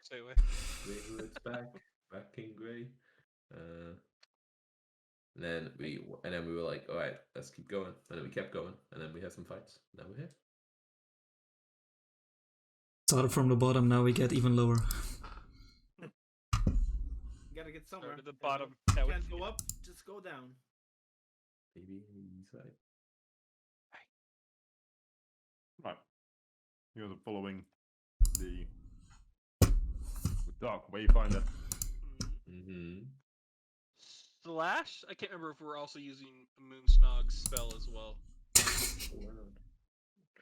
Stay away. Greyhood's back in grey. And then we were like, all right, let's keep going. And then we kept going, and then we had some fights. Now we're here. Started from the bottom, now we get even lower. You gotta get somewhere. Start at the bottom. You Now can't go up, just go down. Maybe side. Right. You guys are following the Dark Wayfinder. Mm-hmm. Slash? I can't remember if we're also using Moonsnog's spell as well.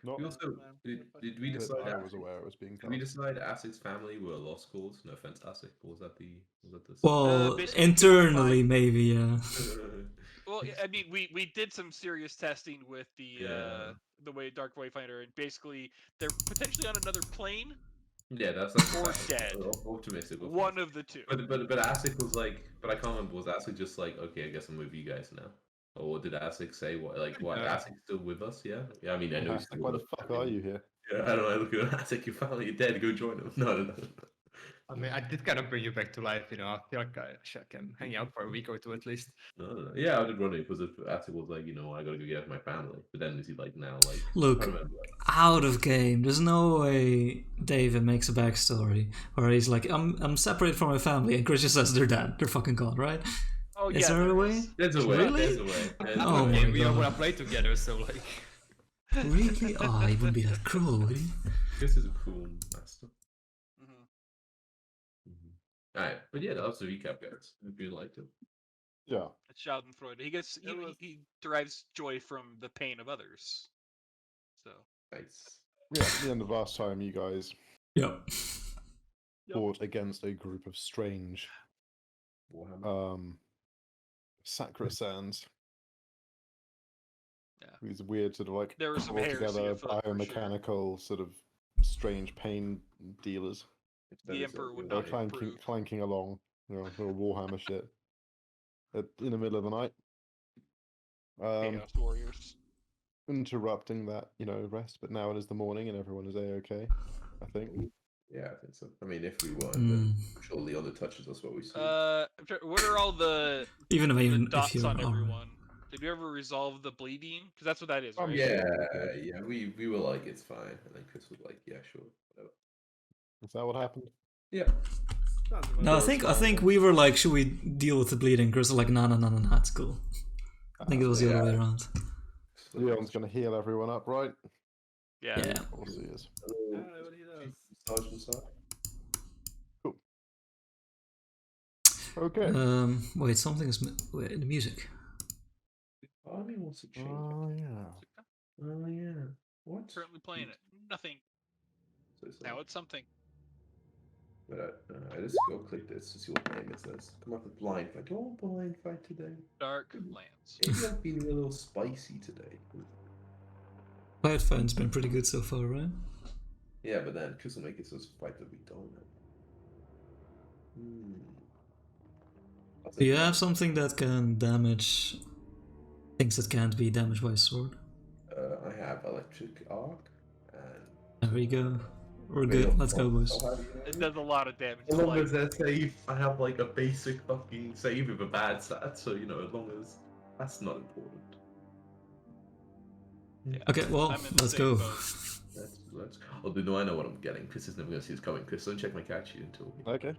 Not We also did we that decide? I was aware it was being Did we cast. decide Asik's family were a lost cause? No offense, Asik. Or was that the? Well, basically internally maybe, yeah. Well, I mean, we did some serious testing with the way Dark Wayfinder, and basically they're potentially on another plane. Yeah, that's or dead. Optimistic. One of the two. But Asik was like, but I can't remember. Was Asik just like, okay, I guess I'm with you guys now? Or did Asik say what? Like, what? Asik's still with us? Yeah. Yeah. I mean, I know he's still Why with the us. fuck are you here? Yeah, I don't know. I look at Asik. Your family, you're dead. Go join them. No. I mean, I did kind of bring you back to life, you know. I feel like I can hang out for a week or two at least. No. Yeah, I did run it because Asik was like, you know, I gotta go get my family. But then is he like now like? Look, out of game. There's no way David makes a backstory where he's like, I'm separated from my family, and Chris just says they're dead. They're fucking gone, right? Oh yeah. Is there a way? There's a way. Really? There's a way. Oh my Okay, we don't god. want to play together, so like. Really? Oh, he wouldn't be that cruel, would he? This is a cool master. Mm-hmm. Alright, but yeah, that was the recap, guys. If you liked it. Yeah. Schadenfreude. He derives joy from the pain of others. So Nice. Yeah, at the end of last time, you guys Yep. fought against a group of strange Warhammer. sacrosands. Yeah. These weird sort of like There was some all heresy together afoot, for sure. biomechanical sort of strange pain dealers. The Emperor would They're not improve. clanking along, you know, little Warhammer shit. In the middle of the night. Chaos Warriors. Interrupting that, you know, rest, but now it is the morning and everyone is a-okay, I think. Yeah, I think so. I mean, if we weren't, then surely other touches us what we see. What are all the Even the dots if you're on everyone? Did we ever resolve the bleeding? Because that's what that is, right? Yeah. We were like, it's fine, and then Chris was like, yeah, sure, whatever. Is that what happened? Yeah. No, I think we were like, should we deal with the bleeding? Chris was like, no, it's cool. I think it was the other way around. Leon's gonna heal everyone up, right? Yeah. Yeah. We'll see us. Sergeant. Cool. Okay. Wait, something is in the music. Army wants to change. Oh yeah. Oh yeah. What? Currently playing it. Nothing. Now it's something. But I just go click this to see what name it says. Come up with blind fight. Oh, blind fight today. Dark Lands. Maybe I've been a little spicy today. Pathfinder's been pretty good so far, right? Yeah, but then Chris will make it so it's a fight that we don't know. Do you have something that can damage things that can't be damaged by a sword? I have electric arc. There we go. We're good. Let's go, boys. It does a lot of damage. As long as they're safe, I have like a basic fucking save with a bad stat, so you know, as long as that's not important. Yeah. Okay, well, let's go. Let's. Oh, no, I know what I'm getting. Chris is never gonna see this coming. Chris, don't check my cat sheet until. Okay.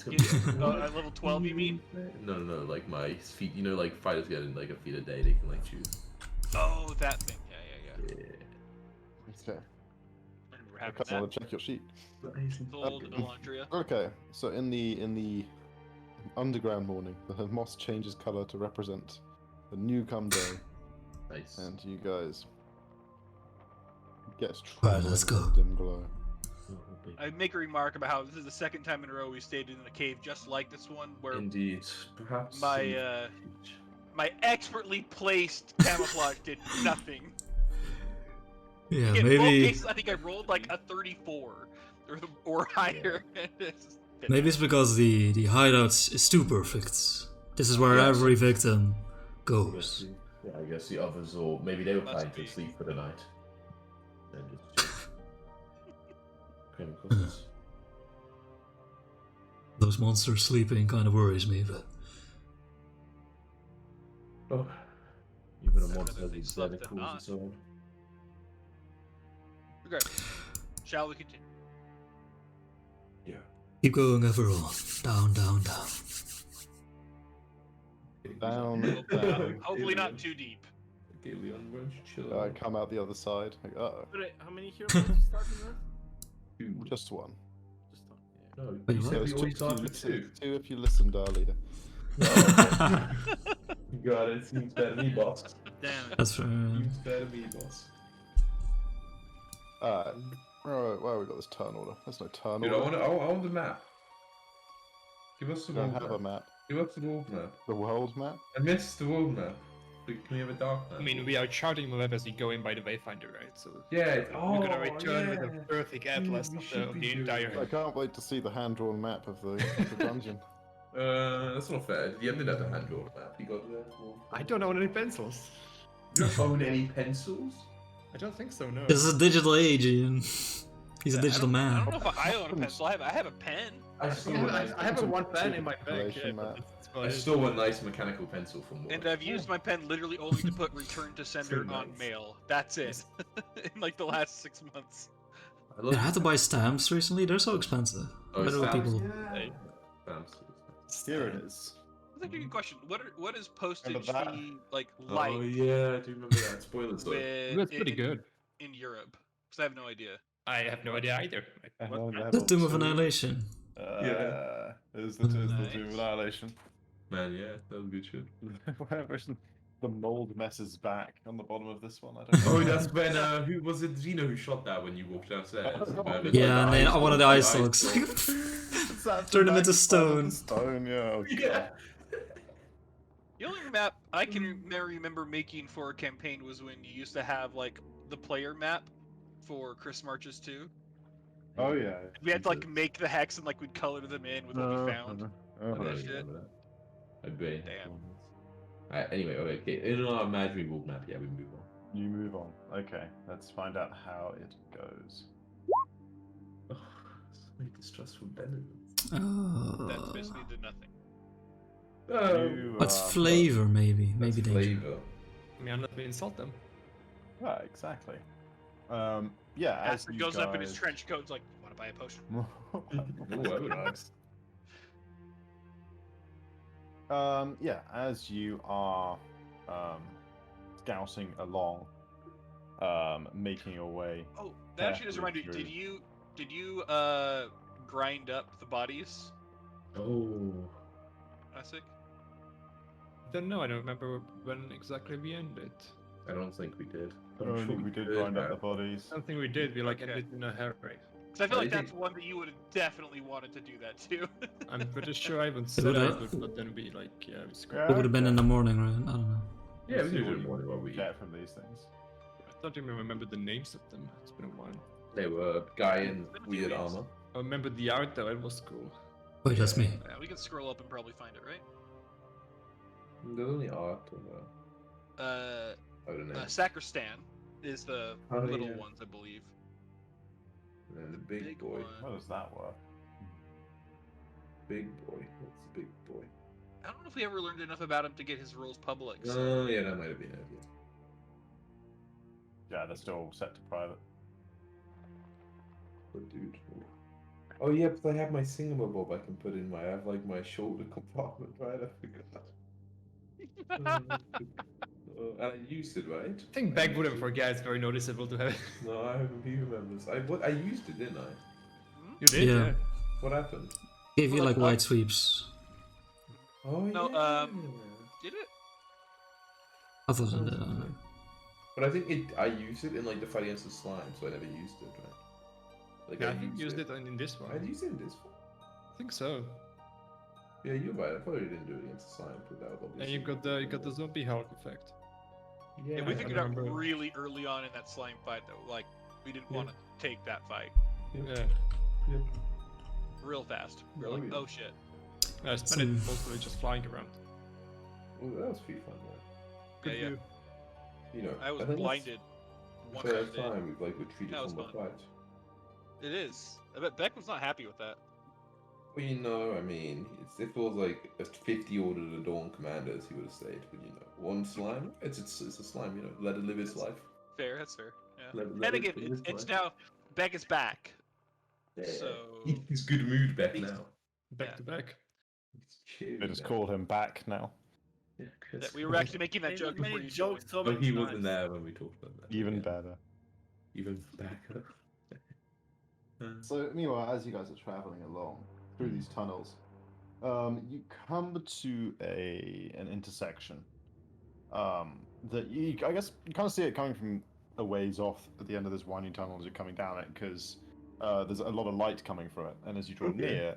At level 12, you mean? No, like my feet. You know, like fighters getting like a feet a day. They can like choose. Oh, that thing. Yeah. Okay. I I want to check your sheet. Old Elandria. Okay, so in the underground morning, the moss changes color to represent the new come day. Nice. And you guys get trapped let's in go. the dim glow. I make a remark about how this is the second time in a row we stayed in a cave just like this one, where Indeed, perhaps my expertly placed camouflage did nothing. Yeah, In both maybe. cases, I think I rolled like a 34 or higher. Maybe it's because the hideout is too perfect. This is where every victim goes. Yeah, I guess the others, or maybe they were Must planning be. to sleep for the night. Then just came across this. Those monsters sleeping kind of worries me, but Oh. Even a Better monster that they is slept dead than cools not. its own. Regardless, shall we continue? Yeah. keep going everyone. Down, down, down. Down, Hopefully, down. hopefully not too deep. Okay, Leon, why don't you chill I out? come out the other side. Like, uh-oh. But how many hero points you start on Earth? Two. Just one. Just one. Yeah. No, Wait, you what? said It's we always two if start you with listen- two. two if you listened earlier. God, it seems better to me, boss. Damn it. That's fair. Seems better to me, boss. Alright. Right, where we got this turn order? There's no turn Dude, I order. want the map. Give us the We don't world have map. a map. Give us the world map. The world map? I missed the world map. Can we have a dark map? I mean, we are charting the map as we go in by the Wayfinder, right? So yeah. we're gonna return with yeah. a perfect atlas we of should the, be doing entire. that. I can't wait to see the hand-drawn map of the dungeon. That's not fair. You didn't have the hand drawn map. You got the. I don't own any pencils. You don't own any pencils? I don't think so. No. This is a digital age, Ian. He's a I digital don't- I man. don't know if I own a pencil. I have a pen. I stole Yeah, a nice. I have a Some one pen in my bag. calculation Yeah, map. but that's about I it. stole a nice mechanical pencil from work. And I've used my pen literally only to put return to sender So on nice. mail. That's it. In like the last 6 months. I Yeah, I had to buy stamps recently. They're so expensive. Why do stamps? people? Yeah. Stamps. Here it is. That's actually a good question. What is postage Remember that? fee like like Oh yeah, I do remember that. Spoilers though. with That's pretty good. in Europe? Because I have no idea. I have no idea either. The Tomb of Annihilation. Yeah. Is the Tomb Nice. of Annihilation. Man, yeah, that was good shit. Whatever. The mold messes back on the bottom of this one. I don't know. Oh, that's when who was it? Gino who shot that when you walked downstairs. Yeah, and then one of the ice logs. That's Turn them the into back side of stone. the Stone, yeah. Oh, Yeah. The only map I can remember making for a campaign was when you used to have like the player map for Chris Marches 2. Oh yeah. We had to like make the hex and like we'd color them in with what we found. I don't that really shit. remember that. I bet. Damn. Alright, anyway, okay. In our imaginary world map, yeah, we move on. You move on. Okay, let's find out how it goes. Oh, so many distrustful benefits. That's Oh, basically did nothing. You, that's flavor, maybe. Maybe That's danger. flavor. I mean, I'm not going to insult them. Yeah, exactly. Yeah, as Acid you goes up in his guys- trench coat. It's like, want to buy a potion? Oh, that would nice. Yeah, as you are scouting along, making your way. Oh, that actually does remind me. Carefully Did you grind up the bodies, Oh. Isaac? Don't know. I don't remember when exactly we ended. I don't think we did. I don't think we did grind up the bodies. I don't think we did. We like Okay. ended in a hurry. Because I feel I like that's think- one that you would have definitely wanted to do that too. I'm pretty sure I even Would said I? I would, but then we like yeah we screwed. Yeah. It would have been in the morning, right? I don't know. Yeah, we See did what it you more than what we get from these things. I don't even remember the names of them. It's been a while. They were guy in It's been a few weird weeks. armor. I remember the art though. It was cool. Wait, that's me. Yeah, we can scroll up and probably find it, right? There's only art on I don't know. Sacristan is the Oh, little yeah. ones, I believe. And then the big boy. one. How does that work? Big boy. What's the big boy? I don't know if we ever learned enough about him to get his rules public. So. Oh, yeah, that might have been it. Yeah. Yeah, they're still set to private. But dude. Oh yeah, but I have my singamabob I can put in my. I have like my shoulder compartment, right? I forgot. And I used it, right? I think back wouldn't forget. It's very noticeable to have. No, I have he remembers. I used it, didn't I? You did, Yeah. yeah. What happened? Gave you Well, like like, white sweeps. Oh No, yeah. Did it? I thought it did. I don't know. But I think I used it in like the fight against the slime, so I never used it, right? Like Yeah, I think you used it in this one. I used it in this one. I think so. Yeah, you're right. I thought you didn't do it against the slime, but that was And obviously. you got the zombie Hulk effect. Yeah, we I figured out remember. really early on in that slime fight that like we didn't Yeah. want to take that fight Yeah. Yep. real fast. We're Oh, like, yeah. oh shit. I spent it mostly just flying around. Well, that was pretty fun, man. Good yeah. view. You know, I was think that's blinded. The One first time. time we've like retreated That was from the fun. fight. It is. I bet Beck was not happy with that. Well, I mean, if it was like a 50 ordered a Dawn Commanders, he would have stayed. But one slime, it's a slime. Let it live its life. Fair, that's fair. Yeah. Let And it again, live its it's life. now Beck is back. Yeah. So He's good mood back now. Back to back. He's cheery They just now. call him back now. Yeah, that we were actually making that They joke made before you jokes joined. so But many he times. wasn't there when we talked about that. Even yeah. better. Even better. So meanwhile, as you guys are traveling along through these tunnels, you come to an intersection. That I guess you kind of see it coming from a ways off at the end of this winding tunnel as you're coming down it, because there's a lot of light coming from it, and as you draw near,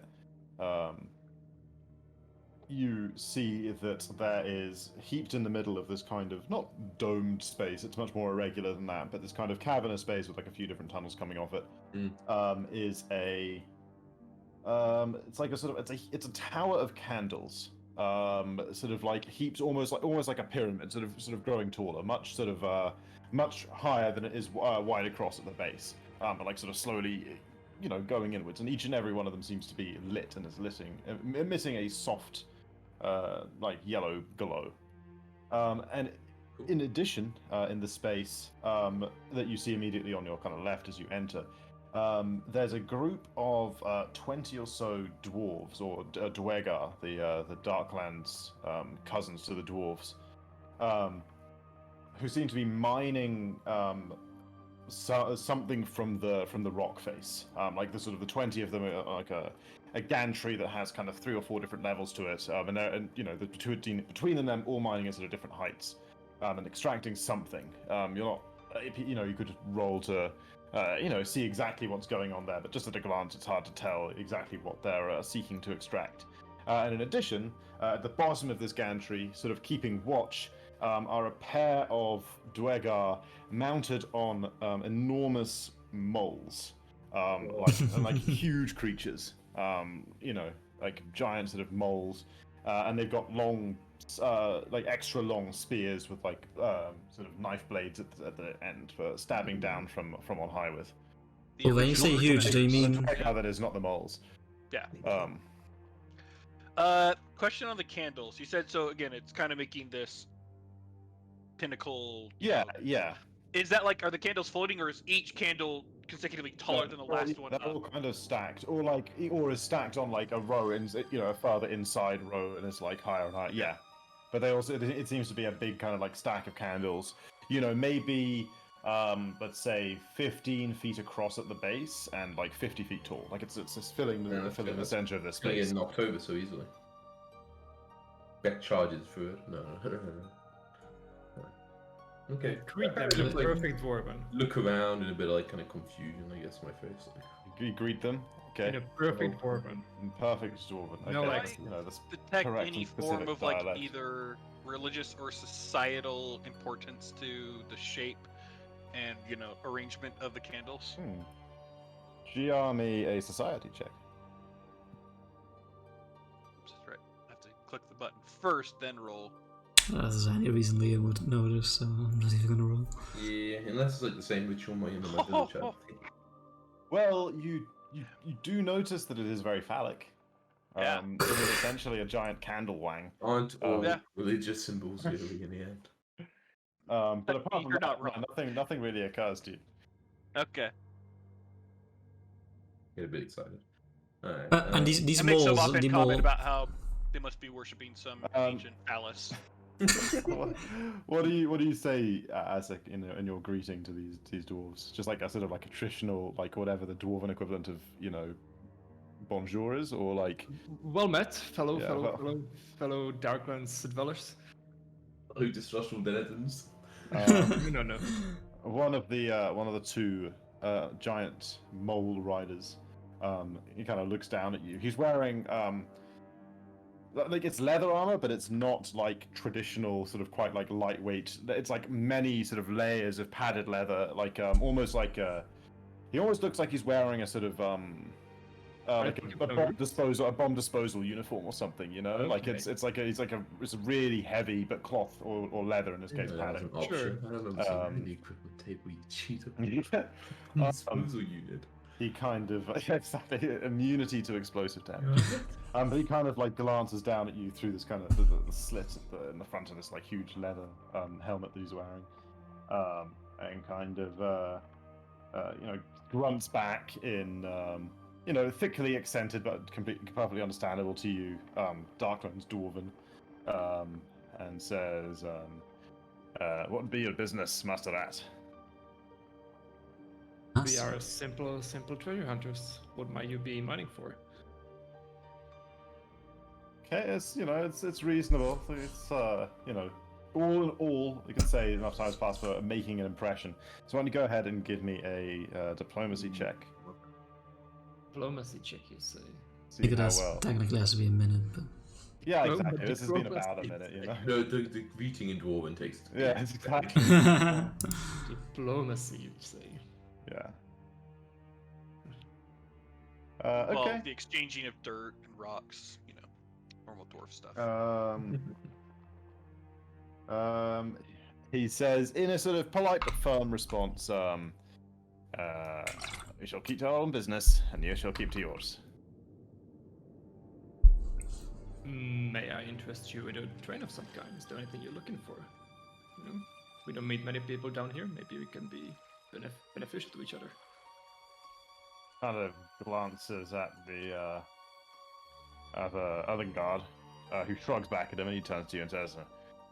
you see that there is heaped in the middle of this kind of not domed space. It's much more irregular than that, but this kind of cavernous space with like a few different tunnels coming off it. Is a it's like a sort of it's a tower of candles, sort of like heaps, almost like a pyramid, sort of growing taller, much much higher than it is wide across at the base, but like sort of slowly going inwards, and each and every one of them seems to be lit and is emitting a soft like yellow glow, and in addition, in the space that you see immediately on your kind of left as you enter, there's a group of 20 or so dwarves, or Dwegar, the Darklands cousins to the dwarves, who seem to be mining something from the rock face. Like the 20 of them are like a gantry that has kind of 3 or 4 different levels to it, and between them all mining at sort of different heights, and extracting something. You're not, you could roll to see exactly what's going on there, but just at a glance, it's hard to tell exactly what they're seeking to extract. And in addition, at the bottom of this gantry, sort of keeping watch, are a pair of Dwegar mounted on enormous moles, like huge creatures, like giant sort of moles, and they've got long, like extra long spears with like sort of knife blades at the end for stabbing down from on high with. Well, when you say huge, do you mean? How that is not the moles. Yeah. Question on the candles. You said so again. It's kind of making this pinnacle. Yeah. Is that like, are the candles floating, or is each candle consecutively taller than the last one? They're all kind of stacked, or is stacked on like a row, and a further inside row, and it's like higher and higher. Yeah, but they also it seems to be a big kind of like stack of candles. Maybe let's say 15 feet across at the base and like 50 feet tall. Like it's filling the center of this It's gonna get space. in October so easily. Beck charges through it. No. Okay. Greet them in a perfect dwarven. Look around in a bit of like kind of confusion, I guess, my face. You greet them. In Okay. a perfect dwarven. Perfect dwarven. Okay. No, like- that's Detect correct any and form specific of like dialect. either religious or societal importance to the shape and arrangement of the candles. GR me a society check. Oops, that's right. I have to click the button first, then roll. There's any reason Leah would notice, so I'm not even gonna roll. Yeah, unless it's like the same ritual my in my village had. Well, you do notice that it is very phallic. Yeah. It is essentially a giant candle wang. Aren't all Yeah. religious symbols really in the end? But apart from You're not that, wrong. nothing really occurs to you. Okay. Get a bit excited. Alright. And these I make some moles, offhand the comment mole. about how they must be worshipping some Um, ancient phallus. what do you say, Asik, in your greeting to these dwarves? Just like a sort of like a traditional, like whatever the dwarven equivalent of bonjour is, or like Well met, fellow Darklands dwellers. Who distrustful denizens? No. one of the two giant mole riders. He kind of looks down at you. He's wearing like it's leather armor, but it's not like traditional sort of quite like lightweight. It's like many sort of layers of padded leather, like almost like he almost looks like he's wearing a sort of like a bomb disposal uniform or something, like Okay. it's a really heavy but cloth or leather in this case padding. Sure. I don't know what's on the equipment table, you cheater. Disposal unit. he kind of exactly immunity to explosive damage. But he kind of like glances down at you through this kind of the slit in the front of this like huge leather helmet that he's wearing, and kind of grunts back in thickly accented but completely perfectly understandable to you, Darkland's Dwarven, and says, "What would be your business, Master Rat?" We are simple treasure hunters. What might you be mining for? Okay, it's reasonable. It's all in all, you can say enough times passed for making an impression. So why don't you go ahead and give me a diplomacy check? Diplomacy check, you say? I See think it how has, well. technically has to be a minute, but... Yeah, Well, exactly. but This has been diplomacy about a minute, you know. No, the greeting in Dwarven takes. Yeah, exactly. Diplomacy, you say? Yeah. Well, Okay. the exchanging of dirt and rocks, normal dwarf stuff. He says in a sort of polite but firm response, we shall keep to our own business, and you shall keep to yours. May I interest you in a train of some kind? Is there anything you're looking for? We don't meet many people down here. Maybe we can be beneficial to each other. Kind of glances at the other guard, who shrugs back at him, and he turns to you and says,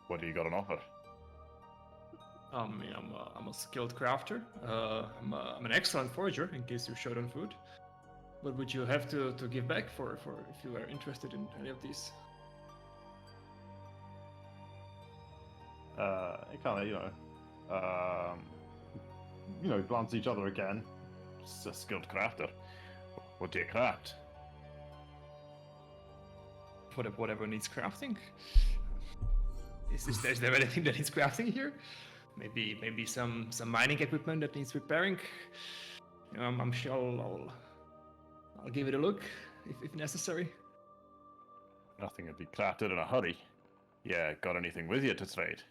"What do you got on offer?" I'm a skilled crafter. I'm an excellent forager, in case you're short on food. What would you have to give back for if you are interested in any of these? He kind of, glance at each other again. Just a skilled crafter. What do you craft? Whatever needs crafting. Is there anything that needs crafting here? Maybe some mining equipment that needs repairing. I'm sure I'll give it a look if necessary. Nothing would be crafted in a hurry. Yeah, got anything with you to trade?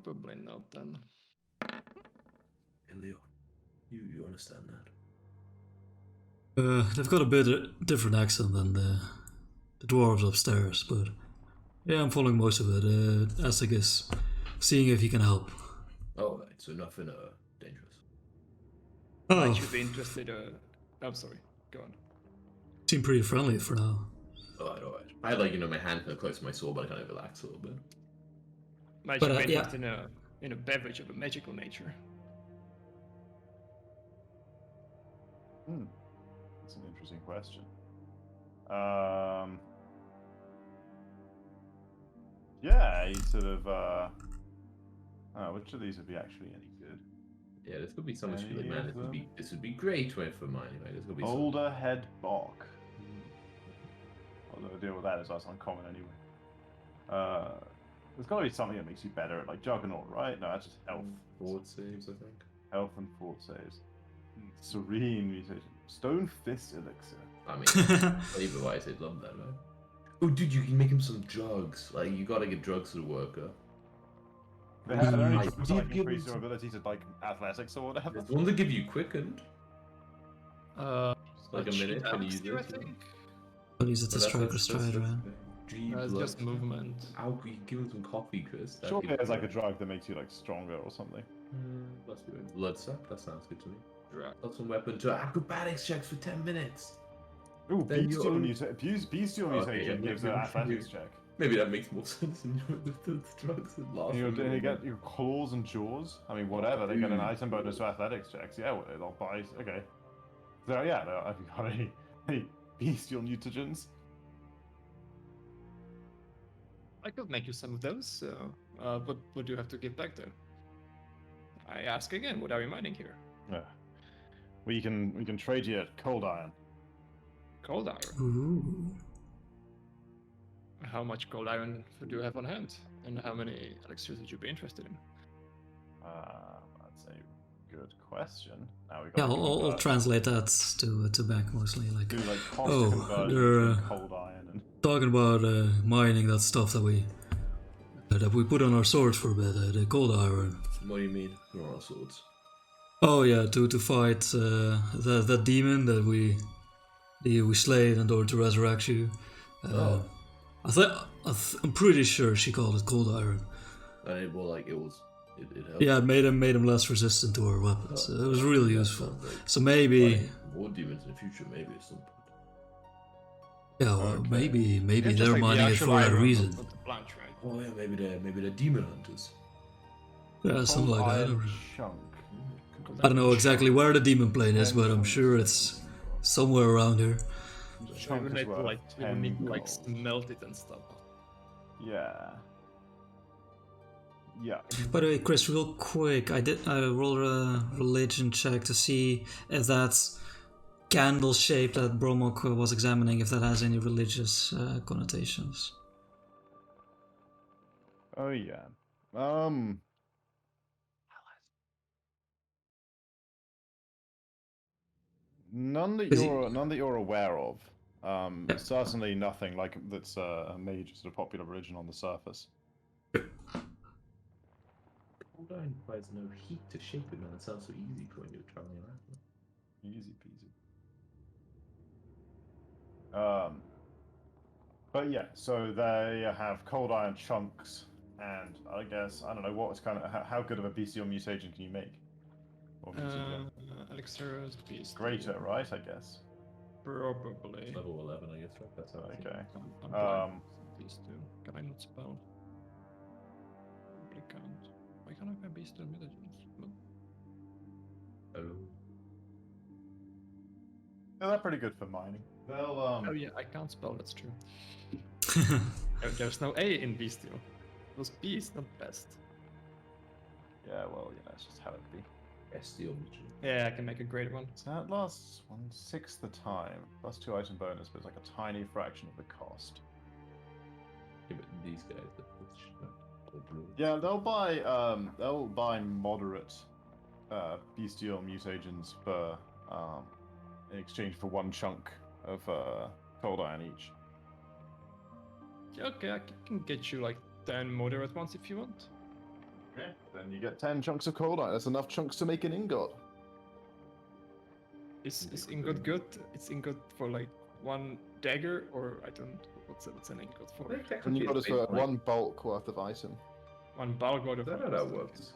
Probably not then. And Leo, you understand that? They've got a bit different accent than the dwarves upstairs, but yeah, I'm following most of it. Aztec is seeing if he can help. Oh, right, so nothing dangerous. Oh, Might you be interested? I'm sorry. Go on. seem pretty friendly for now. Alright. I had my hand kind of close to my sword, but I kind of relaxed a little bit. Might But, you be yeah. interested in a beverage of a magical nature? That's an interesting question. Yeah, he sort of. Which of these would be actually any good? Yeah, this could be so much Any feeling, man. of them? This would be great for mining, right? This could be so... Boulder Head Bark. Although the deal with that is that's uncommon anyway. There's got to be something that makes you better at Juggernaut, right? No, that's just health. Forward saves, I think. Health and fort saves. Serene mutation. Stone Fist Elixir. I mean, flavor-wise, I'd love that, right? Oh, dude, you can make him some drugs. You gotta give drugs to the worker. They have only I drugs did that give increase him your ability to athletics or whatever. There's one that give you quickened. Just A minute, can you use I it? think. But he's at the strike or stride, right? It's just movement. I'll give him some coffee, Chris. That'd Surely be there's great. a drug that makes you stronger or something. Must be right. Blood suck. That sounds good to me. Right. Got some weapon to acrobatics checks for 10 minutes. Ooh, Then Bestial you're- Mutation Okay, yeah, gives maybe- an athletics check. Maybe that makes more sense than the drugs that last. And a little you get bit. your claws and jaws. I mean, whatever. They get an Dude. item bonus to athletics checks. Yeah, well, they'll buy. Okay. So yeah, have you got any bestial mutagens? I could make you some of those. But what do you have to give back though? I ask again. What are we mining here? We can trade you cold iron. Cold iron. Ooh. How much cold iron do you have on hand? And how many elixirs would you be interested in? That's a good question. Now we Yeah, got I'll translate that to back mostly. Like, do cost oh, conversion they're between cold iron and talking about mining that stuff that we put on our swords for a bit, the cold iron. What do you mean? We're on swords. Oh yeah, to fight the demon that we slayed in order to resurrect you. Oh. I'm pretty sure she called it cold iron. And it was like it helped. Yeah, it made him less resistant to her weapons. It was really that useful. sounds like So maybe, fighting more demons in the future, maybe at some point. yeah, well, Okay. maybe Yeah, just they're like the mining it actual for that iron, reason. not the planche, right? Oh yeah, maybe they're demon hunters. Yeah, something Cold like that. iron chunk. I don't know exactly where the demon plane is, but I'm Chunks. sure it's somewhere around here. Sure, we Chunk is need to worth like we 10 need to like gold. smelt it and stuff. Yeah. Yeah. By the way, Chris, real quick, I rolled a religion check to see if that candle shape that Bromok was examining, if that has any religious connotations. Oh yeah. None that Is he- you're aware of. Yeah. Certainly nothing like that's a major sort of popular religion on the surface. Cold iron requires no heat to shape it, man. It sounds so easy for when you're traveling around. Easy peasy. But yeah, so they have cold iron chunks, and I guess I don't know what is kind of how good of a bestial mutation can you make? Or mutation? Elixir's beast. Greater, right? I guess. Probably. Level 11, I guess. Right? That's how I think. Okay. I'm blind. Um, Beast too. Can I not spell? Probably can't. Why can't I have beast and mutagens? But Oh. yeah, they're pretty good for mining. They'll oh yeah, I can't spell. That's true. There's no A in bestial. It was beast, not best. Yeah, well, you know, it's just how it be. Bestial mutation. Yeah, I can make a great one. So that lasts 1/6 the time, plus 2 item bonus, but it's like a tiny fraction of the cost. Yeah, but these guys, they're blue. Yeah, they'll buy moderate bestial mutagens for in exchange for 1 chunk of cold iron each. Yeah, okay, I can get you like 10 moderate ones if you want. Okay. Then you get 10 chunks of cold iron. That's enough chunks to make an ingot. Is ingot good? It's ingot for like 1 dagger, or I don't. What's an ingot for? And you got us for 1 bulk worth of item. 1 bulk out of. I don't know how that works.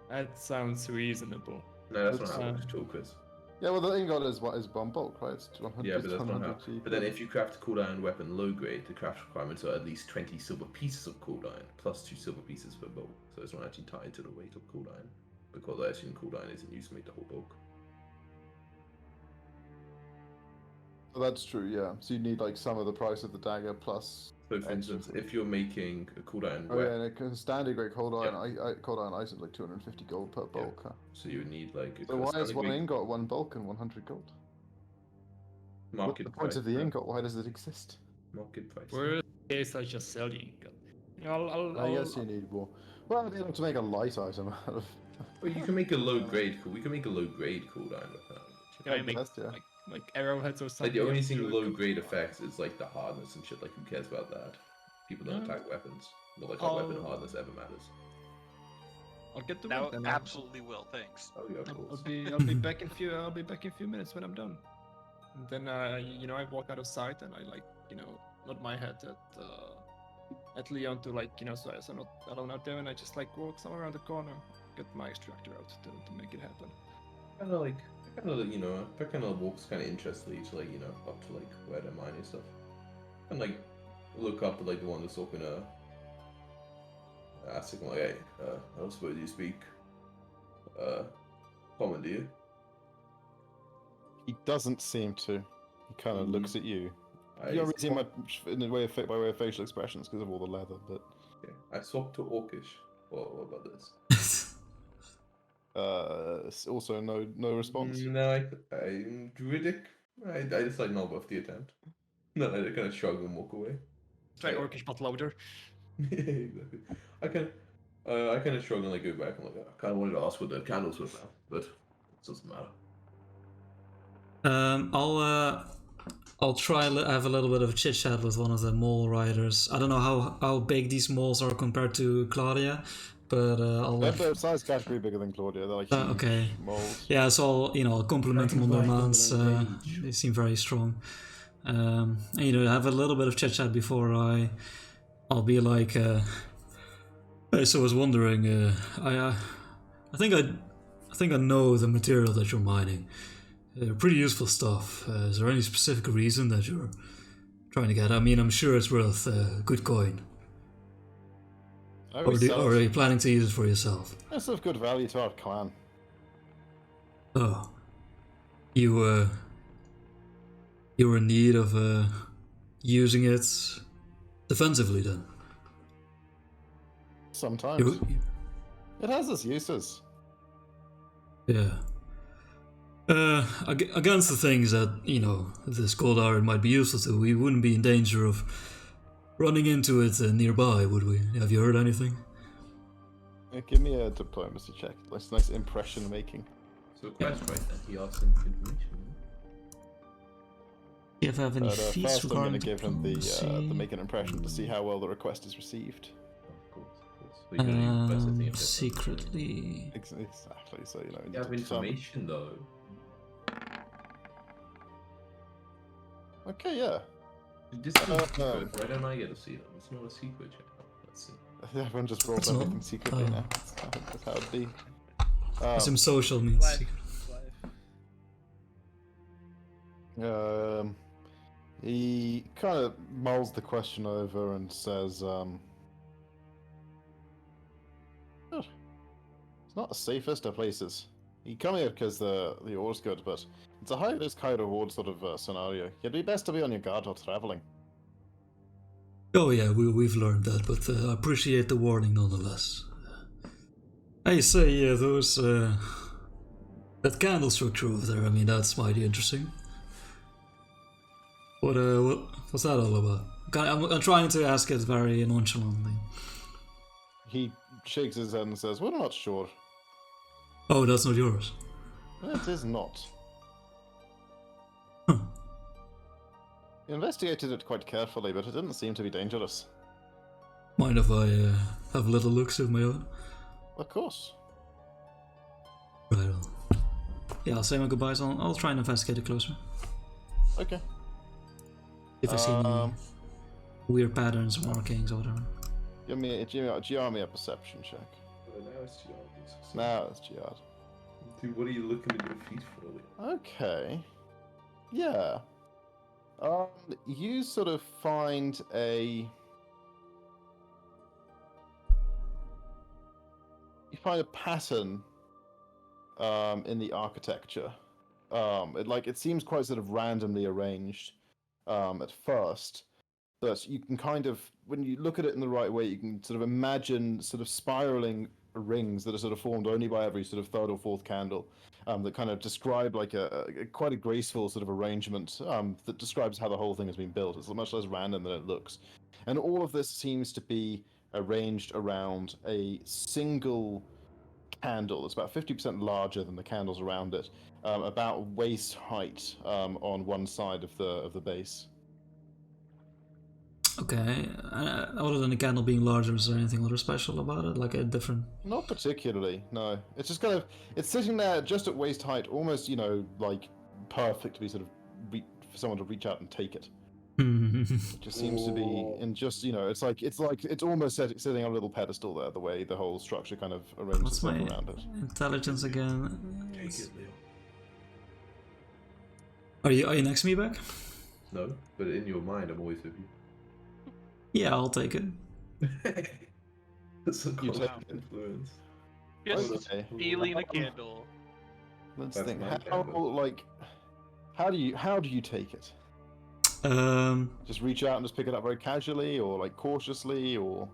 That sounds reasonable. No, that's not It's, how it works at all, Chris. Yeah, well, the ingot is 1 bulk, right? It's 100. Yeah, but that's not 100 how. cheap. But then if you craft a cold iron weapon low grade, the craft requirements are at least 20 silver pieces of cold iron, plus 2 silver pieces per bulk. So it's not actually tied to the weight of cold iron, because I assume cold iron isn't used to make the whole bulk. Oh, that's true, yeah. So you need like some of the price of the dagger plus. So for instance, if you're making a cold iron Oh yeah, weapon, and a standard grade cold iron, cold iron item is like 250 gold per bulk. Huh? so you would need like a So why is standard 1 grade ingot 1 bulk and 100 gold? What's market the point price, of the yeah. ingot? Why does it exist? Market price. Worst case, I just sell the ingot. I guess you need more. Well, I'd be able to make a light item out of. Well, you can make a low grade. We can make a low grade cold iron weapon. Can I make Best, yeah. like arrowheads or Like something? the only else to thing it? low grade affects is like the hardness and shit. Like who cares about that? People don't Yeah. attack weapons. Not like how weapon I'll- hardness ever matters. I'll get to Now work then. absolutely will. Thanks. Oh yeah, of I'll course. be back in few minutes when I'm done. And then I walk out of sight and I nod my head at Leon to so I'm not alone out there, and I just walk somewhere around the corner, get my extractor out to make it happen. Kind of that kind of walks kind of interestedly to up to where they're mining stuff, and look up to the one that's talking asking hey, I don't suppose you speak common, do you? He doesn't seem to. He kind of looks at you. You don't really see much in the way of by way of facial expressions because of all the leather, but Okay. I swap to Orcish. What about this? also no response. No, I'm Druidic. I just nod off the attempt. No, I kind of shrug and walk away. Try Yeah. Orcish but louder. Yeah, exactly. I kind of shrug and go back and I kind of wanted to ask what the candles were about, but it doesn't matter. I'll try have a little bit of a chit chat with one of the mole riders. I don't know how big these moles are compared to Claudia, but I'll They're like. the size category bigger than Claudia. They're like huge Okay. moles. Yeah, so I'll compliment them on their mounts. Rage. They seem very strong. And, have a little bit of chit chat before I'll be like, hey, so I was wondering, I think I know the material that you're mining. Pretty useful stuff. Is there any specific reason that you're trying to get? I mean, I'm sure it's worth good coin. I Or, always sell or are it. you planning to use it for yourself? It's of good value to our clan. Oh, you were in need of using it defensively then. Sometimes. It has its uses. Yeah. Against the things that, this gold iron might be useful to, we wouldn't be in danger of running into it nearby, would we? Have you heard anything? Give me a diplomacy check. That's nice impression making. So quest right then, he asked him for information. Do you have any feats First, I'm going regarding to give him the diplomacy? make an impression to see how well the request is received. Of course. So you're gonna use best thing if that's Secretly. Exactly. So You have to determine- information though. Okay, yeah. This is a secret. Why don't I get to see them? It's not a secret check. Let's see. Everyone just rolls That's not- everything secretly oh. now. That's how it'd be. Some social means. Life. He kind of mulls the question over and says, "It's not the safest of places. You come here because the ore's good, but it's a high risk, high reward sort of scenario. You'd be best to be on your guard while traveling." Oh yeah, we've learned that, but I appreciate the warning nonetheless. I say, those that candle structure over there. I mean, that's mighty interesting. What's that all about? I'm trying to ask it very nonchalantly. He shakes his head and says, "We're not sure. Oh, that's not yours. It is not." Huh. He investigated it quite carefully, but it didn't seem to be dangerous. Mind if I have a little looks of my own? Of course. Right on. Yeah, I'll say my goodbyes. I'll try and investigate it closer. Okay. If I see any weird patterns or markings or whatever. Give me a perception check. Now it's Giard. Now it's Giard. Dude, what are you looking at your feet for? Okay. Yeah. You sort of find a pattern in the architecture. It seems quite sort of randomly arranged at first, but you can kind of, when you look at it in the right way, you can sort of imagine sort of spiraling rings that are sort of formed only by every sort of third or fourth candle, that kind of describe like a quite a graceful sort of arrangement that describes how the whole thing has been built. It's much less random than it looks, and all of this seems to be arranged around a single candle that's about 50% larger than the candles around it, about waist height on one side of the base. Okay. Other than the candle being larger, is there anything other special about it? Like a different... Not particularly, no. It's just kind of, it's sitting there just at waist height, almost, like perfect to be sort of for someone to reach out and take it. It just seems to be, and just, it's almost sitting on a little pedestal there, the way the whole structure kind of arranges What's my itself around it. intelligence again? Take it, Leo. Are you next to me back? No, but in your mind, I'm always with you. Yeah, I'll take it. That's a You cool take it. influence. Just Okay. feeling a candle. Let's That's think. my How candle. how do you take it? Just reach out and just pick it up very casually, or like cautiously, or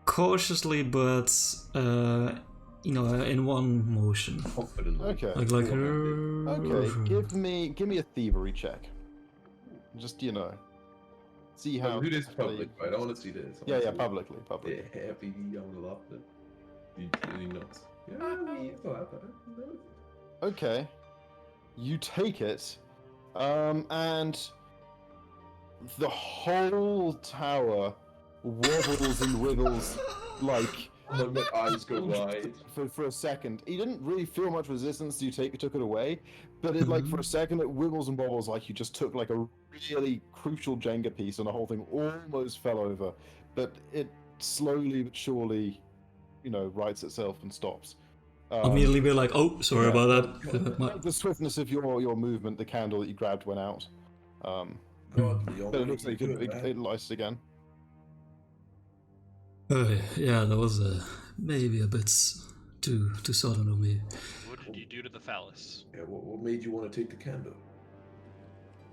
Cautiously, but in one motion. Confidently. okay. Like Okay, give me a thievery check. Just see how. Who is public, right? I want to see this. I Yeah, wanna yeah, see publicly. Yeah, happy, I'm gonna laugh at it. You not. Yeah, he's not that. Okay, you take it, and the whole tower wobbles and wiggles like And then my eyes go wide. for a second. He didn't really feel much resistance. You took it away, but it like for a second it wibbles and bobbles like you just took like a really crucial Jenga piece and the whole thing almost fell over. But it slowly but surely, rights itself and stops. Immediately be like, oh, sorry about that. The swiftness of your movement, the candle that you grabbed went out. God, Leon, But it looks like you man. it lights again. Yeah, that was maybe a bit too sudden of me. What did you do to the phallus? Yeah, what made you want to take the candle?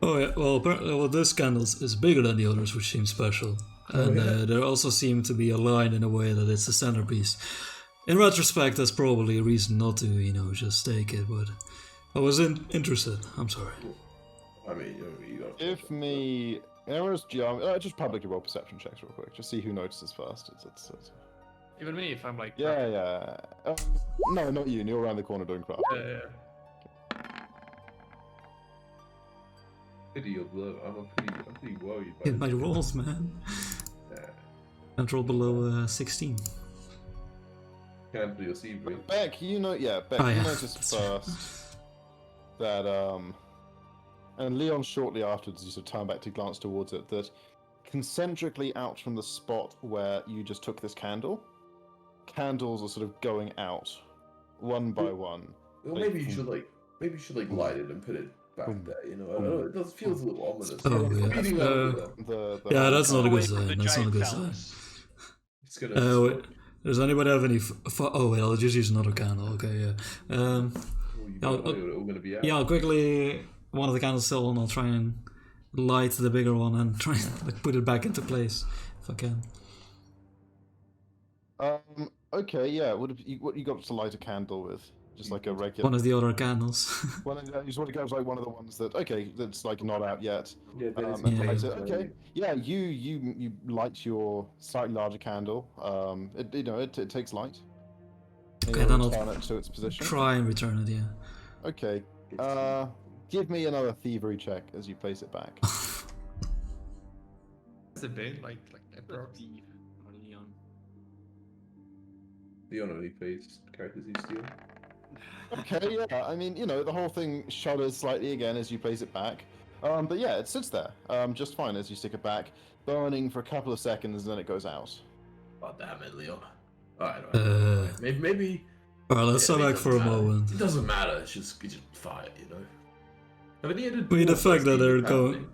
Oh yeah, well, apparently, this candle is bigger than the others, which seems special. And there also seemed to be a line in a way that it's the centerpiece. In retrospect, that's probably a reason not to, just take it, but I was interested. I'm sorry. I mean, you got. Give me just publicly roll perception checks real quick. Just see who notices first. It's Even me, if I'm like. yeah. No, not you. You're around the corner doing craft. Yeah. Pity your blow. I'm pretty worried. Hit my rolls, man. Yeah. Can't roll below 16. Can't do your sea break. Beck, you noticed That's right. first that and Leon shortly afterwards you sort of turn back to glance towards it, that concentrically out from the spot where you just took this candles are sort of going out one by one. Well, maybe you should light it and put it back there. I don't know. It does feels a little ominous. Oh, yeah. Feeding over there. Yeah, that's not a Away good from the sign. That's not a giant good sign. phallus. It's gonna. Wait, does anybody have any? Oh wait, I'll just use another candle. Okay, yeah. You don't know I'll- you're all gonna be out. Yeah, I'll quickly one of the candles still on. I'll try and light the bigger one and try and put it back into place if I can. Okay, yeah. What you got to light a candle with? Just like a regular. One of the other candles. You just want to go with like one of the ones that's like not out yet. Yeah, then it's And Yeah. light it. Okay. Yeah, you light your slightly larger candle. It takes light. And Okay, you then I'll return it to its position. Try and return it. Yeah. Okay. Give me another thievery check as you place it back. It's a bit like Emperor. Steve or Leon. Leon only plays characters he steals. Okay, yeah. I mean, the whole thing shudders slightly again as you place it back. But yeah, it sits there just fine as you stick it back, burning for a couple of seconds, and then it goes out. Oh damn it, Leon. Alright. Maybe. Alright, let's step it back doesn't for a matter. moment. It doesn't matter. It's just fire, I mean, the fact that they're going.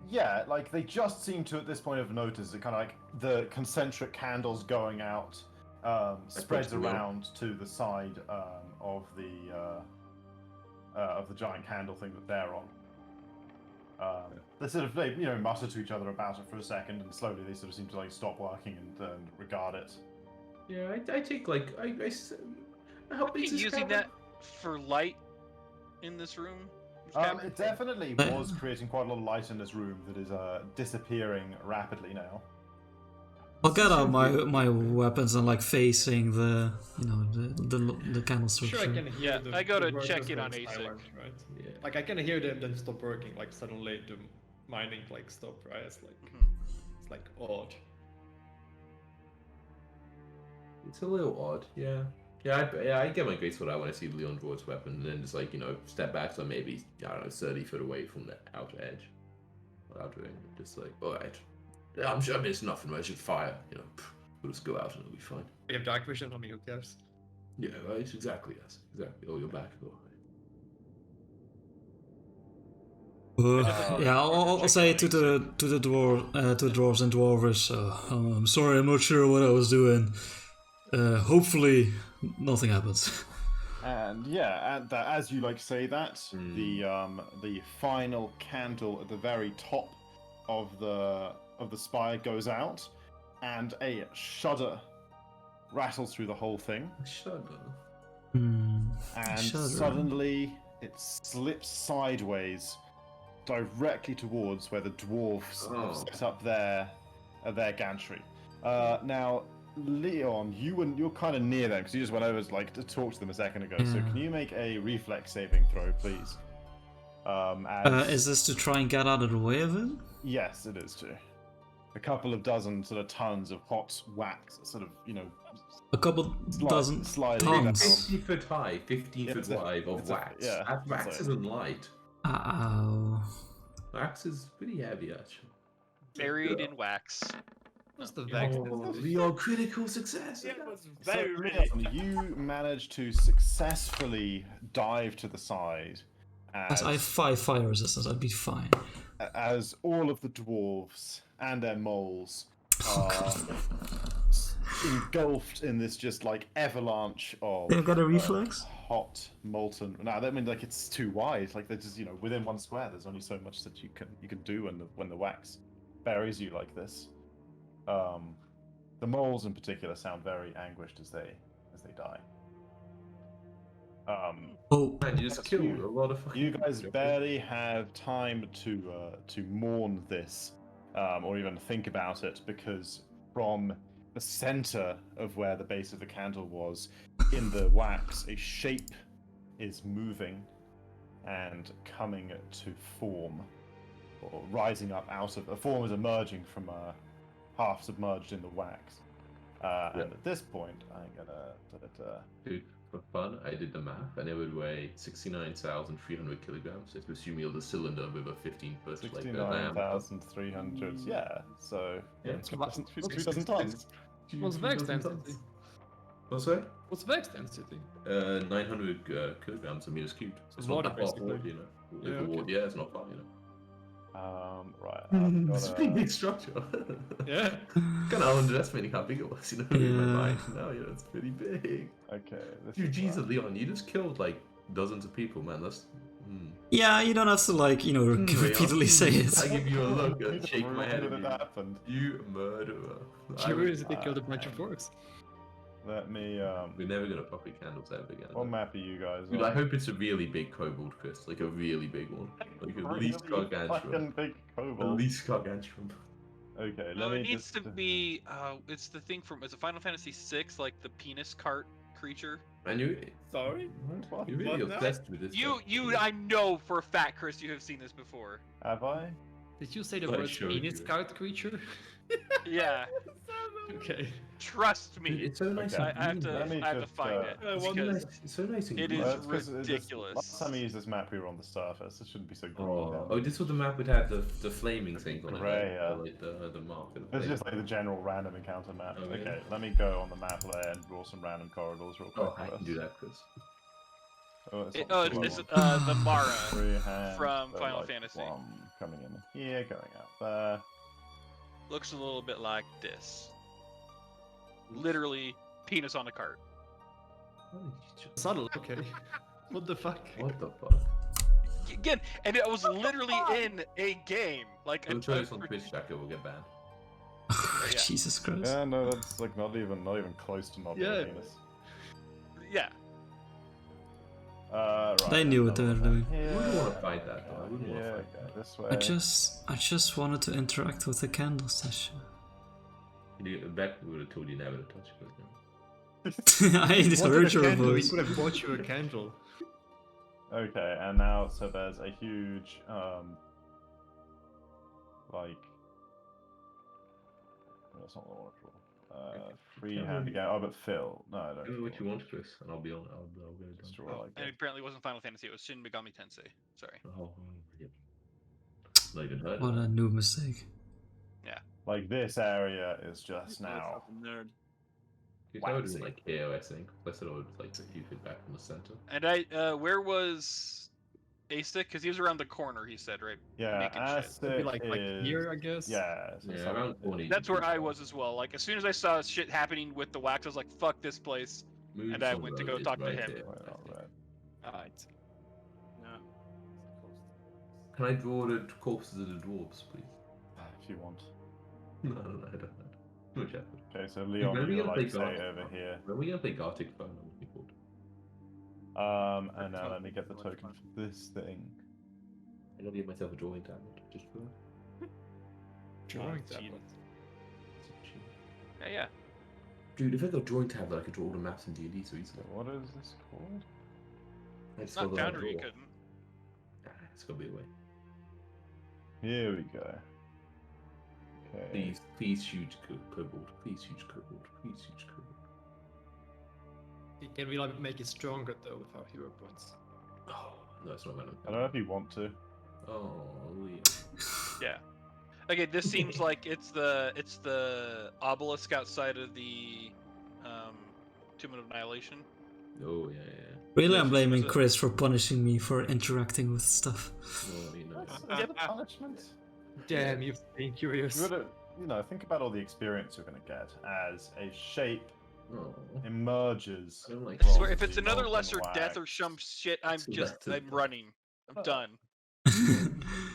Yeah, like they just seem to at this point have noticed that kind of like the concentric candles going out spreads around to the side of the giant candle thing that they're on. They sort of mutter to each other about it for a second, and slowly they sort of seem to like stop working and regard it. Yeah, I take how Are big you is using cavern? that for light in this room? It definitely was creating quite a lot of light in this room that is disappearing rapidly now. I'll get out my weapons and like facing the the candle structure. Sure, I can hear Yeah, the, I go the to workers check in going on ASIC. silent, right? Yeah. Like I can hear them then stop working. Like suddenly the mining like stop, right? It's like odd. It's a little odd, yeah. I get my grace for that when I see Leon draw his weapon and then just step back so maybe 30 foot away from the outer edge. Without doing just alright. Yeah, I'm sure it's nothing. I should fire. We'll just go out and it'll be fine. We have dark vision. I mean, who cares? Yeah, right. Exactly. Yes. Exactly. Oh, you're back. Yeah, I'll say to the dwarves and dwarves. I'm sorry, I'm not sure what I was doing. Hopefully, nothing happens. And yeah, and as you say that, the final candle at the very top of the spire goes out, and a shudder rattles through the whole thing. Shudder. And Shudder. suddenly it slips sideways directly towards where the dwarves have set up their gantry. Now, Leon, you're kind of near them because you just went over to talk to them a second ago. So can you make a reflex saving throw, please? Is this to try and get out of the way of it? Yes, it is too. a couple of dozen sort of tons of hot wax, sort of, you know, A couple dozen sliding tons. down. 50 foot high, 15 Yeah, foot it's a- wide of it's a- wax. yeah, That wax so- isn't light. Oh. Wax is pretty heavy, actually. Buried in wax. What's the Oh, vex? Leon, critical success. Yeah, it was So, very Leon, you managed to successfully dive to the side As I have 5 fire resistance, I'd be fine. as all of the dwarves and their moles are engulfed in this just like avalanche of They've got a reflex? hot molten. No, I mean like it's too wide. Like they're just, you know, within one square. There's only so much that you can do when the wax buries you like this. The moles in particular sound very anguished as they die. Oh, Man, you just killed a lot of fucking You guys people. barely have time to mourn this, or even think about it, because from the center of where the base of the candle was, in the wax, a shape is moving and coming to form, or rising up out of a form is emerging from half submerged in the wax. And at this point, I'm gonna. Dude, for fun, I did the math, and it would weigh 69,300 kilograms. If you assume you the cylinder with a 15-foot like diameter. 69,300. Yeah, so Yeah, it's 2,000 tons. What's vex density? What's that? What's vex density? 900 kilograms a meters cubed. So it's Water, not that far basically. forward, you know. With Yeah, the okay. water, yeah, it's not far, you know. Right. I've It's a got pretty big structure. Yeah. Kind of underestimating how big it was, you know, in my Yeah. mind. No, you know, it's pretty big. Okay. This Dude, is Jesus, Leon, you just killed like dozens of people, man. That's. yeah, you don't have to, like, you know, repeatedly say I it. give you a look You and just shake my head ruined at that you. happened. You murderer. I Sure would- is they killed a bunch of orcs. Let me. We're never gonna pop your candles ever again. What map are you guys Dude, on? I hope it's a really big kobold fist, like a really big one, like at Really least gargantuan. fucking big At kobold. least gargantuan. Okay, No, let me it needs just. to be. It's the thing from. Is it Final Fantasy VI, like the penis cart creature? And you, Sorry? What? you're really What now? obsessed with this. You, I know for a fact, Chris, you have seen this before. Have I? Did you say the I word showed penis you. card creature? Yeah, Okay. trust me. It's so nice. Okay. and I have green, to. Let me I have to just, find it I It's so wonder- because nice. It's so nice and it green. is Well, it's 'cause ridiculous. Last time we used this map, we were on the surface. It shouldn't be so green. Oh, this was the map would have the flaming things on it, Gray, like the mark. Of the It's flame. just like the general random encounter map. Oh, yeah. Okay, let me go on the map layer and draw some random corridors real quick. Oh, I can do that, Chris. Oh, it's, It, not oh, the it's one I want. the Mara. Three hands, from so, Final like, Fantasy. One coming in here, going out there. Looks a little bit like this. Literally, penis on a cart. Subtle, okay. What the fuck? What the fuck? Again, and it was literally in a game. Like, Don't a- show a- this on Twitch, Jack. It will get banned. Yeah. Jesus Christ. Yeah, no, that's like not even close to not being Yeah. a penis. yeah. Right. They knew what they were doing. I wouldn't want to fight that, though. I wouldn't want Yeah, to fight that. this way. I just wanted to interact with the candle session. Back would have told you never to touch it. But, I just heard your We voice. could have bought you a candle. Okay, and now so there's a huge like that's not what I want to draw. Freehand again. Oh, but Phil. No, I don't. Tell me what you want, Chris, and I'll be on. I'll get it Just done. draw like And that. it apparently wasn't Final Fantasy. It was Shin Megami Tensei. Sorry. Oh, yep. Not even heard. What of a that. new mistake. Like this area is just now. Nerd. You started waxy. in like KO, I think. I said I would like a few feet back from the center. And where was Astic? Because he was around the corner. He said, right? Yeah, Making shit. acid It'd be like is, here, I guess. Yeah, so Yeah, some- around 20. That's where I was as well. Like, as soon as I saw shit happening with the wax, I was like, "Fuck this place." Moves and I on went to road go is talk to right him. here. Right, all right. Alright. No. Can I draw the corpses of the dwarves, please? If you want. No, I don't know. Too much effort. Okay, so Leon, when are we you're gonna play like say Gartic over Phone? here. When are we gonna play Gartic Phone? I'm looking forward. And now let me get the token for this thing. I gotta give myself a drawing tablet just for that. Drawing Oh, tablet. Yeah. Dude, if I got a drawing tablet, I could draw all the maps in D&D so easily. What is this called? I It's just not got that Foundry. You draw. couldn't. Ah, it's gotta be a way. Here we go. Okay. Please huge kobold. Please huge kobold. Please huge kobold. Can we like make it stronger though with our hero points? Oh, no, it's not gonna. I don't know if you want to. Oh, yeah. Yeah. Okay, this seems like it's the obelisk outside of the Tomb of Annihilation. Oh, yeah. Really, Yeah, I'm so blaming was it- Chris for punishing me for interacting with stuff. Oh, you know. Is that a punishment? Damn, you've been curious. You gotta, think about all the experience you're gonna get as a shape Oh. emerges. I don't like I from swear, if it's the another molten lesser death or wax. some shit, I'm Selected. running. I'm done.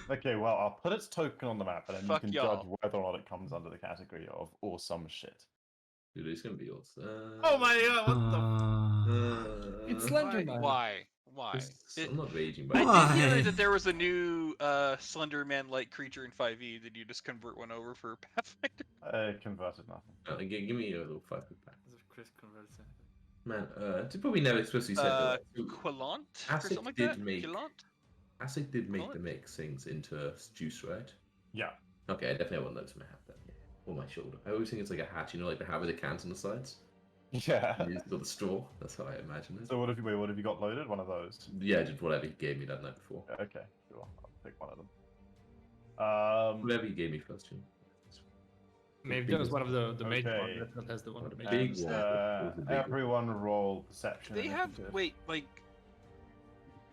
Okay, well, I'll put its token on the map, and then Fuck you can y'all. judge whether or not it comes under the category of awesome shit. Dude, it's gonna be yours. Oh my god, what the? It's Why? Slenderman. Why? I'm not raging, I but did hear Why? that there was a new Slender Man-like creature in 5e. Did you just convert one over for Pathfinder? I converted nothing. give me a little 5 back. As if Chris converts it. Man, it's probably never explicitly said that. Quillant? Or Asic something like did that? make- Quillant? Asic did make What? the mix things into juice, right? Yeah. Okay, I definitely have one of those in my hat then. Yeah. On my shoulder. I always think it's like a hat, like the hat with the cans on the sides. Yeah. And you just got the straw. That's how I imagine it. So what have you got loaded? One of those. Yeah, just whatever he gave me that night before. Okay, sure. I'll pick one of them. Whatever he gave me first, Jim. Maybe that was one of the major Okay. ones. That's the one. What a Maybe. big And, one. What was the big one? everyone roll perception. They have, initiative. like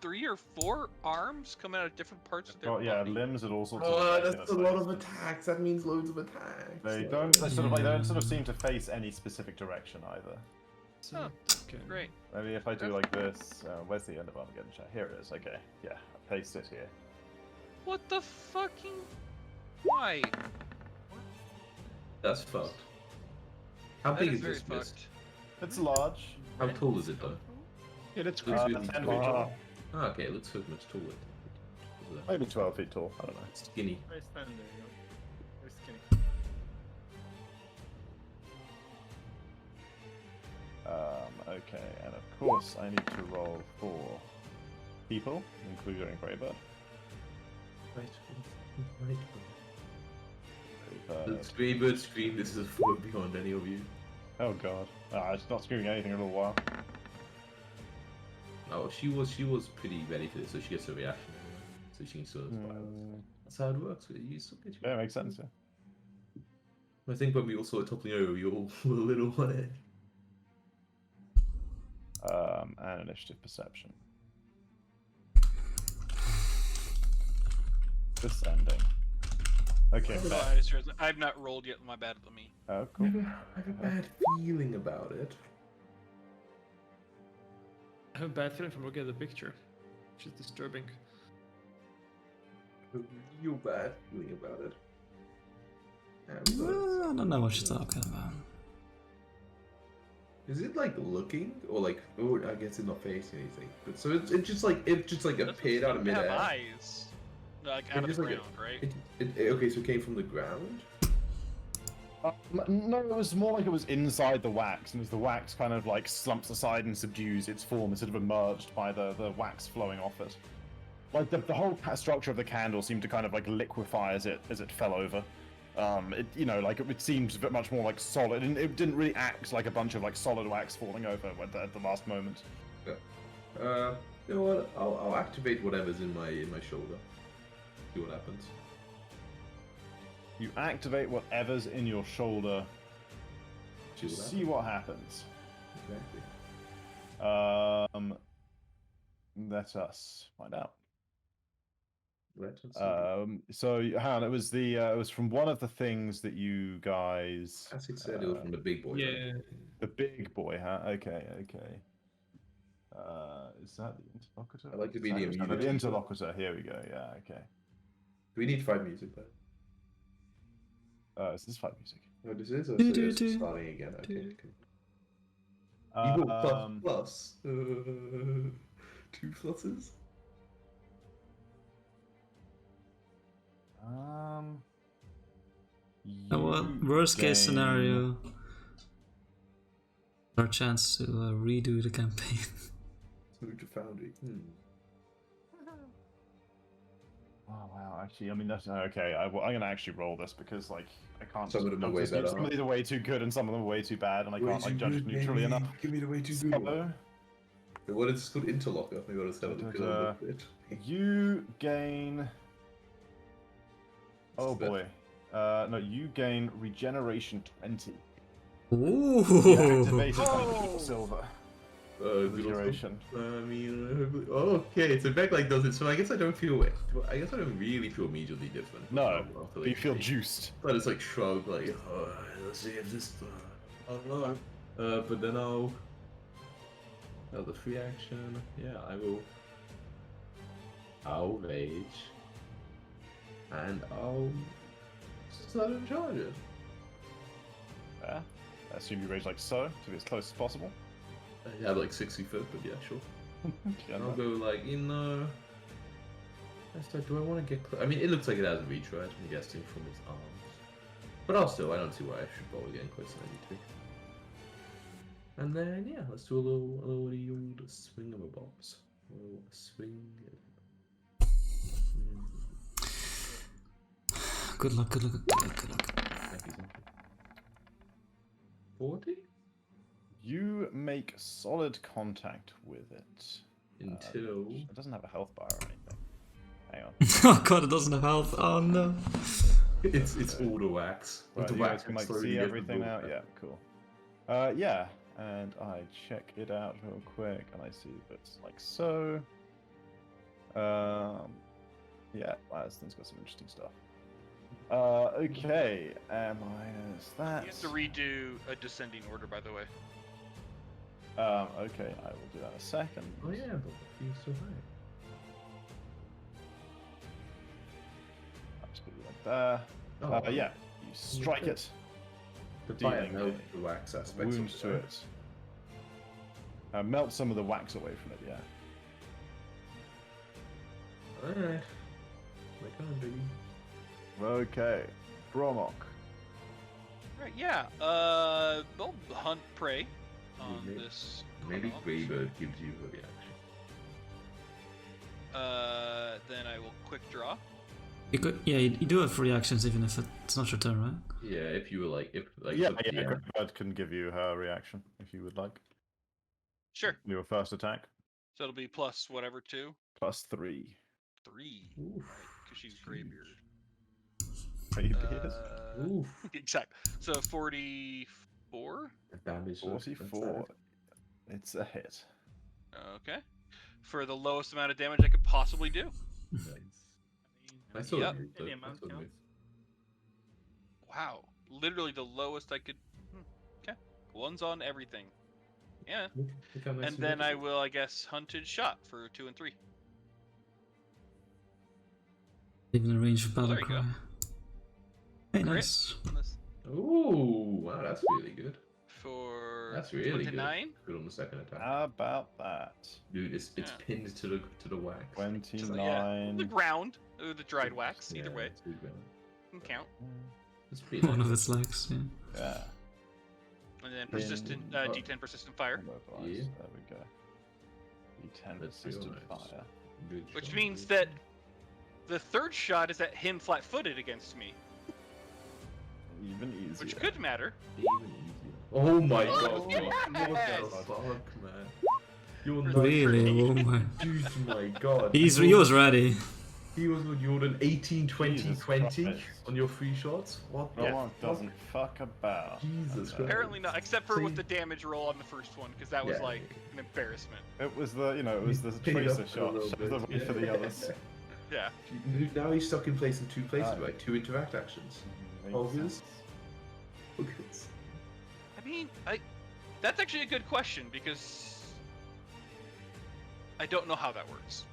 3 or 4 arms coming out of different parts of their Oh yeah, body. limbs and all sorts Oh, of. that's a lot of attacks. That means loads of attacks. They don't. They don't sort of seem to face any specific direction either. Oh, Okay. great. Maybe if I do like this, where's the end of Armageddon chat? Here it is. Okay, yeah, I paste it here. What the fucking... Why? That's fucked. How That big is is very this mist? fucked. It's large. How tall is it though? Yeah, that's Looks crazy. really 10 feet tall. tall. Ah, okay, it looks so much taller. Maybe 12 feet tall. I don't know. Skinny. Very standard, you know. Very skinny. Okay, and of course I need to roll for people, including Greybird. Right. Greybird. The Screambird scream, this is a foot beyond any of you. Oh god. It's not screaming anything in a little while. Oh, she was pretty ready for this, so she gets a reaction anyway. So she can sort of That's how it works. You still get your... Yeah, makes sense, yeah. I think when we all saw it toppling over, we all were a little on edge. And initiative perception. Descending. Okay, Oh, fair. I just realized I've not rolled yet. My bad, me. Oh, cool. I have a bad feeling about it. I have a bad feeling from looking at the picture, which is disturbing. A real bad feeling about it. I don't know what you're talking about. Is it like looking, or like? Oh, I guess it's not facing anything. But so it just like appeared out of They have midair. eyes. Like out of the just like ground, right? Okay, so it came from the ground. No, it was more like it was inside the wax, and as the wax kind of like slumps aside and subdues its form, it's sort of emerged by the wax flowing off it. Like the whole structure of the candle seemed to kind of like liquefy as it fell over. It seemed a bit much more like solid, and it didn't really act like a bunch of like solid wax falling over at the last moment. You know what? I'll activate whatever's in my shoulder. See what happens. You activate whatever's in your shoulder to see what happens. Exactly. Let us find out. Let us see. So hang on, it was from one of the things that you guys. As it said, it was from the big boy. Yeah. Right? The big boy, huh? Okay. Is that the interlocutor? I'd like to be the The immunity. interlocutor. Here we go. Yeah. Okay. Do we need 5 music though? Is this fight music? No, this is. Do-do-do. Starting again. Okay. Uh, Evil plus. 2 pluses. Well, worst case scenario, our chance to redo the campaign. Move to Foundry. Oh wow, actually, I mean that's okay. I'm gonna actually roll this because like I can't. Some of them are way just- better. Some of these are way too good, and some of them are way too bad, and I can't like judge neutrally enough. Give me the way too good one. What is this called? Interlocker. Maybe I'll just have a look at it. You gain. Oh boy. No, you gain regeneration 20. Ooh. Activated by silver. Regeneration. I mean, okay. So backlight does it. So I guess I don't feel. I guess I don't really feel immediately different. No, After, but you feel juiced. But it's like shrug, like, let's see if this. I don't know. But then I'll the free action. Yeah, I'll rage, and I'll sudden charge it. Yeah. I assume you rage like so, to be as close as possible. I have like 60 foot, but yeah, sure. Yeah, I'll go like, do I want to get close? I mean, it looks like it has reach, right? I'm guessing from its arms. But I don't see why I should bother getting closer than I need to. And then, yeah, let's do a little old swing of a bobs. A little swing. Good luck. Thank you. 40? You make solid contact with it. Until... It doesn't have a health bar or anything. Hang on. Oh god, it doesn't have health. Oh no. It's all the wax. Right, The you wax guys can like slowly see gets everything now? absorbed. Yeah, cool. Yeah, and I check it out real quick, and I see it's like so. Yeah, wow, this thing's got some interesting stuff. Okay, minus that. You have to redo a descending order, by the way. Okay, I will do that in a second. Oh yeah, but he's so high. I'll just put it like there. Oh, Yeah, you strike it. The fire dealing melt a the wax aspects Wound of to it. Melt some of the wax away from it, yeah. Alright. Like on, baby. Okay, Bromok. Right, yeah. They'll hunt prey on Maybe- this. Maybe Chronox. Greybird gives you a reaction. Then I will quick draw. You do have free actions even if it's not your turn, right? Yeah, if you were like, Yeah, Greybird can give you her reaction if you would like. Sure. Your first attack, So it'll be plus whatever 2. plus 3. 3. Oof. Because she's graybeard. Greybeard. Oof. Exactly. So 44. The damage. 44. It's a hit. Okay. For the lowest amount of damage I could possibly do. Nice. I saw Yep. it. Any amount counts. Wow. Literally the lowest I could. Okay. One's on everything. Yeah. And then I will, I guess, hunted shot for 2 and 3. Even in range of battle there you go. cry. Hey, Crit nice. on this Ooh, wow, that's really good. for That's really good. 29. Good on the second attack. How about that? Dude, it's Yeah. pinned to the wax. 29. The ground, or the dried wax, either Yeah, way, it's good, man. can count. It's pretty One nice. of its legs, yeah. Yeah. And then persistent, Oh. D10 persistent fire, Immobilized. Yeah. There we go. D10 That's persistent nice. fire. Good which shot. means that the third shot is at him flat-footed against me, Even easier. which could matter. Even easier. Oh my Oh, god, yes! what the fuck, man? You're not Really? Oh my. Dude, my god. He was ready. He was with you on an 18, 20, Jesus 20 Christ. on your free shots? What the Bromok fuck? doesn't fuck about. Jesus Christ. Apparently not, except for with See? the damage roll on the first one, because that was Yeah. like an embarrassment. It was the, it was the Pick it tracer up a shot. little Shove bit, the way for the yeah. others. Yeah. Now he's stuck in place in two places, Ah. right? Two interact actions. Makes Obvious. sense. Look at this. I mean, that's actually a good question, because I don't know how that works.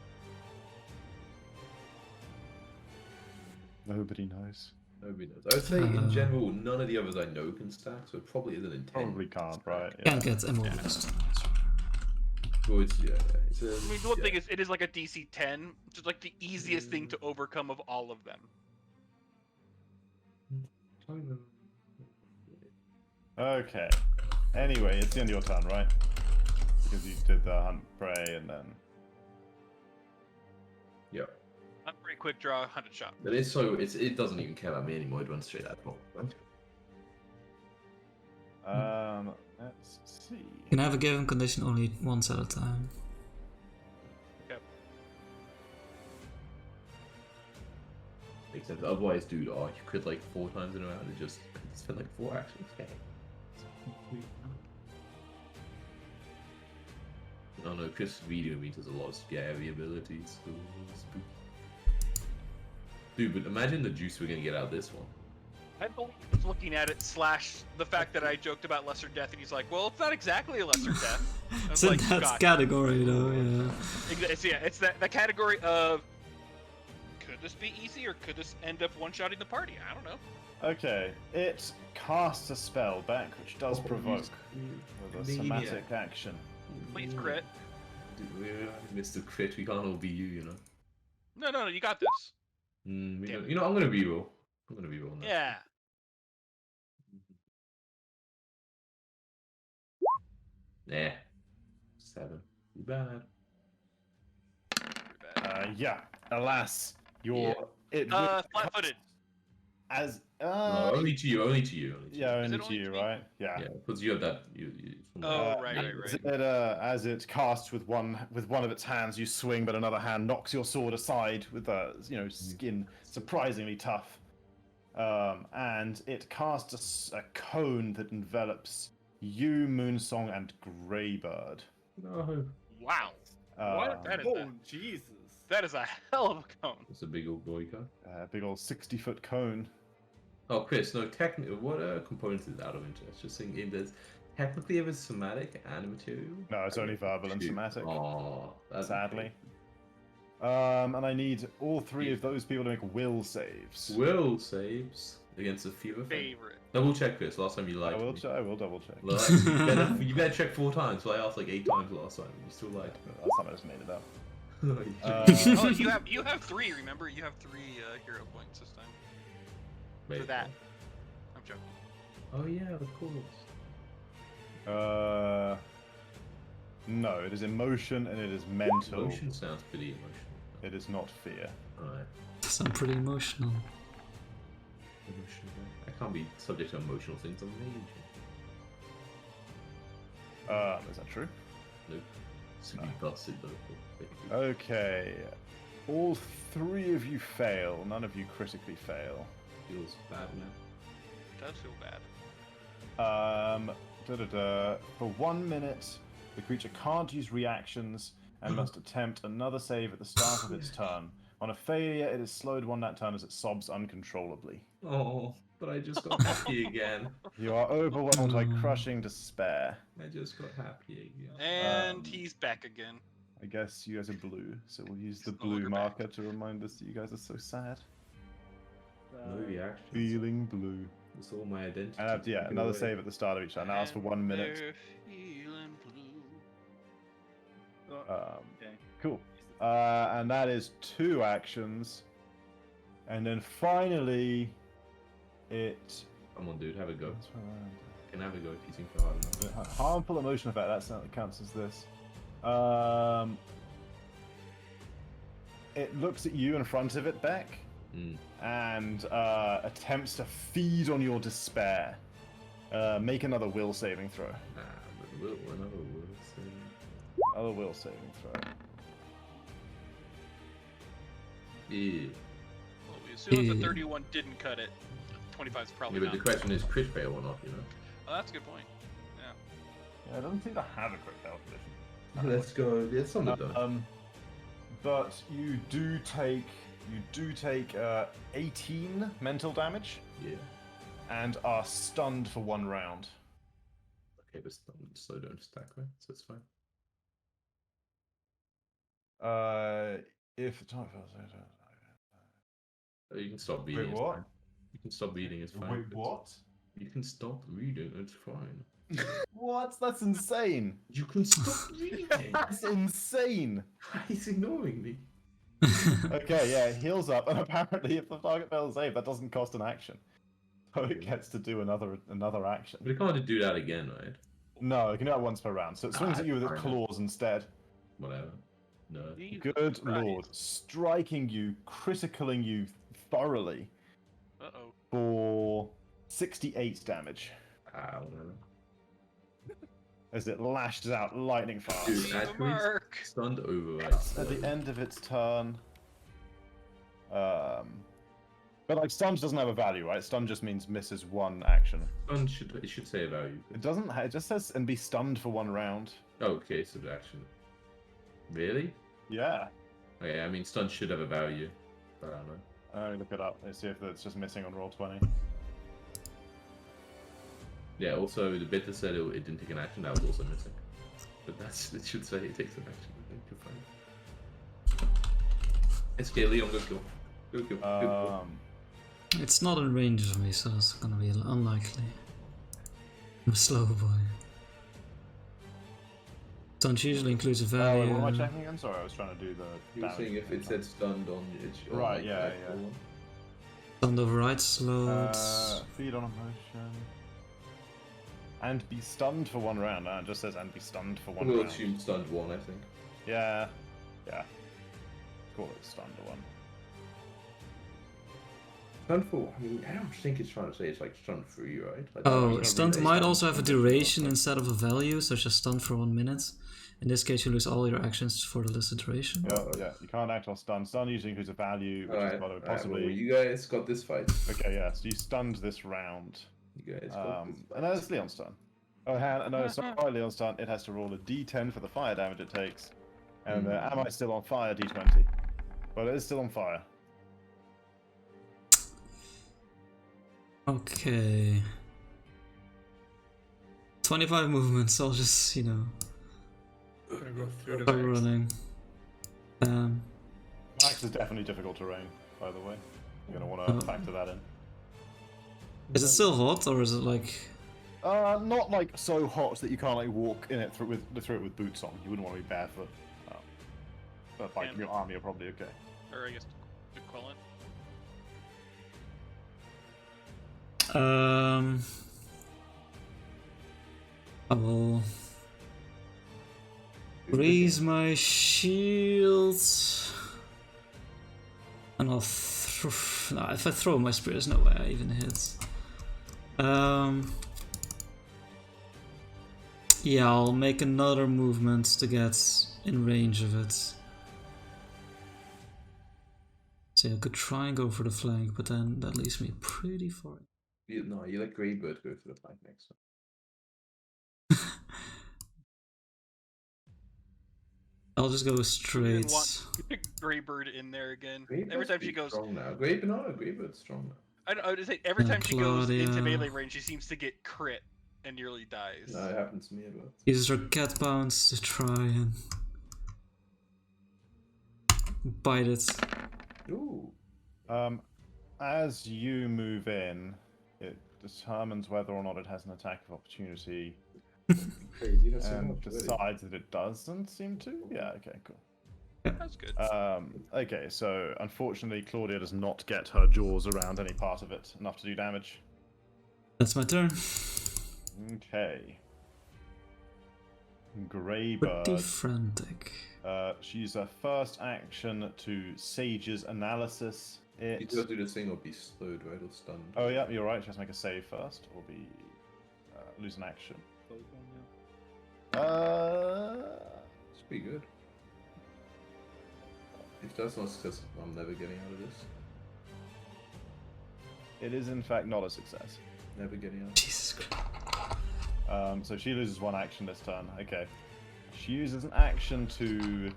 Nobody knows. Nobody knows. I would say in general, none of the others I know can stack, so it probably isn't intended. Probably can't, right? Can't get immobilized. Well, it's, yeah, it's a, I mean, the one thing is, it is like a DC 10, which is like the easiest thing to overcome of all of them. Okay. Anyway, it's the end of your turn, right? Because you did the hunt prey and then. Yeah. Pretty quick draw, 100 shot. But it doesn't even care about me anymore. It runs straight at the Let's see. You can have a given condition only once at a time. Yep. Makes sense. Otherwise, dude, you could like 4 times in a round and just spend like 4 actions. Okay. Oh no, Chris video meters a lot of scary abilities. Ooh, spooky. Dude, but imagine the juice we're gonna get out of this one. I believe he's looking at it / the fact that I joked about lesser death, and he's like, "Well, it's not exactly a lesser death." I was So like, that's "God." category though, yeah. It's that category of could this be easy or could this end up one-shotting the party? I don't know. Okay, it casts a spell back, which does provoke with a somatic action. Please crit. Dude, Mr. Crit, we can't all be you know. No, you got this. You Damn know, I'm gonna be real. I'm gonna be real now. Yeah. Nah. 7. Too bad. Yeah. Alas, Yeah. Flat-footed. As No, only to you. Only to you. yeah, Is only it to only you, to me? right? Yeah. Yeah, because you have that. You Oh, right. As it casts with one of its hands, you swing, but another hand knocks your sword aside with skin surprisingly tough. And it casts a cone that envelops you, Moonsong, and Greybird. No. Wow. What? That is Oh, a- Jesus. That is a hell of a cone. It's a big old goika. Big old 60-foot cone. Oh, Chris, no, technically, what components is out of interest? Just saying, there's technically if it's somatic and material. No, it's only verbal and Shoot. somatic. Oh, that's Sadly. And I need all 3 of those people to make will saves. Will saves against a fever thing. Favorite. Double check this. Last time you lied. I will. to me. I will double check. You better check 4 times. So I asked like 8 times last time. You still lied. Last time I just made it up. Oh, you have 3. Remember, you have 3 hero points this time. Wait, For that. I'm joking. Oh yeah, of course. No, it is emotion and it is mental. Emotion sounds pretty emotional. It is not fear. Alright. Sound pretty emotional. Emotional. I can't be subject to emotional things. I'm an agent. Is that true? Nope. It's to be busted though. Okay. All 3 of you fail. None of you critically fail. Feels bad now. It does feel bad. For 1 minute, the creature can't use reactions and must attempt another save at the start of its turn. On a failure, it is slowed 1 that turn as it sobs uncontrollably. Oh, but I just got happy again. You are overwhelmed by crushing despair. I just got happy again. And he's back again. I guess you guys are blue, so we'll use the no blue longer marker to remind us that you guys are so sad. No reaction. Feeling blue. It's all my identity. And taken another away. save at the start of each turn. Now it's for 1 minute. They're feeling blue. Okay. Cool. And that is 2 actions. And then finally, it. Come on, dude, have a go. Can have a go if you think hard enough. Harmful emotion effect. That certainly counts as this. It looks at you in front of it, Beck, and attempts to feed on your despair. Make another will saving throw. But another will saving. Another will saving throw. Yeah. Well, we assume if the 31 didn't cut it, 25 is probably Yeah, but not. the question is crit fail or not, you know? Oh, that's a good point. Yeah. Yeah, it doesn't seem to have a crit fail condition. Let's go. It's on the done. But you do take 18 mental damage Yeah. and are stunned for 1 round. Okay, but slow don't stack, right? So it's fine. If the time fails, You can stop reading. wait, it's what? fine. You can stop reading. It's fine. Wait, It's- what? You can stop reading. It's fine. What? That's insane. You can stop reading. That's insane. He's ignoring me. Okay, yeah, it heals up, and apparently, if the target fails save, that doesn't cost an action. So it gets to do another action. But it can't do that again, right? No, it can do that once per round. So it swings at you with its Fair enough. claws instead. Whatever. No. Jesus Good Christ. lord. Striking you, criticaling you thoroughly Uh-oh. for 68 damage Ow. as it lashes out lightning fast. Dude, Leave a actually, mark. stunned override. At the end of its turn. But like stuns doesn't have a value, right? Stun just means misses one action. Stun should say a value. It doesn't. It just says and be stunned for 1 round. Oh, okay, so action. Really? Yeah. Okay, I mean stun should have a value, but I don't know. Let me look it up. Let's see if it's just missing on roll 20. Yeah. Also, the bit that said it didn't take an action, that was also missing. But it should say it takes an action. I think you're fine. It's okay, Leon. Go kill. Go kill. Go kill. It's not in range of me, so it's gonna be unlikely. I'm a slow boy. Don't usually includes a value. What am I checking again? Sorry, I was trying to do the You were damage. saying if it said stunned on it. Right, like, yeah, that yeah. one. Stunned override slows. Feed on emotion. And be stunned for 1 round. It just says and be stunned for 1 We'll round. assume stunned 1, I think. Yeah. Yeah. Call it stunned 1. Stunned for. I mean, I don't think it's trying to say it's like stunned 3, right? Like, Oh, it's stunned not might really also have a stunned. duration instead of a value, such as stunned for 1 minute. In this case, you lose all your actions for the listed duration. Yeah. You can't act on stun. Stun usually includes a value, which is Alright, possibly. well, you guys got this fight. Okay, yeah. So you stunned this round. You guys got this fight. And then it's Leon's turn. Oh, no, sorry, Leon's turn. It has to roll a d10 for the fire damage it takes. And am I still on fire? D20. Well, it is still on fire. Okay. 25 movements, I'll just, Gonna go through the start max. running. Max is definitely difficult terrain, by the way. You're going to want to factor that in. Is it still hot, or is it like... Not like so hot that you can't like walk in it through it with boots on. You wouldn't want to be barefoot. But like your army are probably okay. Or I guess equivalent. I will raise my shields, and I'll no, if I throw my spear, there's no way I even hit. Yeah, I'll make another movement to get in range of it. So I could try and go for the flank, but then that leaves me pretty far. No, you let Greybird go for the flank next time. I'll just go You straight. didn't want Greybird in there again. Every Greybird's time she pretty goes, strong now. Greybird's strong now. I would say every And time she goes into Claudia. melee range, she seems to get crit and nearly dies. No, it happens to me a lot. Uses her cat bounce to try and bite it. Ooh. As you move in, it determines whether or not it has an attack of opportunity, Crazy, that's so and much already. decides that it doesn't seem to. Yeah. Okay. Cool. That's good. Okay, so unfortunately, Claudia does not get her jaws around any part of it enough to do damage. That's my turn. Okay. Pretty Greybird. frantic. She's her first action to Sage's Analysis. You It. gotta do the thing or be slowed, right? Or stunned. Oh yeah, you're right. She has to make a save first, or be lose an action. It's pretty good. If that's not successful, I'm never getting out of this. It is in fact not a success. Never getting out. Jesus Christ. So she loses one action this turn. Okay. She uses an action to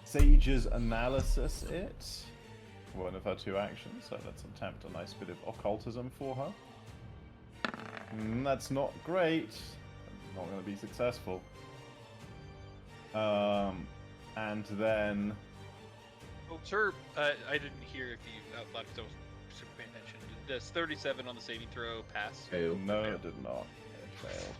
Sage's Analysis it. One of her 2 actions, so let's attempt a nice bit of occultism for her. That's not great. Not going to be successful. And then... Oh, sir, I didn't hear if you out loud because I was super paying attention. Does 37 on the saving throw pass? Fail. No, it did not. It failed.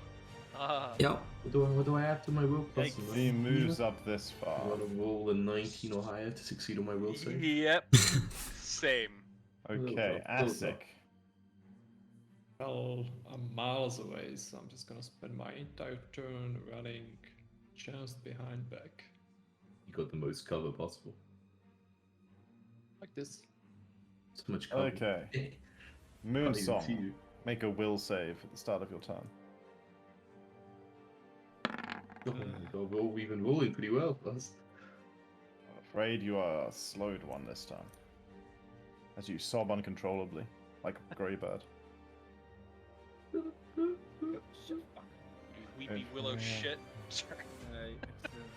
Ah. Yeah. What do I add to my will plus? He moves up this I far. gotta roll a 19 or higher to succeed on my will save. Yep. Same. Okay, Asik. Well, I'm miles away, so I'm just gonna spend my entire turn running just behind Beck. You got the most cover possible. Like this. So much cover. Okay. Can't Moon even see Song. you. Make a will save at the start of your turn. Oh my god, we've been rolling pretty well. That's... I'm afraid you are slowed one this time. As you sob uncontrollably, like a grey bird. Weepy willow shit. Sorry. I accidentally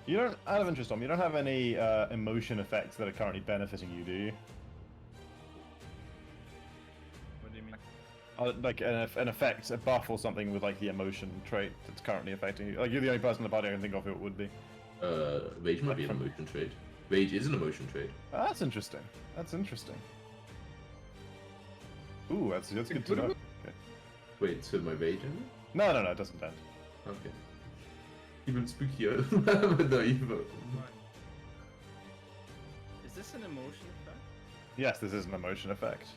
You don't, out of interest, Tom, you don't have any emotion effects that are currently benefiting you, do you? what do you mean? Like an effect, a buff or something with like the emotion trait that's currently affecting you. Like you're the only person in the party I can think of who it would be. Rage might be an emotion trade. Rage is an emotion trade. Oh, that's interesting. That's interesting. Ooh, that's good to know. Okay. Wait, so my rage in it? No, it doesn't end. Okay. Even spookier. No, even... Is this an emotion effect? Yes, this is an emotion effect.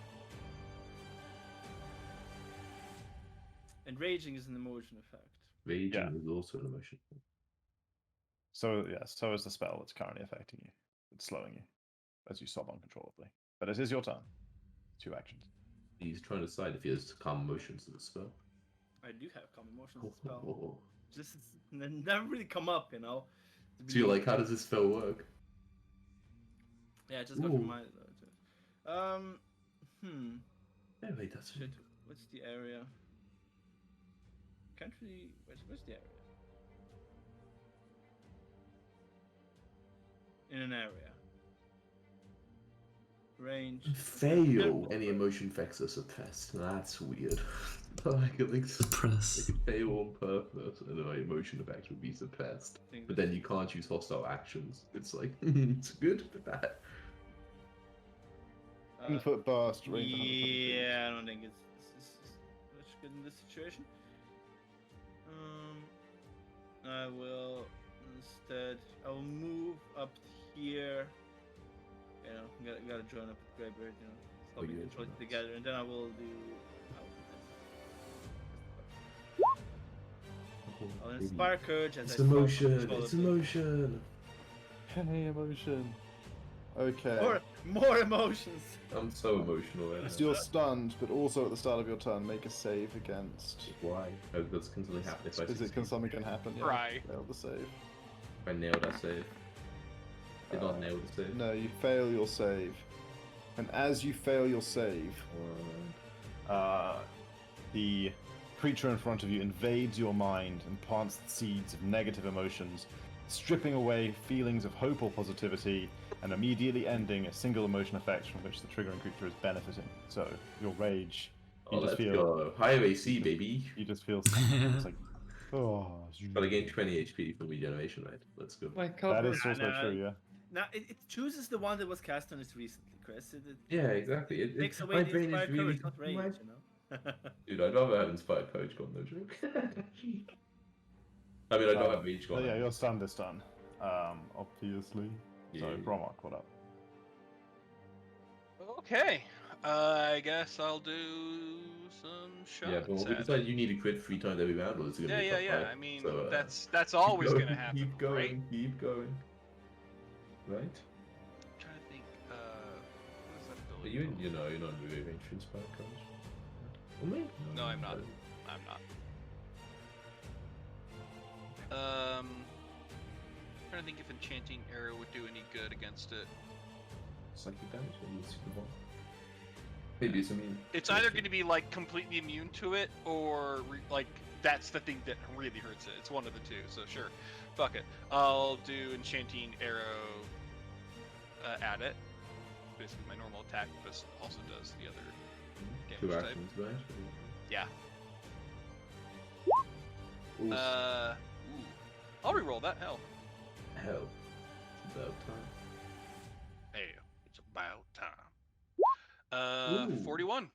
And raging is an emotion effect. Rage Yeah. is also an emotion. So yes, so is the spell that's currently affecting you. It's slowing you as you sob uncontrollably. But it is your turn. 2 actions. He's trying to decide if he has calm emotions in the spell. I do have calm emotions as spell. Just never really come up, you know. So you're like, how does this spell work? Yeah, just go through Ooh. my. Yeah, wait, that's Shit. What's the area? Can't really. Where's the area? In an area. Range. Fail. Any emotion effects are suppressed. That's weird. Like, I think Suppress. They could fail on purpose, and my emotion effects would be suppressed. But then you can't use hostile actions. It's like, it's good but bad. 100-foot burst. range 120 feet. Yeah, I don't think it's much good in this situation. I will instead. I will move up here. You know, gotta join up with Greybeard. You know, so we yeah, control it nice. together, and then I will do. I'll inspire courage as It's I emotion. control It's it. emotion. Hey, emotion. Okay. More emotions. I'm so emotional right So now. you're stunned, but also at the start of your turn, make a save against. Why? Oh, can something happen if I succeed? Something can happen? Yeah. Cry. Fail the save. If I nailed that save. Did not nail the save. No, you fail your save, and as you fail your save, the creature in front of you invades your mind and plants the seeds of negative emotions, stripping away feelings of hope or positivity, and immediately ending a single emotion effect from which the triggering creature is benefiting. So your rage, you Oh, just let's feel, go. Higher AC, baby. you just feel, it's like, oh, But I gain 20 HP from regeneration, right? Let's go. My that cover. is also No. true, yeah. Now it chooses the one that was cast on it recently, Chris. It Yeah, exactly. It takes away my the brain is inspired really... courage, not rage, my- you know. Dude, I'd rather have inspired courage gone, no joke. I mean, I'd rather have rage So gone. yeah, you're stunned this turn, obviously. So, Yeah. Bromok, what up? Okay. I guess I'll do some shots. Yeah, but we at decided it. you need to crit 3 times every round, or is it gonna Yeah, be yeah, top yeah. five? I mean, So, that's always keep gonna going, happen, Keep going, right? keep going. Right? I'm trying to think. What is that But ability? you, called? you know, you're not really range for inspired courage. Well, maybe. No, I'm not. I'm not. Trying to think if enchanting arrow would do any good against it. Psychic damage, maybe it's super bomb. Maybe it's immune. It's either going to be like completely immune to it, or like that's the thing that really hurts it. It's one of the two. So sure, fuck it. I'll do enchanting arrow at it. Basically my normal attack, but also does the other Two damage type. actions, right? Yeah. Ooh, Ooh. I'll reroll that. Hell. hell. It's about time. Hey, it's about time. Ooh. 41.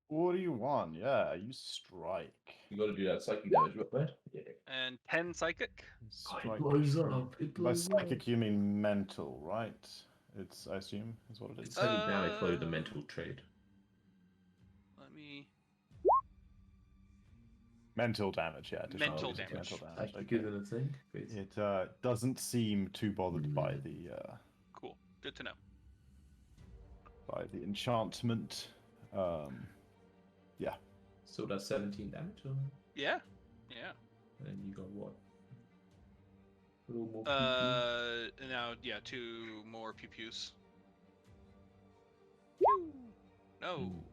41, yeah, you strike. You gotta do that psychic damage, right? Yeah. And 10 psychic. Strike it blows true. up. It By blows up. psychic, you mean mental, right? It's, I assume, is what it is. Psychic damage, probably the mental trait. Let me. Mental damage, yeah. additional Mental boost of damage. Mental damage. Psychic Okay. isn't a thing. Great. It doesn't seem too bothered by Cool. Good to know. the enchantment. Yeah. So that's 17 damage, or? Yeah. Yeah. And then you got what? A little more. PP? Now, yeah, 2 more pew-pews. No. Ooh.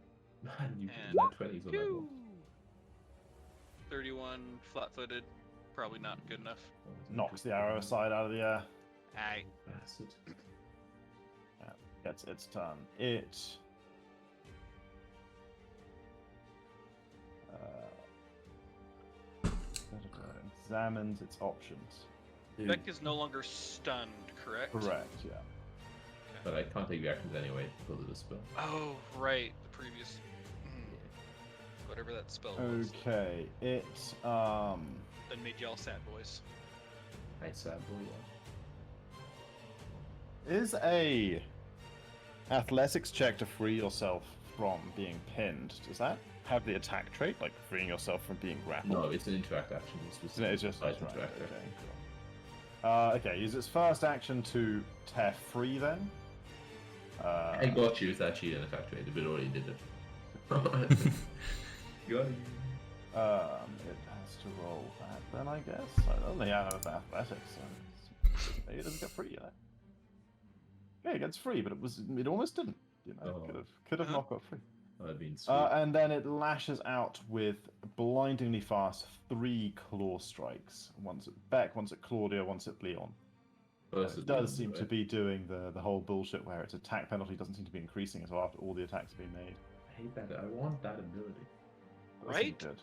Man, you And got 20s on that Pew! one. 31 flat-footed. Probably not good enough. Knocks the arrow aside out of the air. Aye. Bastard. Gets its turn. It examines its options. Dude, Beck is no longer stunned, correct? Correct, yeah. but I can't take reactions anyway because of the spell. Oh, right. The previous... Whatever that spell was. Okay, it That made y'all sad boys. Nice sad boy. is a athletics check to free yourself from being pinned. Does that have the attack trait, like freeing yourself from being grappled? No, it's an interact action. It's just right, right, interact okay, action. cool. Okay, use its first action to tear free then. I got you. It's actually an attack trait. It already did it. Got you. It has to roll that then, I guess. I don't think I have athletics, so maybe it doesn't get free, you know. Yeah, it gets free, but it almost didn't. You know, Oh. could have not got free. That'd been sweet. And then it lashes out with blindingly fast 3 claw strikes. Once at Beck, once at Claudia, once at Leon. First It is does one, seem right? to be doing the whole bullshit where its attack penalty doesn't seem to be increasing until after all the attacks have been made. I hate that. I want that ability. Does seem Right? good.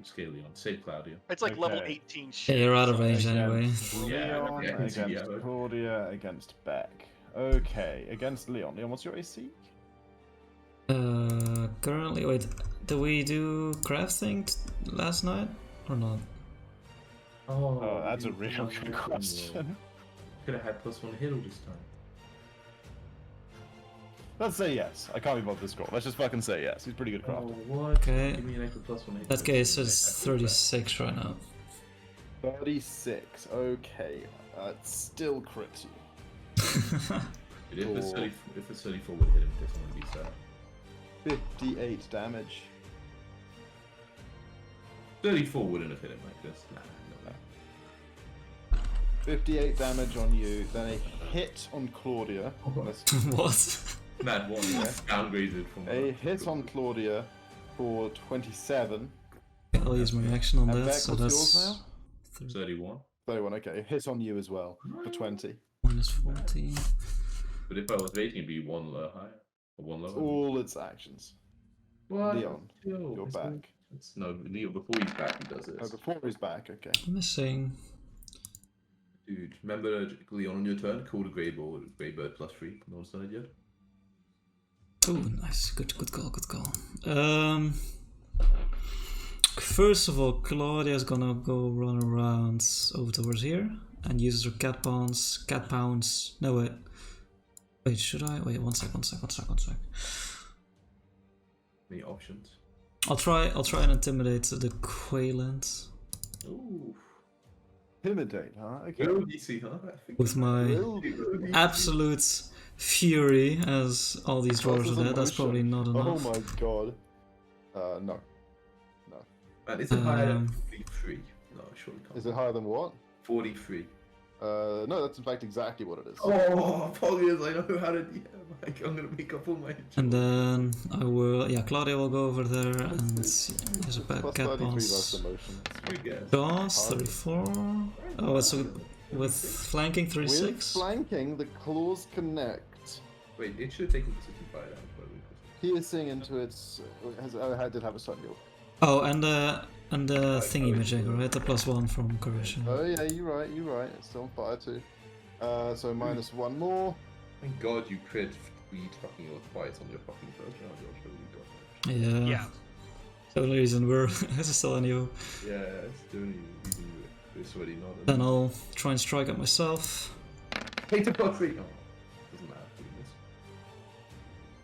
Scale Leon. Save Claudia. It's like level Okay. 18 Yeah, shit. you're out of So range anyway. against Yeah, Leon, yeah, I can see the against arrow. Claudia, against Beck. Okay, against Leon. Leon, what's your AC? Currently, wait, did we do crafting last night or not? Oh, that's a dude, real one good more question. Could have had +1 hit all this time. Let's say yes. I can't be bothered to score. Let's just fucking say yes. He's pretty good Oh, crafter. what? Okay. Give me an extra +1 hit. That case, it's 36 right now. 36. Okay. It's still crits you. But if it's Or- 34 would hit him, this one would be sad. 58 damage. 34 wouldn't have hit him like this. Nah, no way. 58 damage on you. Then a hit on Claudia. What? That one is downgraded from A hit on Claudia for 27. I'll use my reaction on And that, Beck, so what's that's yours now? 31. 31, okay. A hit on you as well for 20. minus 14. But if I was waiting, it'd be 1 lower higher. Or 1 lower. All its actions. What? Leon, Yo, you're it's back. not- It's, no, Leon, before he's back, he does Oh, this. before he's back, okay. Missing. Dude, remember Leon on your turn? Call the Grey Bird +3. No one's done it yet. Oh, nice. Good call, good call. First of all, Claudia's gonna go run around over towards here and uses her cat pounds. No, wait. Wait, should I? Wait, one sec. Any options? I'll try and intimidate the Quayland Ooh. Intimidate, huh? Okay. Low DC, huh? I think with my Will- absolute fury as all these drawers are Versus dead. That's probably emotion. not Oh enough. my god. No. Man, is it higher than Um, 43? No, it surely can't. Is it higher than what? 43. No, that's in fact exactly what it is. Oh, apologies, I know how to DM. I'm gonna make up all my. And then I will, yeah, Claudia will go over there and use a Plus cat 33 pounds. less emotion. You guess. Jaws, 34. Oh, it's with flanking With 36. flanking, the claws connect. Wait, it should take me 65 damage, by the way. Piercing into its. I did have a stun guild. Oh, and the thingy magic, right? The +1 from correction. Oh yeah, you're right. It's still on fire too. So minus 1 more. Thank God you crit 3 fucking or twice on your fucking first round, Josh. Really got Yeah. Yeah. The only reason we're still on you. that. Yeah, it's the only reason we're already not. Then I'll try and strike at myself. Take the +3. Oh, doesn't matter.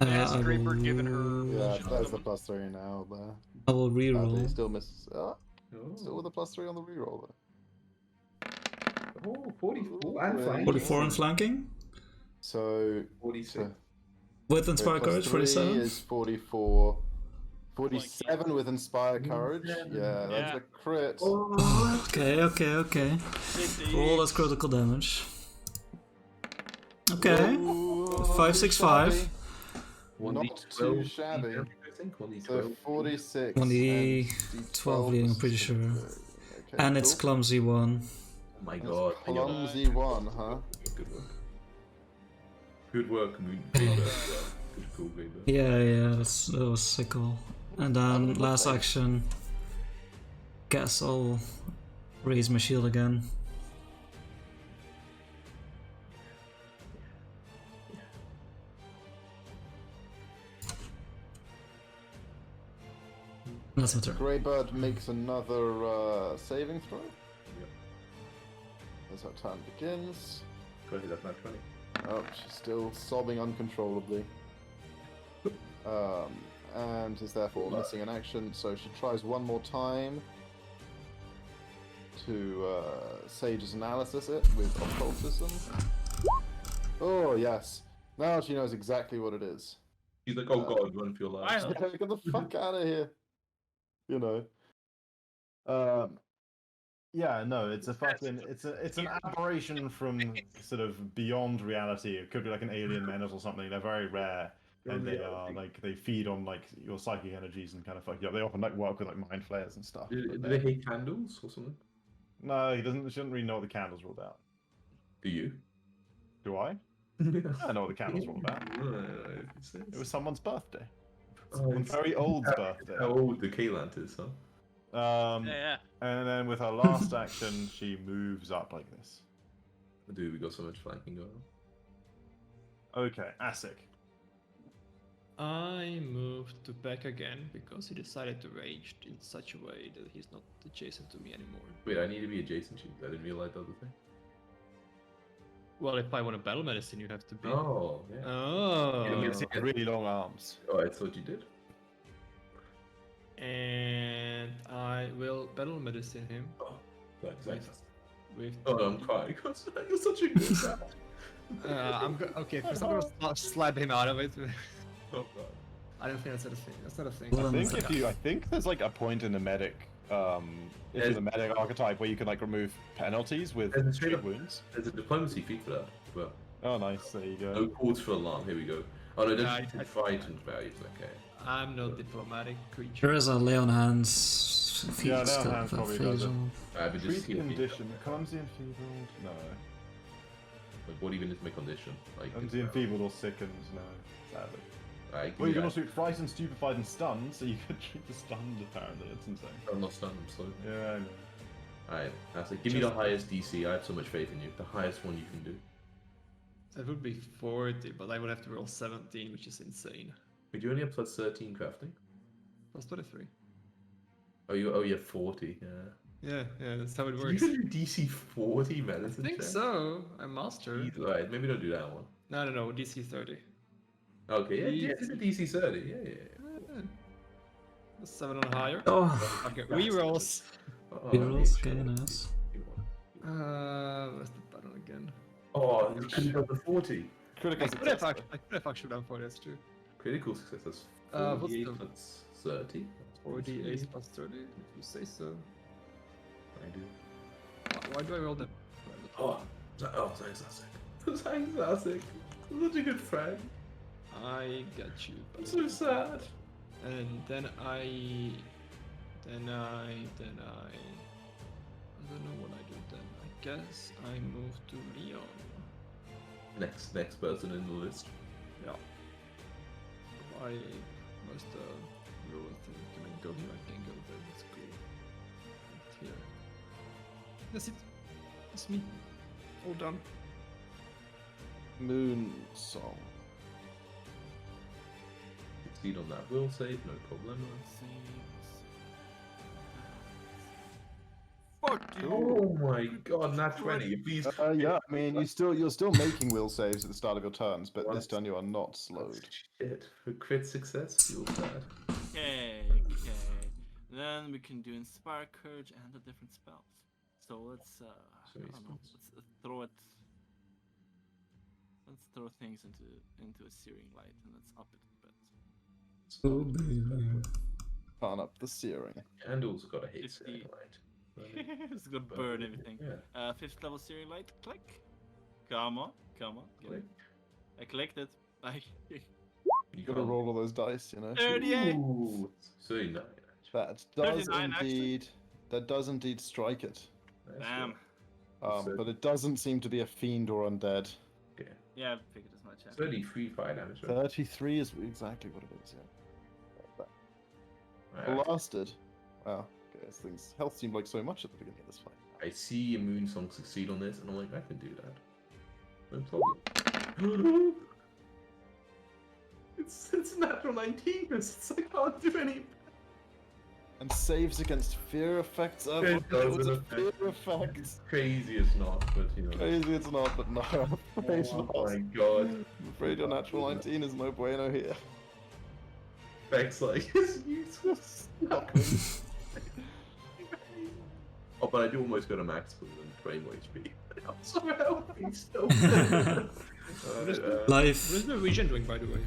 Has I Grayber will- given her Yeah, religion there's on the them? +3 now. There. I will He reroll. still misses. Oh, still Oh, with a +3 on the reroll. oh 44 and Ooh, flanking. 44 and flanking? So 46. With so Inspire Courage, +3 47? is 44. 47 with Inspire Courage. 47. Yeah, that's Yeah. a crit. Oh, Okay. Roll as critical damage. Okay. Ooh, 565. shabby. Not too shabby. I think So 46 1d12 and D12 bleeding, I'm was pretty sure. Okay, And it's cool. clumsy one. Oh my It's god. clumsy one, huh? Good work. Good work, Moon. Good cool, Grayber. Yeah, that was sickle. And then last action. Guess I'll raise my shield again. That's my turn. Greybird makes another saving throw. Yep. As her turn begins. Go ahead, that's not 20. Oh, she's still sobbing uncontrollably. And is therefore missing an action, so she tries one more time to Sage's analysis it with occultism. Oh, yes. Now she knows exactly what it is. He's like, oh god, run for your life. Get the fuck out of here. You know. Yeah, no, it's a fucking it's an aberration from sort of beyond reality. It could be like an alien menace or something. They're very rare. And they are like they feed on like your psychic energies and kind of fuck you up. They often like work with like mind flayers and stuff. Do but they hate candles or something? No, he doesn't. She doesn't really know what the candles are all about. Do you? Do I? I know what the candles are all about. It was someone's birthday. Someone very old's birthday. How old the Kaylant is, huh? Yeah. And then with her last action, she moves up like this. Dude, we got so much flanking going on. Okay, Asik. I moved to back again because he decided to rage in such a way that he's not adjacent to me anymore. Wait, I need to be adjacent to you. I didn't realize the other thing. Well, if I want a battle medicine, you have to be. Oh, yeah. Oh. You can see really long arms. Oh, I thought you did. And I will battle medicine him Oh, thanks. with. Oh, I'm crying. You're such a good guy. Okay. First, I'm gonna slap him out of it. Oh, God. I don't think that's a thing. That's not a thing. I think there's like a point in the medic, if you're the medic archetype where you can like remove penalties with There's a straight straight up- wounds. There's a diplomacy feat for that. Well, Oh, nice. There you go. no calls for alarm. Here we go. Oh no, Yeah, that's I- frightened values. Okay. I'm no diplomatic creature. There is a lay on hands feat Yeah, lay on skill hands that probably phase does it. on. But just Treat see if he- condition. Clumsy enfeebled? No. Like, what even is my condition? Like, Clumsy enfeebled or sickened? No. Sadly. Alright, Well, you can give me also frightened, stupefied, and stunned, so you could treat the stunned apparently. It's insane. that. I'm not stunned. I'm slow. Yeah, I know. Alright, that's like, give me the highest DC. I have so much faith in you. The highest one you can do. That would be 40, but I would have to roll 17, which is insane. Wait, you only have plus 13 crafting. Plus 23. Oh, you have 40. Yeah. Yeah, that's how it You works. can do DC 40 I medicine. think check? so. I'm master. Alright, maybe don't do that one. No, DC 30. Okay, yeah, Yeah. it's a DC 30. Yeah. Eh, 7 and higher. Oh, Okay, rerolls. Oh, rerolls, okay, nice. Where's the button again? Oh, you could have done the 40. Critical I could have success. actually done 40, that's true. Critical success. That's What's 48 the- plus 30. That's 48 plus 30, if you say so. I do. Why do I roll them? Thanks, Asik. Thanks, Asik. Such a good friend. I got you. I'm so sad. And then I don't know what I do then. I guess I move to Leon. Next person in the list. Yeah. I must roll a thing. Can I go here? I can go there. That's cool. Right here. That's it. That's me. All done. Moon Song. Succeed on that will save, no problem. Fuck! Oh my god, nat 20. Please. Yeah, I mean, you're still making will saves at the start of your turns, but this turn you are not slowed. Shit. For crit success, feels bad. Okay. Then we can do Inspire, Courage, and the different spells. So let's I don't know, let's throw it. Let's throw things into a searing light and let's up it a bit. Oh, baby. Turn up the searing. Candle's got a hit 50. setting light. It's gonna burn everything. Yeah. 5th level searing light. Click. Come on. Click. I clicked it. You gotta roll all those dice, you know. 38. Ooh, 39. That does 39 indeed. That does indeed strike it. Damn. But it doesn't seem to be a fiend or undead. Okay. Yeah, I figured as much. Yeah. 33 fire damage. Right? 33 is exactly what it is. Yeah. Right, Blasted. Wow. Okay, this thing's health seemed like so much at the beginning of this fight. I see a moon song succeed on this, and I'm like, I can do that. No problem. it's a natural 19. I can't do any. And saves against fear effects. Oh, It doesn't was a affect fear effect. It's crazy it's not, but you know. Crazy it's not, but no. I'm afraid Oh not. my god. I'm afraid your natural 19 is no bueno here. Beck's like, it's useless. Oh, but I do almost go to max for them 20 more HP. I'm so healthy still. Life. What is the regen doing, by the way?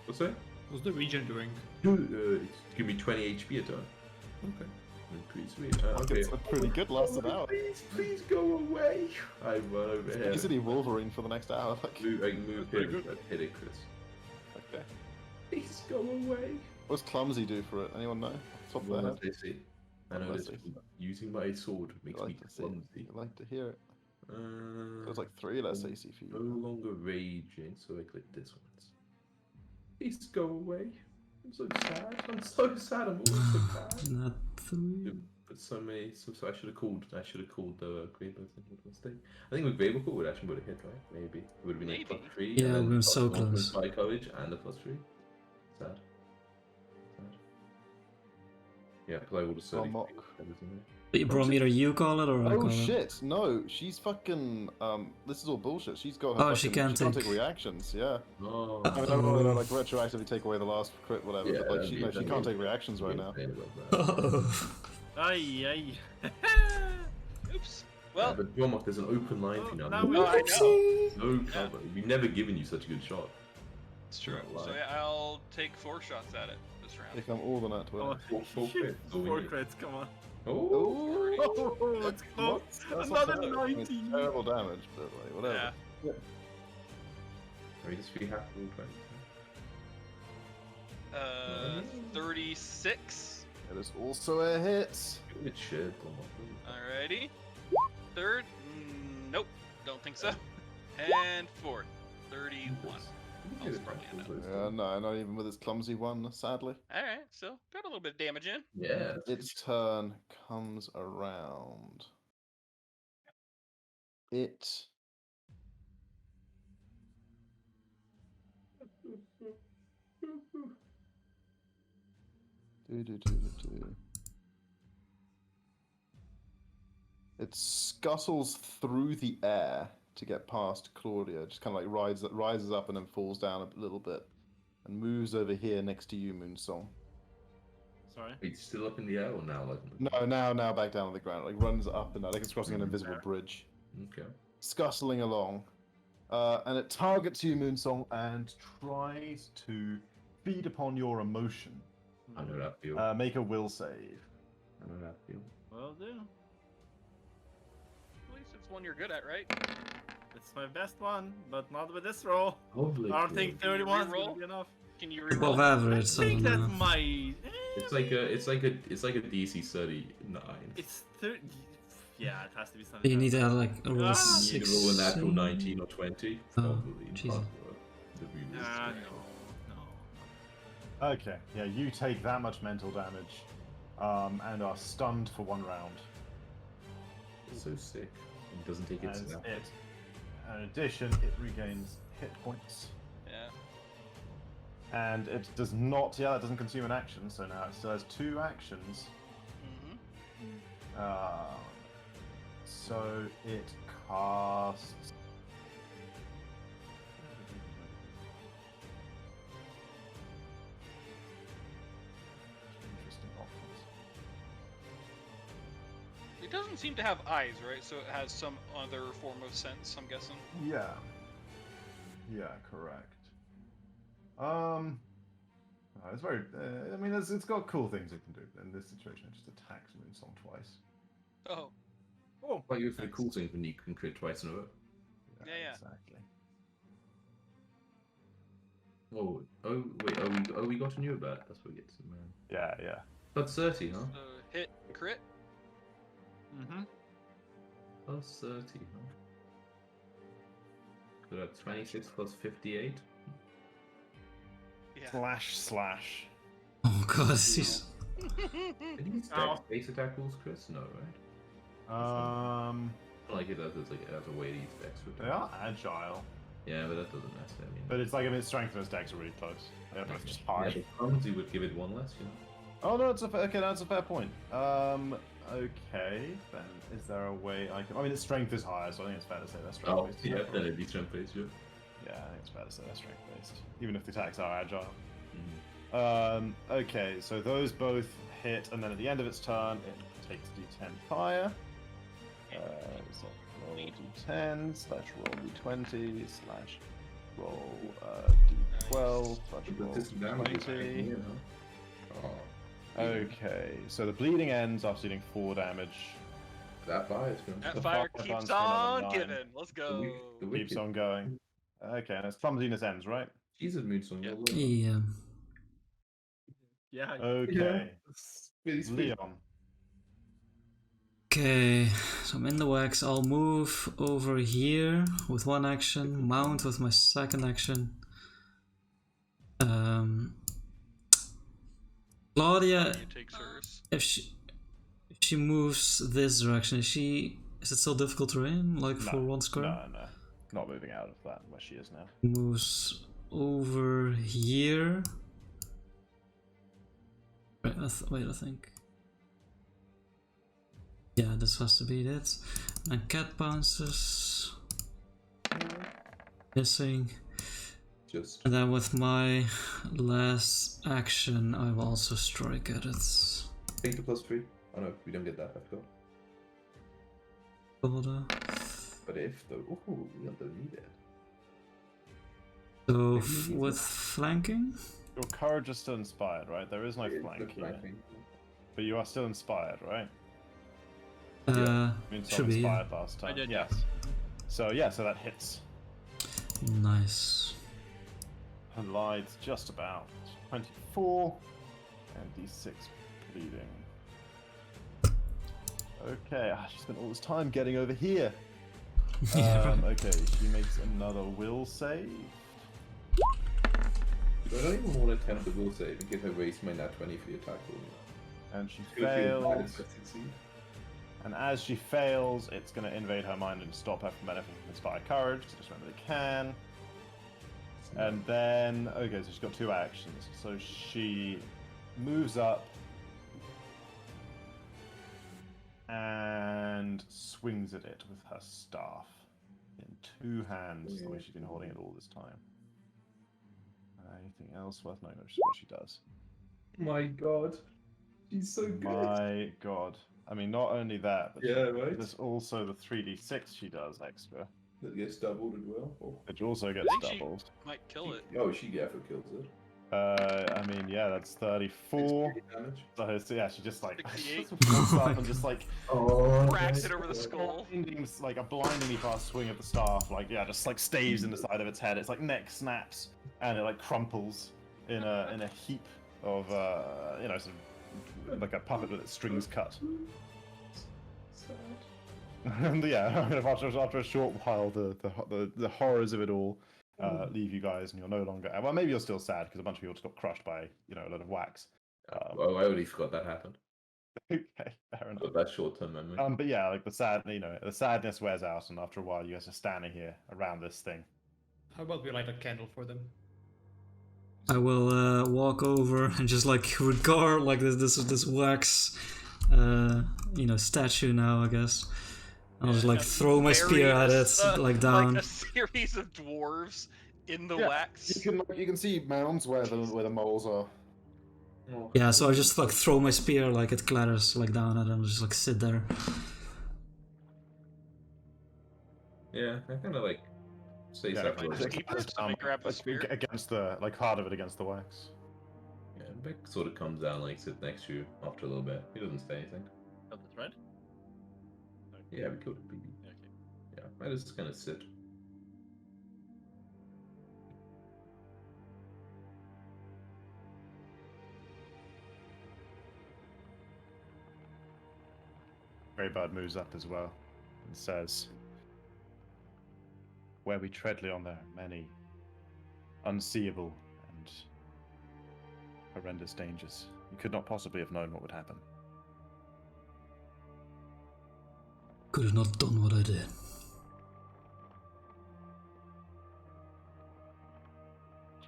What's that? What's the regen doing? It's give me 20 HP a turn. Okay. Pretty sweet. Okay. It's pretty good, lasted out. Please go away. I run over here. Basically Wolverine for the next hour. Like, I can move here and hit it, Chris. okay. Please go away. What's clumsy do for it? Anyone know? Top of their Well, head? see. I know this. Using my sword makes You me like to see. clumsy. You like to hear it. There's like 3 less AC for No you. longer raging, so I click this one. Please go away. I'm so sad. I'm so sad. I'm always so sad. Not 3. But so many. So I should have called. The Great mistake. I think with Gravel would actually would have hit, right? Maybe it would have been like Maybe. +3. Yeah, and then we were so +1 close. By courage and a +3. Sad. Yeah, play all the 30. mock. Everything. Brometer, you call it or I Oh call it? shit! No, she's fucking. This is all bullshit. She's got. Oh, she can't take take- reactions. Yeah. Oh. I mean, no, like retroactively take away the last crit, whatever. Yeah, but like, she that'd be- can't take reactions right now. Ay. Oops. Well, Well, but Bromok, there's an open line for you now. now we- No I know. cover. We've never given you such a good shot. It's true. Not So lying. yeah, I'll take 4 shots at it this round. Take them all the nat 20. oh, Four crits, so we 4 need- crits, come on. Oh, Oh, let's go. That's Another not terrible. I mean, 19. It's terrible damage, but like whatever. Yeah. I mean, just be happy with 20. 36. It is also a hit. Good shit, Bromok. Alrighty. 3rd. Nope. Don't think so. And 4th. 31. I was probably in it. Yeah, no, not even with its clumsy one, sadly. Alright, so got a little bit of damage in. Yeah. Its turn comes around. It It scuttles through the air to get past Claudia. Just kind of like rises up and then falls down a little bit, and moves over here next to you, Moonsong. Sorry. It's still up in the air or now? Like. No, now back down on the ground. Like runs up and down, like it's crossing an invisible bridge, Okay. scuttling along, and it targets you, Moonsong, and tries to feed upon your emotion. I know that feel. Make a will save. I know that feel. Will do. At least it's one you're good at, right? It's my best one, but not with this roll. Lovely. I don't think 31 is Reroll? gonna be enough. Can you Above reroll? I average, so think that's no. my. It's like a DC 39. It's 30. Yeah, it has to be something. You need to add like a roll Ah! You need to roll a natural 16. 19 or 20. Oh, Probably. Jesus. The real Ah, is- no. Okay, yeah, you take that much mental damage, and are stunned for 1 round. It's so sick. It doesn't take its And snap. in addition, it regains hit points. Yeah. And it does not, that doesn't consume an action, so now it still has 2 actions. Mm-hmm. So it casts. Interesting options. It doesn't seem to have eyes, right? So it has some other form of sense, I'm guessing. Yeah. Yeah, correct. It's very. I mean, it's got cool things it can do. In this situation, it just attacks Moonsong twice. Oh, Oh, Quite good for the nice. cool thing when you can crit twice in a row. Yeah. Exactly. We got a new bat. That's what we get some. Yeah. That's 30, huh? so hit crit. Mm-hmm. Plus 30, huh? So that's 26 plus 58. Yeah. Slash. Oh god, he's... Did he Ow. stack base attack rules, Chris? No, right? Not like it does. It's like it has a way to use dex with They are agile, Yeah, but that doesn't necessarily mean. but it's like, I mean, strength and its dex are really close. They're both just Yeah, high. the clumsy would give it one less, you know. Oh no, that's a fair point. Okay, then is there a way I can? I mean, its strength is higher, so I think it's fair to say that's strength Oh, based. yeah, then it'd be strength based, yeah. Yeah, I think it's fair to say that's strength based, even if the attacks are agile. Mm. Okay, so those both hit, and then at the end of its turn, it takes D10 fire. So roll D10 / roll D20 / roll D12 / roll This is damage is D20. happening, you know. Oh, Okay, so the bleeding ends after dealing 4 damage. that bias, man. That The fire fire keeps bounce for another on 9. giving. Let's go. The Keeps wicked. on going. Okay, and its clumsiness ends, right? Jesus mood song. Yeah. Yeah. Yeah. Okay. Really sweet. Leon. Okay, so I'm in the wax. I'll move over here with one action, mount with my second action. Claudia, He takes hers. if she moves this direction, is it still difficult terrain, like for one square? No. Not moving out of that where she is now. Moves over here. Wait, I think. Yeah, this has to be it. And cat bounces. Missing. Just And then with my last action, I will also strike at it. take the +3. Oh no, we don't get that, I forgot. Order. But if though, ooh, we don't need it. So Maybe we need with it. flanking, Your courage is still inspired, right? There is no It's flank the here. flanking. But you are still inspired, right? uh, I mean, should be. Yeah. inspired last time. I did, yeah. Yes. So yeah, so that hits. Nice. Collides just about 24 and D6 bleeding. Okay, she spent all this time getting over here. Yeah, right. Okay, she makes another will save. I don't even want to attempt the will save in case I waste my nat 20 for the attack roll. And she It would feel bad fails. if I succeed. And as she fails, it's going to invade her mind and stop her from benefiting from inspired courage. So just remember they can. And then, okay, so she's got 2 actions. So she moves up and swings at it with her staff in 2 hands, the way she's been holding it all this time. Anything else worth knowing? Which is what she does. My god. She's so good. My god. I mean, not only that, but Yeah, right? there's also the 3d6 she does extra, That gets doubled as well. Oh, which also gets think she- doubled. Might kill it. oh she definitely kills it. I mean, yeah, that's 34. 60 damage. So yeah, she just like 68. walks up and just like Oh, Cracks it over the skull. like a blindingly fast swing of the staff, like yeah, just like staves in the side of its head. Its like neck snaps and it like crumples in a heap of sort of like a puppet with its strings cut. And yeah, after a short while, the horrors of it all leave you guys, and you're no longer. Well, maybe you're still sad because a bunch of people just got crushed by a lot of wax. Oh, I already forgot that happened. Okay, fair enough. But that's short-term memory. But yeah, like the sadness wears out, and after a while, you guys are standing here around this thing. How about we light a candle for them? I will walk over and just like regard like this wax, statue now, I guess. I'll just like And throw my spear at it, bury like down. like a series of dwarves in the Yeah, wax. You can see mounds where the moles are. Yeah, so I just like throw my spear, like it clatters like down, and then just like sit there. Yeah, I kind of like say Yeah, stuff Might like just that. keep it, somebody grab the spear. against the heart of it against the wax. Yeah, Beck sort of comes down, like sit next to you after a little bit. He doesn't say anything. Oh, that's right. Yeah, we killed a BB. Okay. Yeah, I just kind of sit. Greybird moves up as well and says, "Where we tread, Leon, there are many unseeable and horrendous dangers. You could not possibly have known what would happen." Could have not done what I did.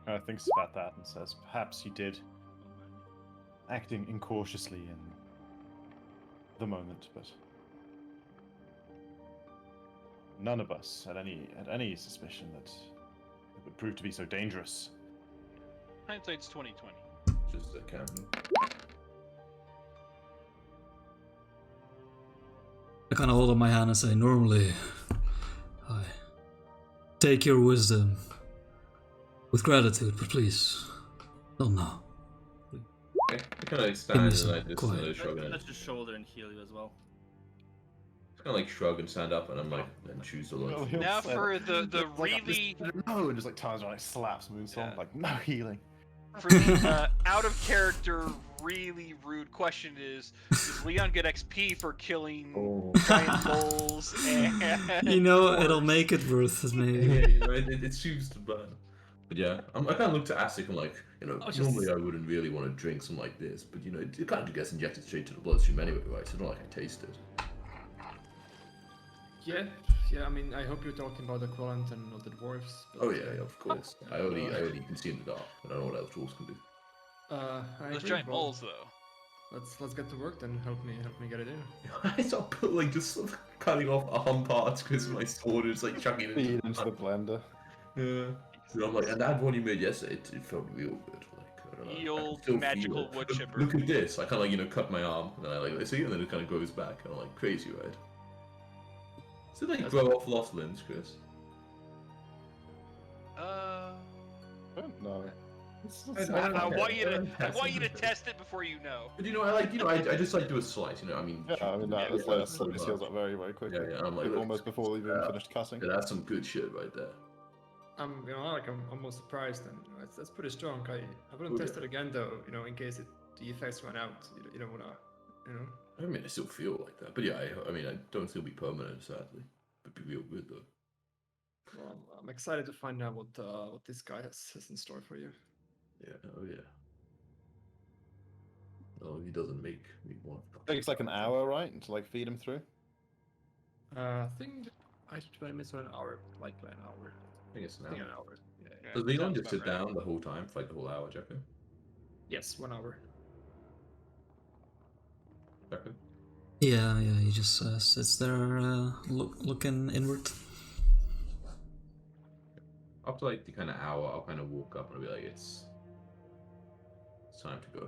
Kind of thinks about that and says, "Perhaps you did, acting incautiously in the moment, but none of us had any suspicion that it would prove to be so dangerous." Hindsight's 20/20. Just a counting. I kind of hold up my hand and say, normally, I take your wisdom with gratitude, but please, don't now. Okay, I kind of like Give stand me and some I just quiet. shrug and Touch your shoulder and heal you as well. kind of like shrug and stand up, and I'm like, then choose the Lord. He'll Now say for that. the Like, really no, and just like turns around, like slaps Moonsong, Yeah. like no healing. for the out of character, really rude question is: does Leon get XP for killing Oh. giant moles and You know, it'll dwarves? make it worth it, Yeah, maybe. you know, it seems to burn. But yeah, I kind of look to Asik and like, normally I wouldn't really want to drink something like this, but you know, it kind of gets injected straight to the bloodstream anyway, right? So it's not like I taste it. Yeah, I mean, I hope you're talking about the Qualant and not the dwarves. But, Oh yeah, of course. I only can see in the dark. I don't know what else tools can do. I Those agree. giant Well, moles, though. Let's get to work then. Help me get it in. I start like just sort of cutting off arm parts because my sword is like chucking it Feed into the blender. Yeah. So I'm like, and that one you made yesterday, it felt real good. Like, I don't know. The I can old still feel magical it. wood Look- chipper. Look at this. I kind of like, cut my arm, and then I like, see, and then it kind of grows back. And I'm like, crazy, right? So they grow off lost limbs, Chris. No. I want you to That's test it before you know. But I just like do a slice. I mean. Yeah, I mean that slowly heals up very, very quickly. Yeah, I'm like, look, almost before we've even finished cutting. Yeah, that's some good shit right there. I'm almost surprised, and that's pretty strong. I wouldn't Oh, test yeah. it again though. In case the effects run out, you don't wanna, I mean, I still feel like that, but yeah, I mean, I don't think it'll be permanent, sadly. But be real good though. Well, I'm excited to find out what this guy has in store for you. Yeah, oh yeah. Oh, he doesn't make me want. Takes like an hour, right, to like feed him through. I think I should try miss an hour, like an hour. I think it's an I think hour. an hour. Yeah. Does Leon sounds just sit about right. down the whole time for like the whole hour, Jacko? Yes, 1 hour. Jacko? Yeah, he just sits there looking inward. After like the kind of hour, I'll kind of walk up and I'll be like, it's time to go.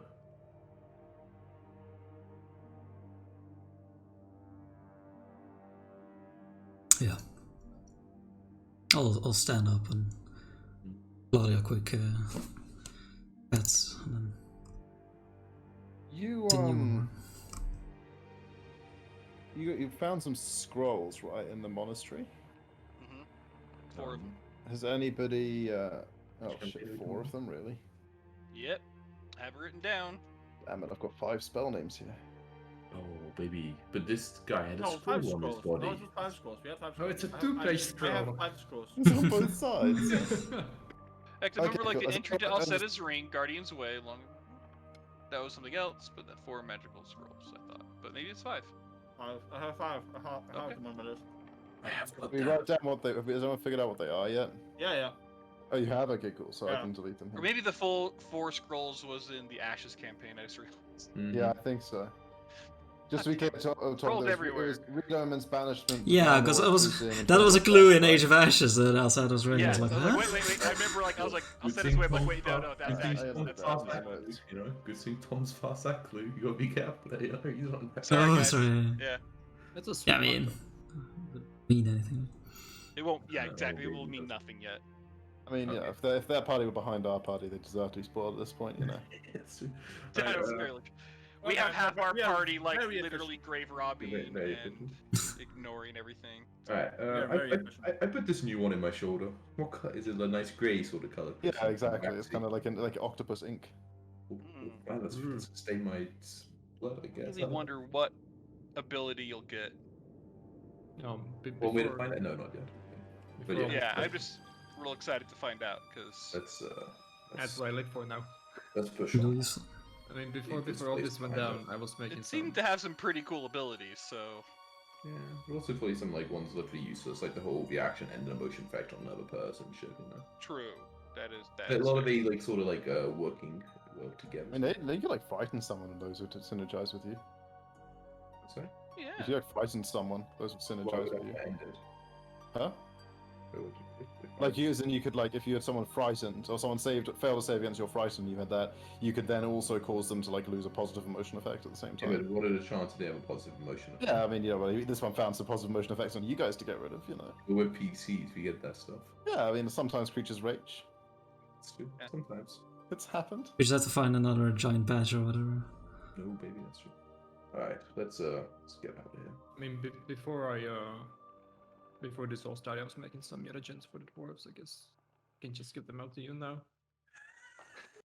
Yeah. I'll stand up and bloody a quick pets and then You continue on. you found some scrolls, right, in the monastery. Mm-hmm. 4 of them. Has anybody? Oh Can shit, we- 4 of them, really? Yep. I have it written down. Damn it, I've got 5 spell names here. Oh, baby. But this guy had a No, 5 scroll on his scrolls. body. No, it's just 5 scrolls. We have 5 Oh, scrolls. it's a I have- two-page I scroll. have 5 scrolls. It's on both sides. Heck, Okay, remember, like, cool. the entry to I was- Alcetta's ring, Guardian's Way, long. That was something else, but then 4 magical scrolls, I thought. But maybe it's 5. I have 5. I have Okay. them on my list. I have got We wrote down what they. Has anyone figured out what they are yet? Yeah. Oh, you have. Okay, cool. So I Yeah. can delete them. Or maybe the full 4 scrolls was in the Ashes campaign, I just realized. Mhm. Yeah, I think so. Just to be clear, Tom, Rolled there everywhere. was Regoman's banishment. Yeah, because Armor, I was Cruising, and that was a Transport clue in Fast, Age of Ashes that outside was ready. Yeah, I was like, I was huh? like, wait. I remember, like, I was like, I'll Good set his thing way. I'm like, Tom's wait, no, fast- that's good thing actually. Tom's Tom's fast fast that notes. clue, you know. Good thing Tom's fast that clue. You gotta be careful there. You know, he's on that. Sorry, Oh, guys. sorry. Yeah, That's a Yeah, I sweet mean, one. doesn't mean anything. it won't. Yeah, No, exactly. It really will mean doesn't. nothing yet. I mean, yeah, Okay. if their party were behind our party, they deserve to be spoiled at this point, you know. That's true. That Alright, was fairly true. We Okay, have half but our we are party like very literally grave very robbing efficient. and ignoring everything. Alright, Yeah, very efficient. I put this new one in my shoulder. What color is it? A nice grey sort of color. Yeah, exactly. It's kind of like octopus ink. Wow, that's stain my blood, I I guess. really wonder what ability you'll get. Well, wait to find out. No, not yet. But before- Yeah, I'm just real excited to find out because That's what I live for now. let's push Really on. useful. I mean, This before all place this went kind of- down, I was making it some. seemed to have some pretty cool abilities. So Yeah, but also for some like ones literally useless, like the whole reaction and the emotion effect on another person shit, you know. true. That A is lot of fair. these like sort of like work together. I mean, they could like frighten someone and those would synergize with you. Sorry? Yeah. If you like frighten someone, those would synergize with you. Huh? Like you, as in you could like if you had someone frightened or someone failed to save against your frightened, you had that. You could then also cause them to like lose a positive emotion effect at the same Yeah, but time. what are the chances they have a positive emotion? Yeah, I mean, you know, well, this one found some positive emotion effects on you guys to get rid of, you know. But we're PCs, we get that stuff. Yeah, I mean, sometimes creatures rage. It's true. Yeah. Sometimes. It's happened. We just have to find another giant badge or whatever. No, baby, that's true. Alright, let's get out of here. I mean, before this all started, I was making some mutagens for the dwarves. I guess I can just give them out to you now.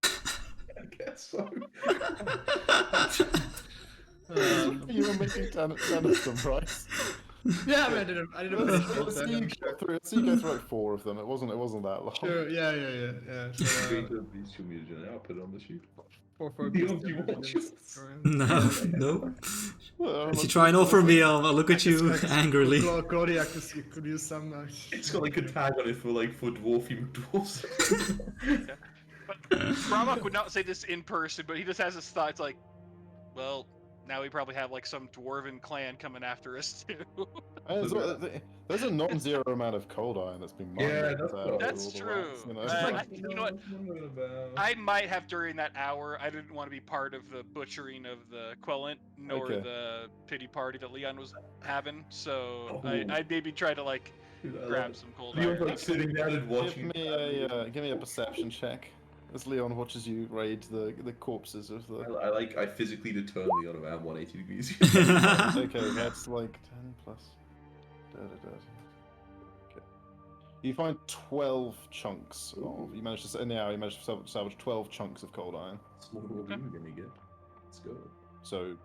I guess so. You were making 10 of them, right? Yeah, I mean, I didn't finish all Let's of see you them. go through. Let's see you go through like 4 of them. It wasn't that long. Sure, yeah. So, Please show me the I'll put it on the sheet. for The beast only one mutagens. choice. No, no. Well, If you try and offer me, I'll look at you angrily. Claudia could use some. It's got like a tag on it for dwarfy dwarfs. But Bramok would not say this in person, but he just has his thoughts like, well, now we probably have like some dwarven clan coming after us too. There's a non-zero amount of cold iron that's been mined. Yeah, that's out what- of That's all the true. rats, you know? You know what? I might have during that hour. I didn't want to be part of the butchering of the Quellant, nor Okay. the pity party that Leon was having. So Oh. I maybe try to like grab some cold iron. Leon's like sitting down and watching. Give me a perception check as Leon watches you raid the corpses of the. I physically determine Leon around 180 degrees. Okay, that's like 10 plus. Okay. You find 12 chunks. You managed to in the hour. You managed to salvage 12 chunks of cold iron. Small what are we gonna get? Let's go. So,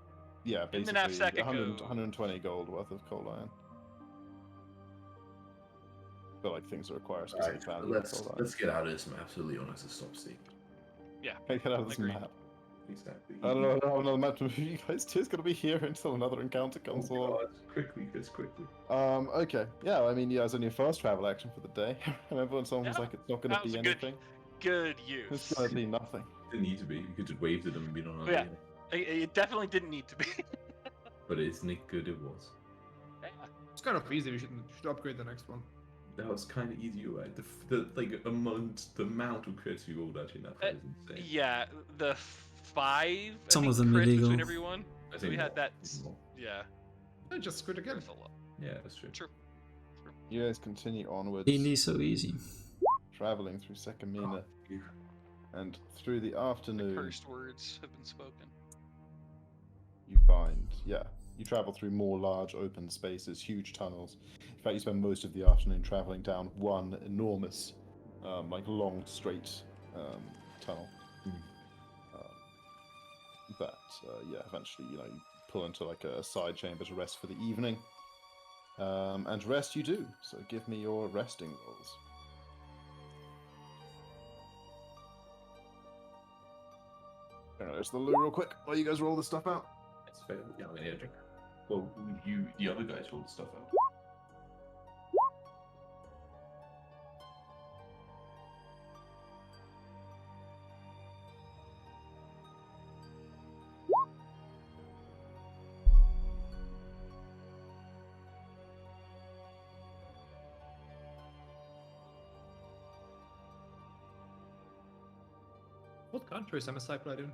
yeah, In the basically knapsack it 100, goes. 120 gold worth of cold iron. But like things that require a specific Alright, value. of cold iron. let's get out of this map so Leon has to stop seeing. Get out of this Agreed. map. Exactly. I don't know. I don't have another map to move you guys to. It's gonna be here until another encounter Oh comes along. God, quickly, Chris, quickly. Okay. Yeah, I mean, yeah, it's only your first travel action for the day. Remember when someone was Yeah, like, it's not gonna that was be a good- anything? Good It's use. gonna be nothing. Didn't need to be. You could just waved at them and been on our Yeah. way. It definitely didn't need to be. But isn't it good? It was. It's kind of easy. We should upgrade the next one. That was kind of easy, right? The like amongst the amount of crits you rolled actually in that fight is insane. Yeah, the 5. Some I of think, them crits illegal. between everyone. I So we think had that. more. Yeah, I just quit again. that's a lot. Yeah, that's true. True. You guys continue onwards, Indie so easy. traveling through Sekamina, phew. and through the The afternoon, cursed words have been spoken. you find, you travel through more large open spaces, huge tunnels. In fact, you spend most of the afternoon traveling down one enormous, long, straight tunnel. But eventually, you pull into like a side chamber to rest for the evening. And rest you do. So give me your resting rolls. There's the loo real quick while you guys roll this stuff out. It's fair. Yeah, I'm gonna get a drink. Well, the other guys rolled the stuff out. What country is MSI played in?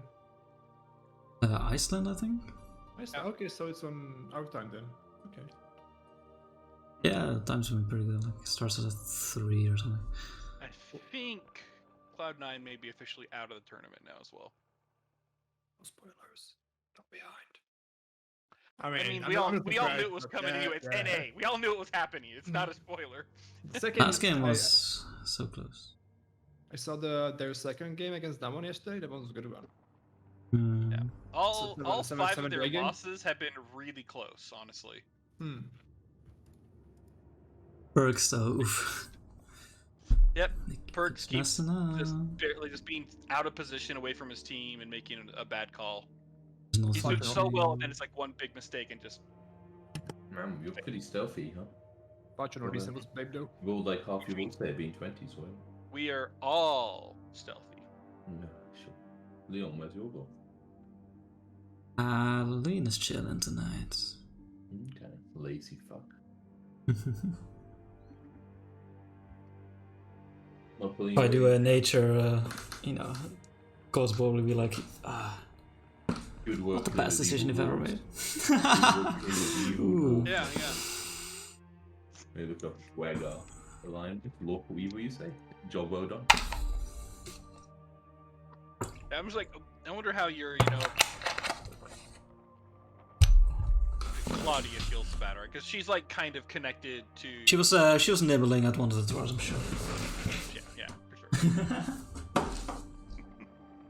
Iceland, I think. Iceland. Okay, so it's on our time then. Okay. Yeah, the time's been pretty good. Like, it starts at 3 or something. I think Cloud9 may be officially out of the tournament now as well. No spoilers. Not behind. I mean, we all knew it was coming anyway. It's NA. We all knew it was happening. It's not a spoiler. The second Last game was so close. I saw their second game against Damon yesterday. That one was a good one. Hmm. All seven- 5 seven of their dragon? losses have been really close, honestly. Perks though. Oof. Yep. Perks keeps messing up. barely just being out of position away from his team and making a bad call. No He's doing fucking- so well, and then it's like one big mistake and just. Man, you're pretty stealthy, huh? Watch on reasonable babe though. You rolled like half your rolls there being 20s, right? We are all stealthy. No, sure. Leon, where's your goal? Lena's chilling tonight. Okay, lazy fuck. If I do a nature, God's probably be like, Good work. not the best decision you've ever made. Ooh. Yeah. Maybe look up Swagger. The line, local evil, you say? Job well done. I'm just like, I wonder how your, Claudia feels about her, because she's like kind of connected to. She was nibbling at one of the doors, I'm sure. Yeah, for sure.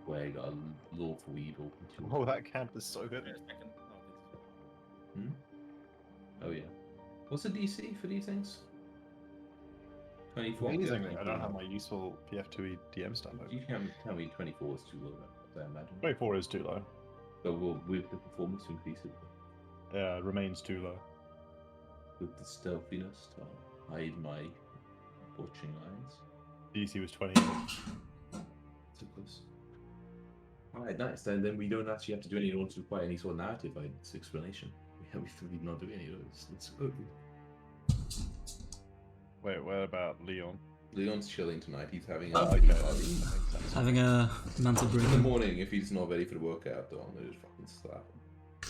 Swagger, lawful evil. Oh, that camp is so good. Oh yeah. What's the DC for these things? 24. Amazingly, I don't have my useful PF2E DM stuff. You can tell me 24 is too low, I imagine. 24 is too low. So we'll with the performance increase it Yeah, it remains too low. with the stealthiness to hide my watching eyes. DC was 28. So close. Alright, nice. Then we don't actually have to do any in order to require any sort of narrative explanation. We not do any of those. Let's go. Wait, what about Leon? Leon's chilling tonight. He's having a Okay. party. Having a mental break. In the morning, if he's not ready for the workout, though, I'm gonna just fucking slap him.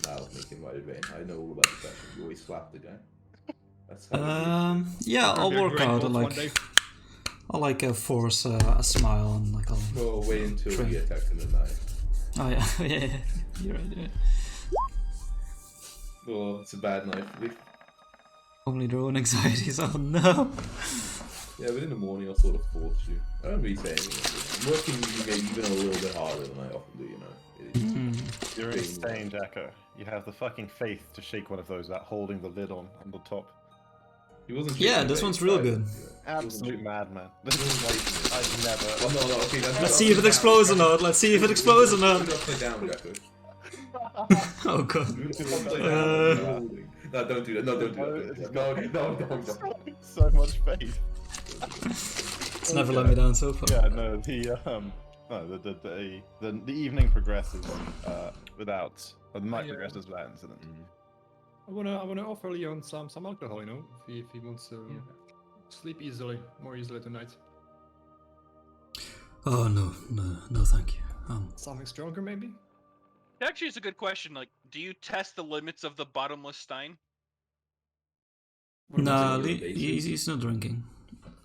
That'll make him right away. I know all about the fashion. You always slap the guy. That's how Yeah, I'll Maybe a work great out. mod one day. I'll force a smile and like I'll. Well, wait until Train. we get attacked in the night. Oh yeah, yeah. You're right. Yeah. Oh, it's a bad night. Only their own anxieties. Oh no. Yeah, but in the morning I'll sort of force you. I don't really say anything. I'm working maybe even a little bit harder than I often do, you know. You're insane, Jacko. You have the fucking faith to shake one of those without holding the lid on the top. He wasn't Yeah, shaking this the one's bait, real right? good. Yeah. Absolute madman. This is like, I've never. Well, no, okay, Let's see if it explodes or not. Let's see if it explodes or not. Put it upside down, Jacko. Oh god. Put it upside down. No, don't do that. No, don't do that. No. So much faith. It's never let me down so far. Yeah, no, the evening progresses without, or the night Yeah. progresses without incident. I wanna offer Leon some alcohol, if he wants to sleep more easily tonight. Oh no, thank you. Something stronger maybe? Actually, it's a good question. Like, do you test the limits of the bottomless stein? Nah, it on he's not drinking.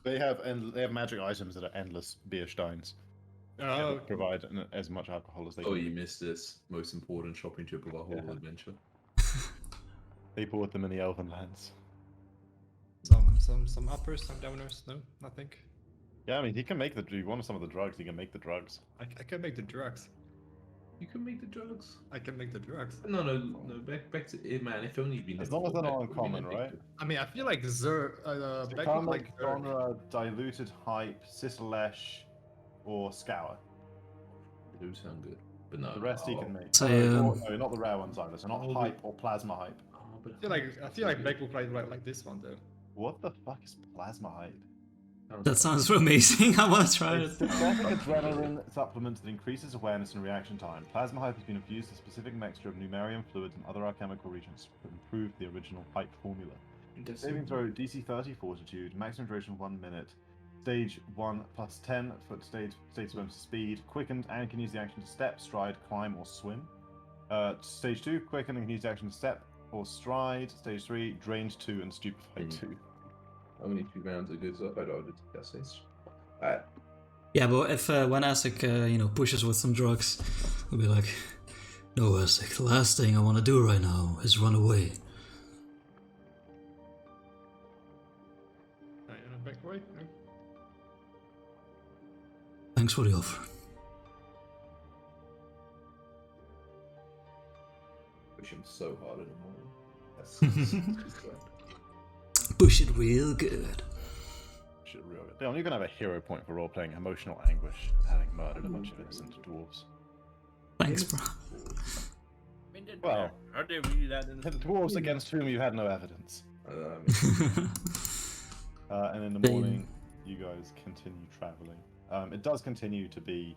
They have magic items that are endless beer steins. Oh, That provide as much alcohol as they Oh, can. you missed this most important shopping trip of our whole Yeah. adventure. They bought them in the Elven lands. some uppers, some downers. No, nothing. Yeah, I mean, he can make the. If you want some of the drugs, he can make the drugs. I can make the drugs. You can make the drugs. I can make the drugs. No. Back to it, man. If only you'd been. As there long as they're before, not that would've been uncommon, right? addictive. I mean, I feel like You Beck can't would make like Zerg. genre, diluted hype, Sizzlesh, or Scour. They do sound good, but no. The rest he can make. So, no, not the rare ones either. So not Oh, hype or plasma hype. Oh, but I feel like Beck will play like this one though. What the fuck is plasma hype? That sounds amazing. I want to try it. It's synthetic adrenaline supplement that increases awareness and reaction time. Plasma hype has been infused with a specific mixture of numerium fluids and other alchemical reagents to improve the original hype formula. Saving throw DC 30 fortitude, maximum duration 1 minute. Stage 1 plus 10 foot stage swim speed, quickened and can use the action to step, stride, climb, or swim. Stage 2, quickened and can use the action to step or stride. Stage 3, drained 2 and stupefied 2. Only 2 rounds of good stuff. I don't that stage. Alright. Yeah, but if when Asik, pushes with some drugs, we'll be like, no, Asik, the last thing I want to do right now is run away. Back away. No. Thanks for the offer. Push him so hard in the morning. That's Push it real good. Shit, real good. Leon, you're gonna have a hero point for role-playing emotional anguish, having murdered a bunch of innocent dwarves. Thanks, bro. Well, are they really that innocent? The dwarves against whom you had no evidence. And in the Damn. morning, you guys continue traveling. It does continue to be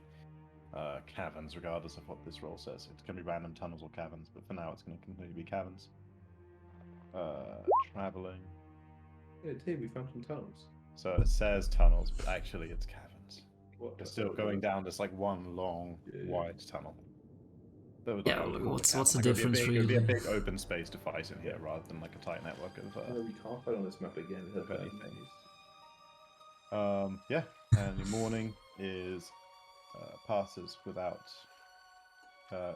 caverns, regardless of what this roll says. It can be random tunnels or caverns, but for now, it's going to continue to be caverns. Traveling. Yeah, Dave, we found some tunnels. So it says tunnels, but actually it's caverns. What? It's still going down this like one long, wide tunnel. That would, Yeah, like, what's the it would be a difference, big- It would be a really? big open space to fight in here, rather than like a tight network of. We can't fight on this map again. It has Okay. anything. Yeah, and your morning is passes without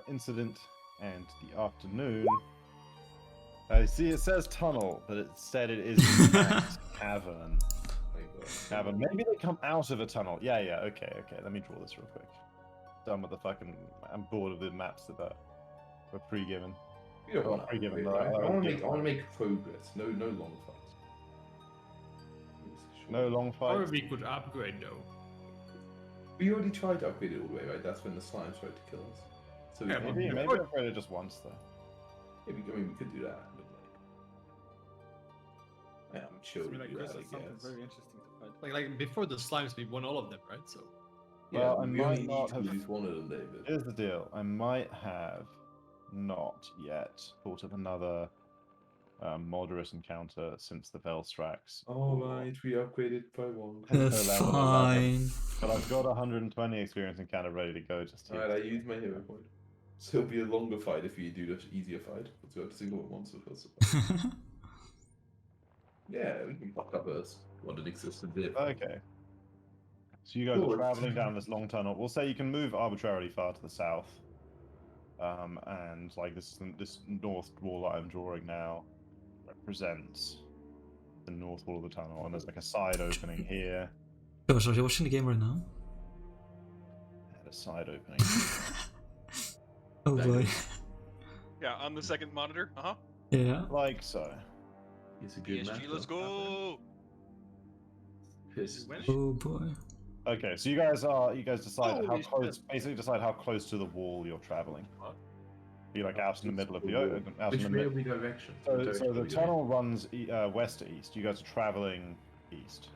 incident, and the afternoon. I see it says tunnel, but it said it is in fact cavern. Cavern. Maybe they come out of a tunnel. Yeah. Okay. Let me draw this real quick. Done with the fucking. I'm bored of the maps that were pre-given. You don't want pre-given. to. I want to make progress. No long fights. No long Or fights. we could upgrade though. We already tried to upgrade it all the way, right? That's when the slimes tried to kill us. So we Yeah, can't- Maybe I upgraded it just once though. yeah, we could do that. But like, I'm sure I we mean, like, do this that, is I something guess. very interesting to fight. Like before the slimes, we won all of them, right? So Yeah, Well, I we might only not need to have- lose one of them, David. Here's the deal. I might have not yet thought of another moderate encounter since the Velstrax. Alright, we upgraded by one. That's Level 11. fine. But I've got 120 experience encounter ready to go just here. Alright, I used my hero point. So it'll be a longer fight if you do the easier fight. Let's go to single at once. Yeah, we can fuck up us. What an existent dip. Okay. So you guys Cool. are traveling down this long tunnel. We'll say you can move arbitrarily far to the south. And like this north wall that I'm drawing now represents the north wall of the tunnel, and there's like a side opening here. Gosh, are you watching the game right now? And a side opening. Oh boy. Yeah, on the second monitor. Yeah. Like so. It's a good PSG, map. let's go. Piss. Oh boy. Okay, so you guys decide how Holy close, shit. basically decide how close to the wall you're traveling. You're like out in the middle of the out in Which the way are middle. we direction? So What direction the are we tunnel runs west to east. You guys are traveling east.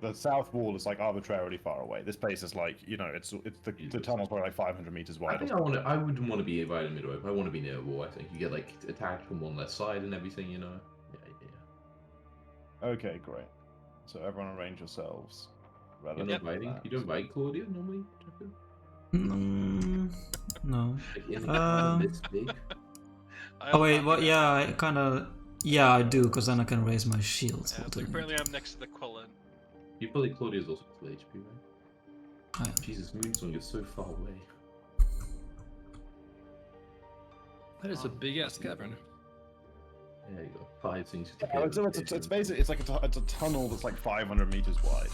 The south wall is like arbitrarily far away. This place is like, it's the tunnel's probably like 500 meters going? I wide. think I wouldn't want to be right in the middle. I want to be near a wall. I think you get like attacked from one left side and everything. Yeah. Okay, great. So everyone arrange yourselves. You're relative not to riding. that. You don't ride Claudia normally. Jeffrey? No. Like in the this big. Oh wait, what? Yeah, I kind of. Yeah, I do, because then I can raise my shield. Yeah, so apparently I'm next to the Quillen. You probably Claudia's also full HP, right? I am. Jesus, Moonsong, you're so far away. that is a big ass cavern. Yeah, you got 5 things to Yeah, it's basically it's a tunnel that's like 500 meters wide.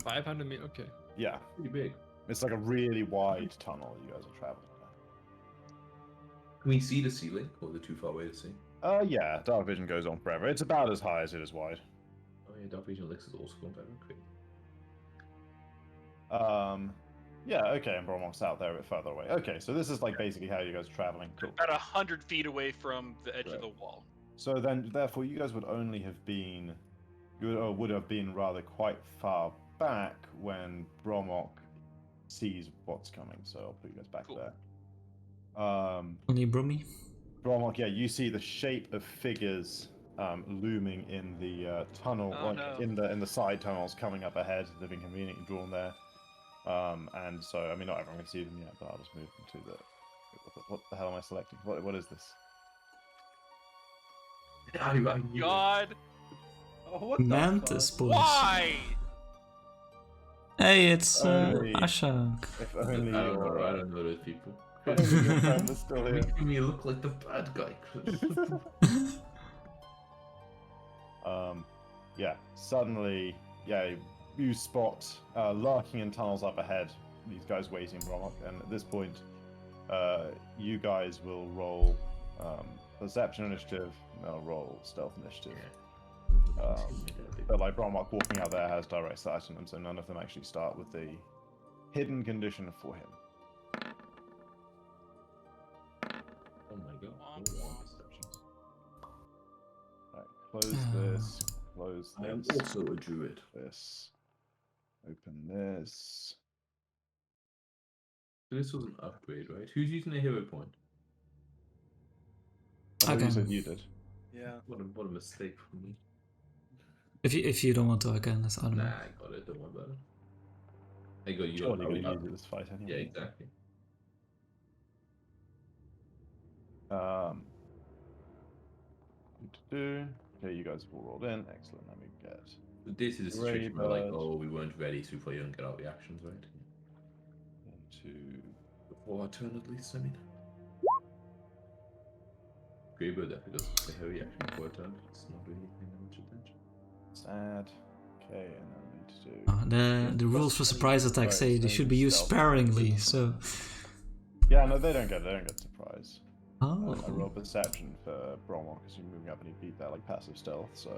500 meters. Okay. Yeah, pretty big. it's like a really wide tunnel you guys are traveling down. Can we see the ceiling, or are they too far away to see? Yeah, dark vision goes on forever. It's about as high as it is wide. Oh yeah, Dark Vision Elixir is also gone very quick. Yeah, okay, and Bromok's out there a bit further away. Okay, so this is like basically how you guys are traveling. Cool. About 100 feet away from the edge Right. of the wall. So then, therefore, you guys would only have been, would have been rather quite far back when Bromok sees what's coming. So I'll put you guys back Cool. there. Only Brummy. Bromok, yeah, you see the shape of figures looming in the tunnel, Oh, like no. in the side tunnels coming up ahead. They've been conveniently drawn there. And so, I mean, not everyone can see them yet, but I'll just move them to the... What the hell am I selecting? What is this? I knew it. God, Oh, what the Mantis fuck? boys. why? Hey, it's Only- Ashok. If I only don't your, know. I don't know those people. if only your friend was still You're here. making me look like the bad guy, Chris. Yeah, suddenly, yeah, you spot lurking in tunnels up ahead, these guys waiting, Bromok, and at this point, you guys will roll perception initiative, and they'll roll stealth initiative. But like Bromok walking out there has direct sight on them, so none of them actually start with the hidden condition for him. Oh my god. Womp womp. Perceptions. Right, close this, close I am this, also a druid. this, open this. So this was an upgrade, right? Who's using a hero point? I thought Okay. you said you did. Yeah. What a mistake from me. If you don't want to, I can. I don't Nah, know. I got it. Don't worry about it. I got you. Surely got you're it. gonna use it this fight Yeah, anyway. exactly. Okay, you guys have all rolled in. Excellent. Let me get. But this is a situation where, like, Greybird. oh, we weren't ready, so we probably don't get our reactions, right? Into Before our turn, at least, I mean. Greybird definitely doesn't say her reaction before a turn. It's not really paying that much attention. sad. Okay, and then I need to do. The rules for surprise attacks say Right, they so should be used stealth. sparingly, so... Yeah, no, they don't get surprise. Oh. I roll perception for Bromwell because you're moving up and you beat that like passive stealth. So,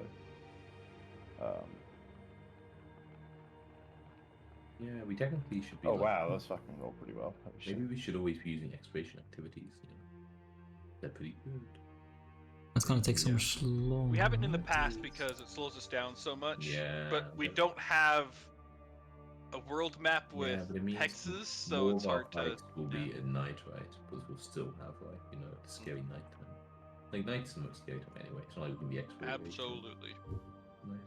Yeah, we technically should be. oh like, wow, that's fucking rolled pretty well. Holy shit. Maybe we should always be using exploration activities. You know, they're pretty good. That's gonna take so Yeah. much long. We haven't in the past because it slows us down so much. Yeah, But we but- don't have a world map with Yeah, but it means hexes, so more it's of our hard to. fights will be at night, right? Because we'll still have, like, you know, the scary nighttime. Like, night's the most scary time anyway. It's not like we can be explorated. Absolutely. Night.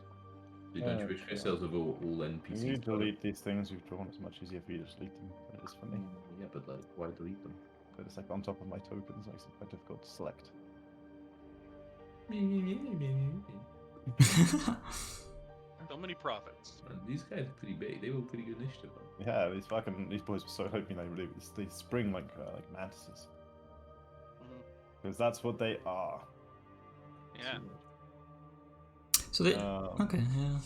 So don't you wish Okay. yourselves of all When NPCs? you delete these things you've drawn, it's much easier for you to delete them than it is for me. Yeah, but like, why delete them? But it's like on top of my tokens, makes it quite difficult to select. So many profits. Man, these guys are pretty big. They were pretty good initiative. Though. Yeah, these boys were so hoping they spring like mantises. Mhm. Because that's what they are. Yeah. So they... Um, Okay, yeah.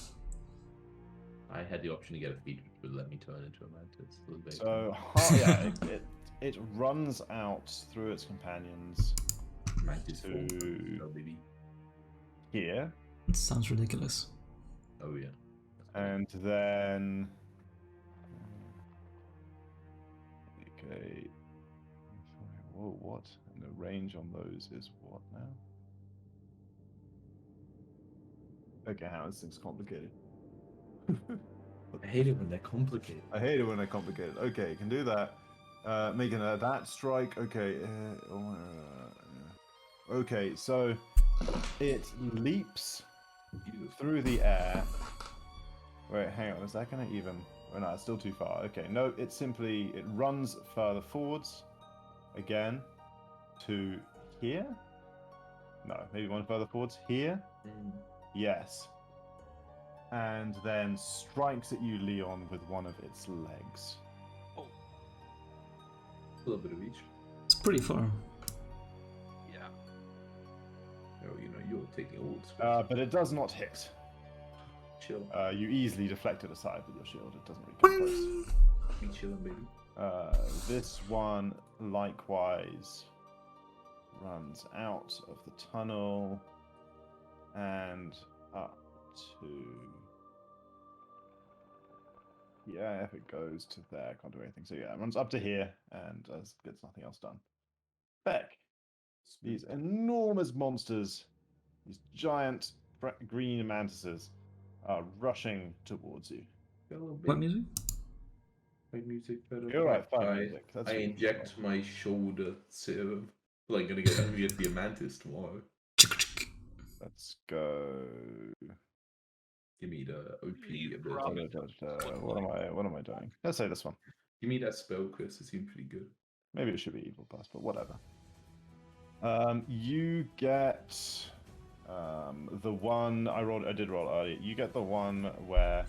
I had the option to get a feat which would let me turn into a mantis. So, they- So yeah, it runs out through its companions mantis form. to Oh, baby. here, It sounds ridiculous. Oh yeah. and then okay. Whoa, what? And the range on those is what now? Okay, how this thing's complicated. I hate it when they're complicated. I hate it when they're complicated. Okay, can do that. Making that strike. Okay. Okay, so it leaps through the air. Wait, hang on. Is that going to even? Oh, no, it's still too far. Okay, no. It runs further forwards again to here. No, maybe one further forwards here. Yes. And then strikes at you, Leon, with one of its legs. A little bit of each. It's pretty far. Yeah. Oh, you know, you're taking all the space. But it does not hit. Chill. You easily deflect it aside with your shield. It doesn't really come close. Be chilling, baby. This one likewise runs out of the tunnel and up to... Yeah, if it goes to there, can't do anything. So yeah, it runs up to here and gets nothing else done. Beck, these enormous monsters, these giant green mantises, are rushing towards you. What music? My music better. You're right, fine music. I That's inject my shoulder serum. Like, I'm gonna get the mantis tomorrow. Let's go. Give me the OP You ability. What am I doing? Let's say this one. Give me that spell, Chris. It seems pretty good. Maybe it should be evil pass, but whatever. You get the one I did roll earlier. You get the one where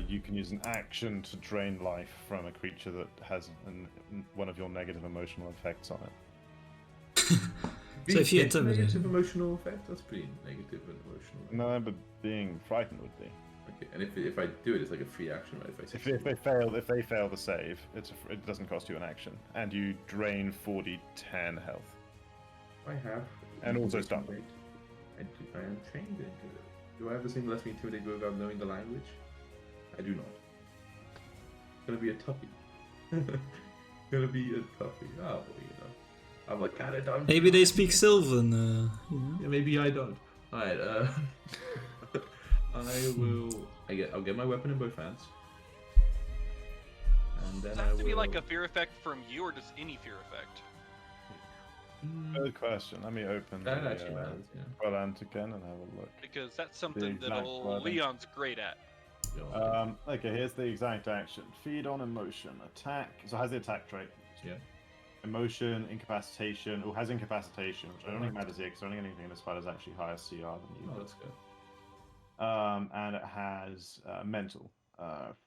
you can use an action to drain life from a creature that has one of your negative emotional effects on it. So if you intimidate negative him. emotional effect, that's pretty negative and emotional. No, but being frightened would be. Okay, and if I do it, it's like a free action, right? If they fail the save, it doesn't cost you an action, and you drain 40/10 health. I have. And also stun. I am trained into it. Do I have the same lets me intimidate without knowing the language? I do not. It's gonna be a toughie. Gonna be a toughie. Oh, well, I'm like, kind of done. Maybe they speak Sylvan. You know? Yeah, maybe I don't. Alright, I'll get my weapon in both hands. And then Does it have to be like a fear effect from you, or just any fear effect? Good question. Let me open That the actually matters, yeah. Quadrant again and have a look. Because that's something that exact old wording. Leon's great at. Okay, here's the exact action. Feed on emotion. Attack. So it has the attack trait. Yeah. Emotion, incapacitation. Oh, has incapacitation, which I don't think matters here because I don't think anything in this fight is actually higher CR than you. Oh, that's good. And it has mental.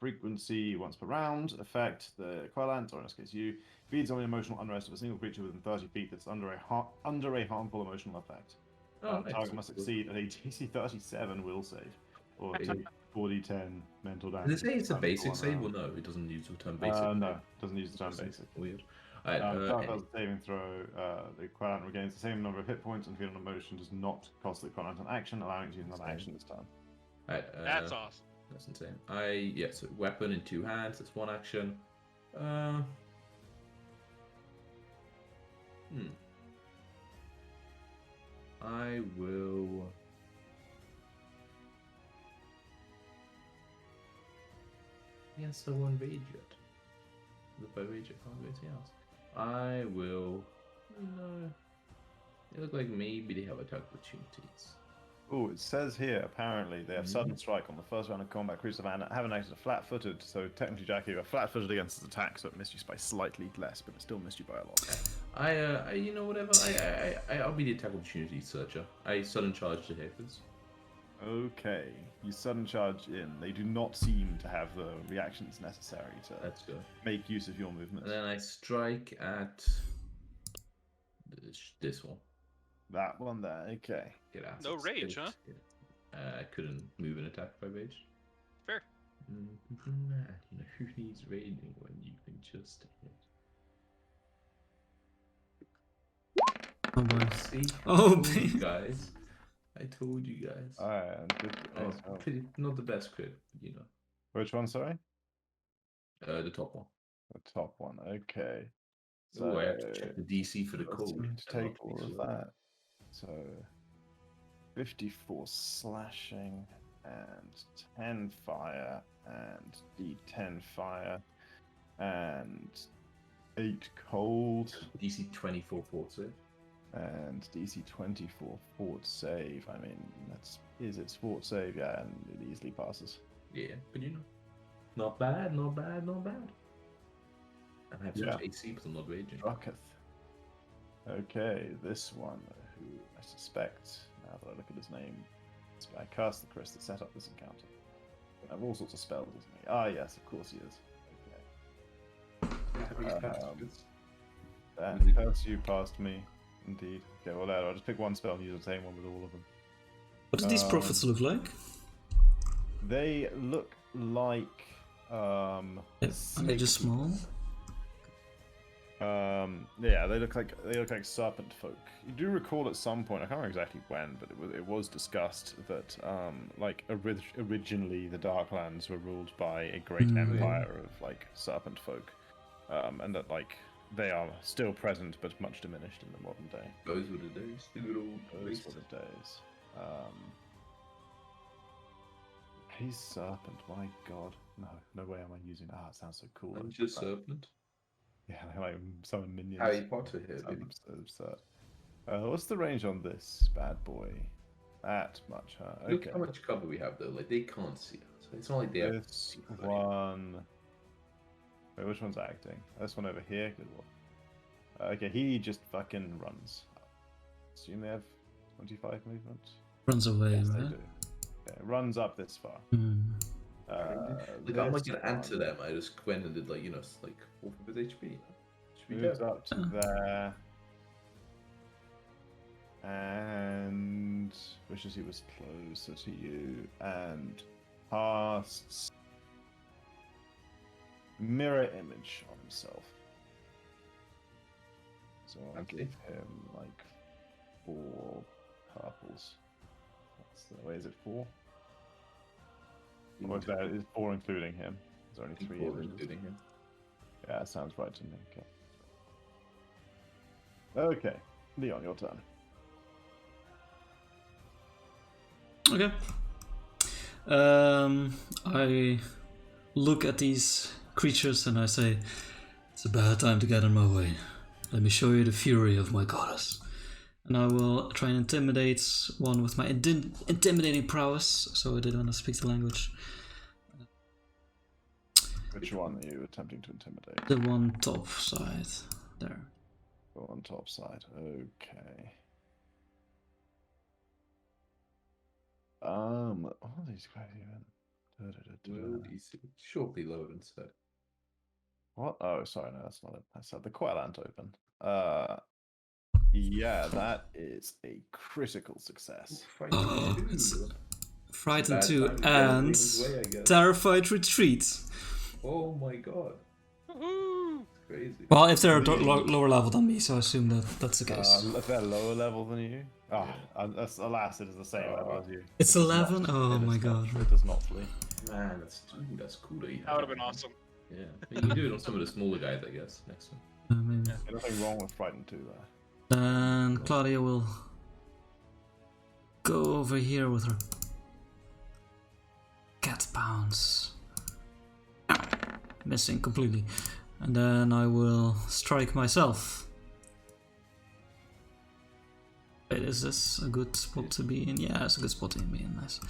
Frequency once per round. Effect. The Quellant, or in this case you, feeds on the emotional unrest of a single creature within 30 feet that's under a harmful emotional effect. Target must succeed at a DC 37 will save. Or 40/10 mental damage. Does it say it's a basic save or no? It doesn't use the term basic. No, it doesn't use the term basic. Weird. Fails a saving throw. The Quellant regains the same number of hit points, and feed on emotion does not cost the Quellant an action, allowing it to use another action this time. That's awesome. That's insane. So weapon in two hands. That's one action. I will. Yes, I won't rage yet. If I rage, I can't do anything else. I will. No. They look like maybe they have attack opportunities. Oh, it says here, apparently, they have sudden strike on the first round of combat. Creatures haven't acted flat-footed, so technically, Jackie, you are flat-footed against its attack, so it missed you by slightly less, but it still missed you by a lot. You know, whatever. I'll be the attack opportunity searcher. I sudden charge the Hathens. Okay, you sudden charge in. They do not seem to have the reactions necessary to make use of your movement. And then I strike at this one. That one there, okay. Get out. No rage, huh? I couldn't move an attack if I raged. Fair. You know, who needs raging when you can just hit? Oh boy. See? Oh, I told you guys. I told you guys. Pretty, not the best crit, you know. Which one, sorry? The top one. The top one, okay. So I have to check the DC for the code. To take all of that. So 54 slashing and 10 fire and D10 fire and 8 cold. DC 24 fort save. And DC 24 fort save. I mean, is its fort save? Yeah, and it easily passes. Yeah, but you know, not bad. I have such AC, but I'm not raging. Rocketh. Okay, this one, who I suspect, now that I look at his name, this guy cast the Chris that set up this encounter. I have all sorts of spells, doesn't he? Ah, yes, of course he is. Okay. And curse you past me, indeed. Okay, well, I'll just pick one spell and use the same one with all of them. What do these prophets look like? They look like. Are they just small? Yeah, they look like serpent folk. You do recall at some point, I can't remember exactly when, but it was discussed that originally the Darklands were ruled by a great empire of like serpent folk, and that like they are still present but much diminished in the modern day. Those were the days. The good old Those were the days. He's serpent. My God, no way am I using that. It sounds so cool. I'm just serpent. Yeah, like summon minions. Harry Potter here, baby. Absurd. What's the range on this bad boy? That much, huh? Look Okay. how much cover we have though. Like they can't see us. It's not like they have. This secret. one. Wait, which one's acting? This one over here. Good one. Okay, he just fucking runs. Assume they have 25 movement. Runs away, Yes, they right? do. Okay, runs up this far. Hmm. Like I'm not this gonna answer one them. I just went and did like like half of his HP. Should be moves good. up to there. And wishes he was closer to you and casts mirror image on himself. So I'll Okay. give him like 4 purples. That's the way. Is it 4? Or is that is 4 including him? Is there only 3 Four images? including him. Yeah, that sounds right to me. Okay. Okay, Leon, your turn. Okay. I look at these creatures and I say, it's a bad time to get in my way. Let me show you the fury of my goddess. And I will try and intimidate one with my intimidating prowess, so I didn't want to speak the language. Which one are you attempting to intimidate? The one top side, there. Go on top side. Okay. What are these guys even? Well, he's shortly lowered instead. What? Oh, sorry, no, that's not it. I said the Quellant open. Yeah, that is a critical success. Oh, it's frightened Bad too, time to get and Leon's way, I guess. terrified retreat. Oh my god. Woohoo! Crazy. Well, if they're lower level than me, so I assume that that's the case. If they're lower level than you? Alas, it is the same level as you. It's It does 11? not- Oh it my does not- god. It does not flee. Man, that's cool that you That would have been awesome. Yeah. You can do it on some of the smaller guys, I guess, next time. Maybe. There's nothing wrong with Frightened 2 there. Then Claudia will go over here with her cat pounce. Missing completely. And then I will strike myself. Wait, is this a good spot to be in? Yeah, it's a good spot to be in. Nice.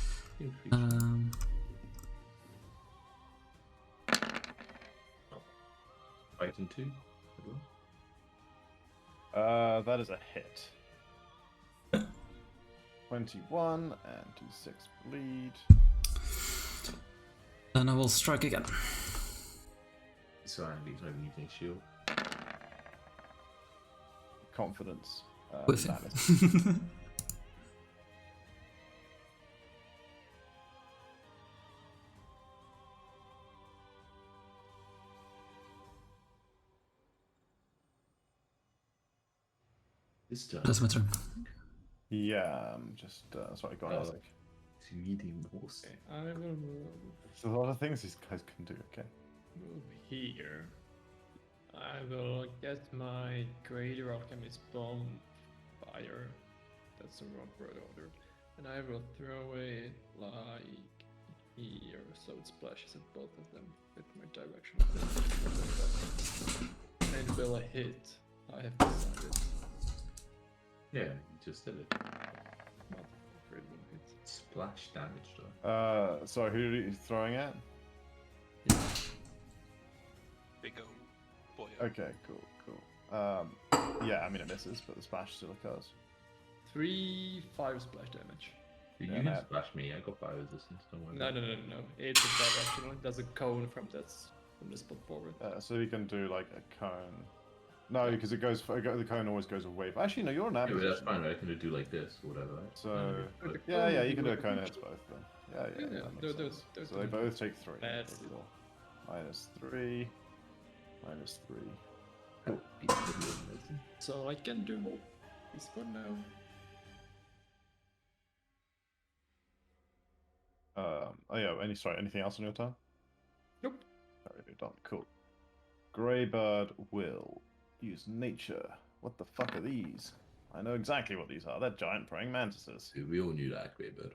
Fighting 2. That is a hit. 21 and 2/6 bleed. Then I will strike again. So Andy's not even using shield. Confidence. With that is- him. This time. That's my turn. Yeah, just sorry, go on. Oh. Isaac. He's eating horse. Okay, I will move, There's a lot of things these guys can do. Okay. move here. I will get my Greater Alchemist Bonfire. That's the wrong word order. And I will throw it like here, so it splashes at both of them with my direction. And will a hit? I have decided. Yeah, you just did it. Not afraid will hit. Splash damage though. Sorry, who are you throwing at? Big O boy. Okay, cool. Yeah, I mean it misses, but the splash still occurs. 3 5 splash damage. Dude, Yeah, you no. can splash me. I got fire resistance. Don't worry. No. It's a directional. It does a cone from this spot forward. So you can do like a cone. No, because the cone always goes away. Actually, no, you're in that Yeah, but that's position. fine. Right? I can do like this or whatever. Right? So But- yeah, you can do a cone that hits both then. Yeah, Yeah, that makes they're- sense. they're So they doing both take 3. That's Okay, it. cool. -3. -3. Oh, beat the middle of it. So I can do this for now. Oh yeah. Anything else on your turn? Nope. Sorry, you're done. Cool. Greybird will use nature. What the fuck are these? I know exactly what these are. They're giant praying mantises. Dude, we all knew that, Greybird.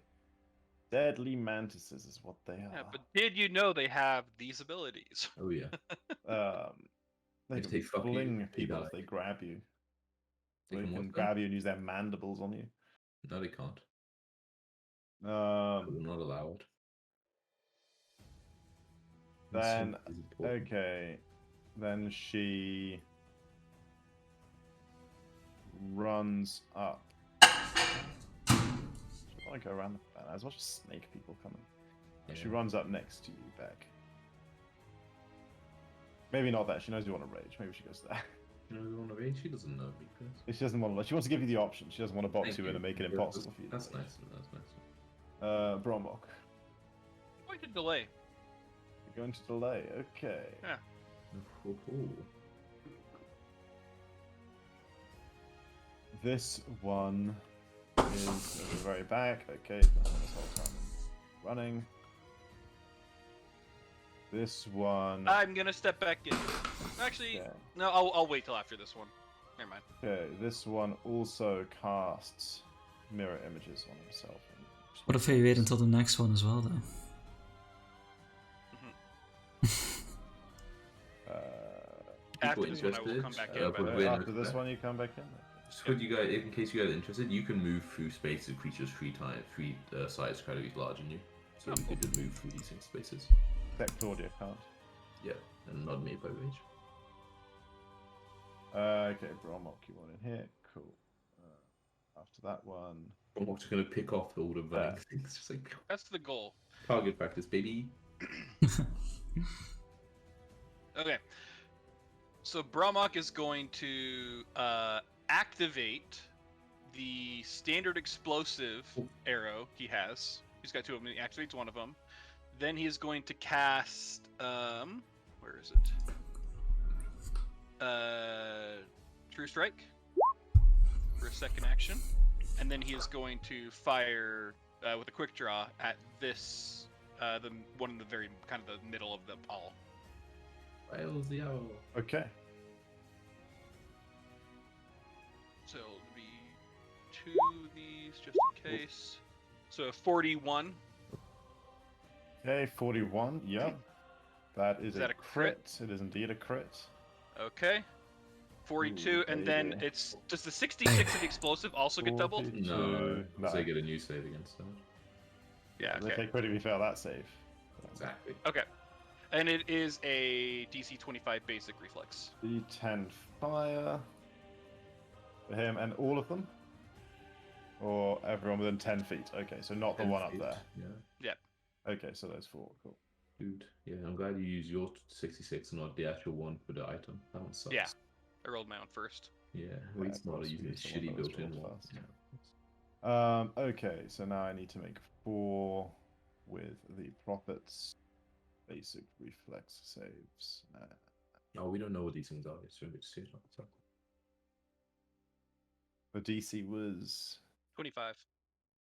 Deadly mantises is what they are. Yeah, but did you know they have these abilities? Oh yeah. They If can they fuck you, fling they people die. if they grab you. They They can can what, grab you and use their mandibles on you. No, they can't. Not allowed. Then Is important. okay, then she runs up. She want to go around the fan. There's a bunch of snake people coming. She Yeah. runs up next to you, Beck. Maybe not that. She knows you want to rage. Maybe she goes there. You know, you want to read? She doesn't know me, Chris. She doesn't want to. She wants to give you the option. She doesn't want to box Thank you in and make it Yeah, impossible for you. That's to rage. nice. That's nice. Bromok. Going to delay. You're going to delay. Okay. Yeah. This one is at the very back. Okay, it's been on this whole time running. This one. I'm gonna step back in. Actually, Okay. no, I'll wait till after this one. Never mind. Okay, this one also casts mirror images on himself. What if we wait until the next one as well, though? After this one, I will come back in. But but- when- After this one, you come back in. So could you guys, in case you guys are interested, you can move through spaces of creatures three size categories larger than you. So Oh, we cool. could just move through these things spaces. Except Claudia can't. Yeah, and not made by rage. Okay, Bromok, you want in here? Cool. After that one. I'm just gonna pick off all the running Yeah. things. Just like That's the goal. target practice, baby. Okay. So Bromok is going to activate the standard explosive arrow he has. He's got two of them. He activates one of them. Then he is going to cast. Where is it? True Strike for a second action, and then he is going to fire with a quick draw at this the one in the very kind of the middle of the pall. Rails the owl. Okay. So it'll be two of these just in case. So 41. Okay, 41. Yep. That is, that a a crit? It is indeed a crit. Okay. 42, Ooh, and then baby. it's does the 66 of the explosive also get doubled? 42. No, No. they get a new save against that. Yeah. If Okay. they critically fail that save. Exactly. Okay. And it is a DC 25 basic reflex. D10 fire for him and all of them? Or everyone within 10 feet? Okay, so not the 10 one up feet, there. Yeah. Okay, so those four. Cool. Dude, yeah, I'm glad you used your 66 and not the actual one for the item. That one sucks. Yeah. I rolled my own first. Yeah, Yeah, it's of not course, using a it's the one shitty that was built-in rolled one. first. Yeah. Okay, so now I need to make 4 with the Prophet's basic reflex saves. Oh, we don't know what these things are. It's really just so. The DC was 25.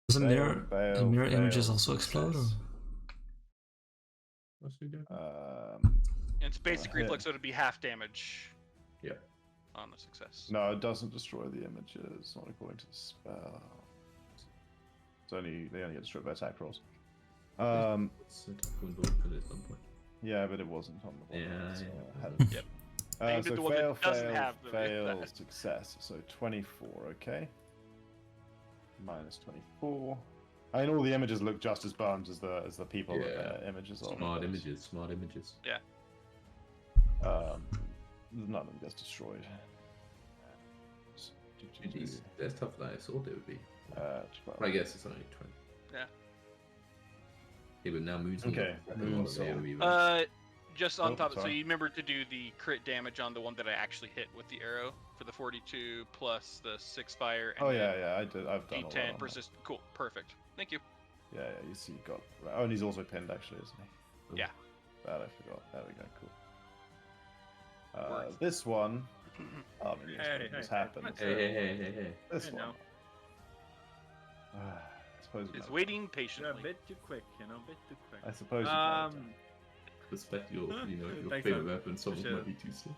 Does a Fail, mirror, fail, mirror images fail, also explode? Or? success. What's we doing? And it's basic hit. reflex, so it'd be half damage. Yeah. On the success. No, it doesn't destroy the images, not according to the spell. They only get destroyed by attack rolls. It's attack window at some point. Yeah, but it wasn't on the one. Yeah, so yeah. I had it. Yep. Aimed at So the one that fail, doesn't fail, have the- fail, success. So 24, okay. Minus 24. I mean, all the images look just as bummed as the people that Yeah. their images are. Smart images, smart images. None of them gets destroyed. These, that's tougher than I thought they would be. 12. I guess it's only 20. Yeah. Yeah, but now Moon's Okay, Moon's Just on Oh, top of so sorry. you remember to do the crit damage on the one that I actually hit with the arrow for the 42 plus the 6 fire and Oh then yeah, I did. I've done all that on D10 that. persist. Cool, perfect. Thank you. Yeah, you see, got. Oh, and he's also pinned, actually, isn't he? Yeah. That I forgot. There we go. Cool. Works. This one. Oh, maybe Hey, this hey, happened. Hey. This Hey, one. now. I suppose. It's you waiting You're a patiently. bit too quick, a bit too quick. I suppose. Respect your, your Thanks, favorite man. weapon. Someone Appreciate might be too slow.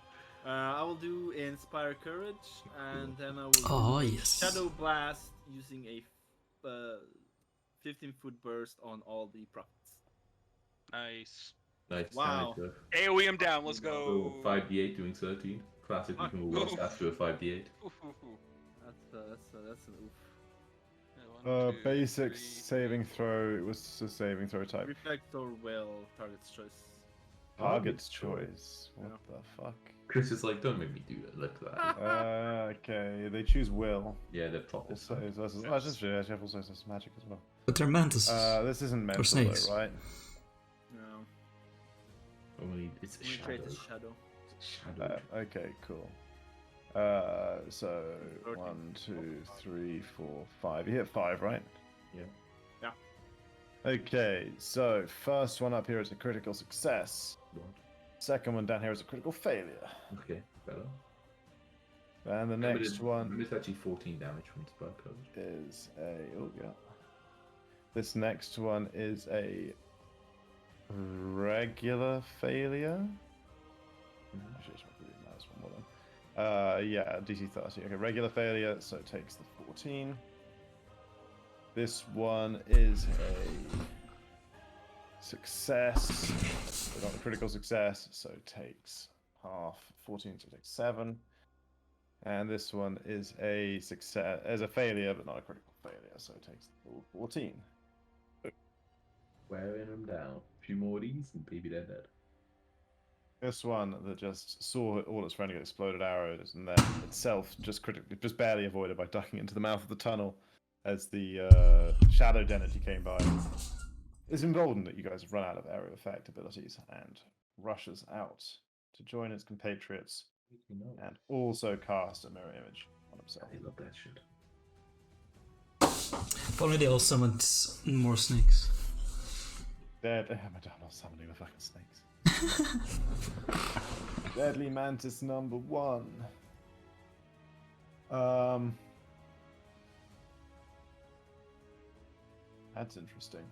I will do Inspire Courage, and then I will Oh, do yes. Shadow Blast using a 15-foot burst on all the prophets. Nice. Nice. Wow. Damage, AoE him down. Let's so go. 5d8 doing 13. Classic, you can roll stats to a 5d8. Oof, oof, oof. That's an oof. Yeah, 1, two, Basic three, saving throw. It was a saving throw type. Reflect or will, target's choice. Target's choice. What Yeah. the fuck? Chris is like, don't make me do that. Look at that. Okay, they choose will. Yeah, they've dropped this. Also, just also says magic as well. But they're mantises. This isn't mental snakes. though, right? No. Only it's a We shadow. create a shadow. Shadow. Okay, cool. So 13. 1, 2, 3, 4, 5. You hit 5, right? Yeah. Yeah. Okay, so first one up here is a critical success. What? Second one down here is a critical failure. Okay, better. And the next one It's actually 14 damage from spell code. is a. Oh, yeah. This next one is a regular failure. Actually, it's not really nice one, more than. Yeah, DC 30. Okay, regular failure, so it takes the 14. This one is a success. We got a critical success, so it takes half. 14, so it takes 7. And this one is a success, as a failure, but not a critical failure, so it takes the full 14. Wearing them down. A few more of these and baby they're dead. This one that just saw all its friendly exploded arrows, and then itself just barely avoided by ducking into the mouth of the tunnel as the shadow identity came by. Is emboldened that you guys have run out of area effect abilities and rushes out to join its compatriots and also cast a mirror image on himself. I love that shit. If only they all summoned more snakes. I'm not summoning the fucking snakes. Deadly Mantis number 1. That's interesting.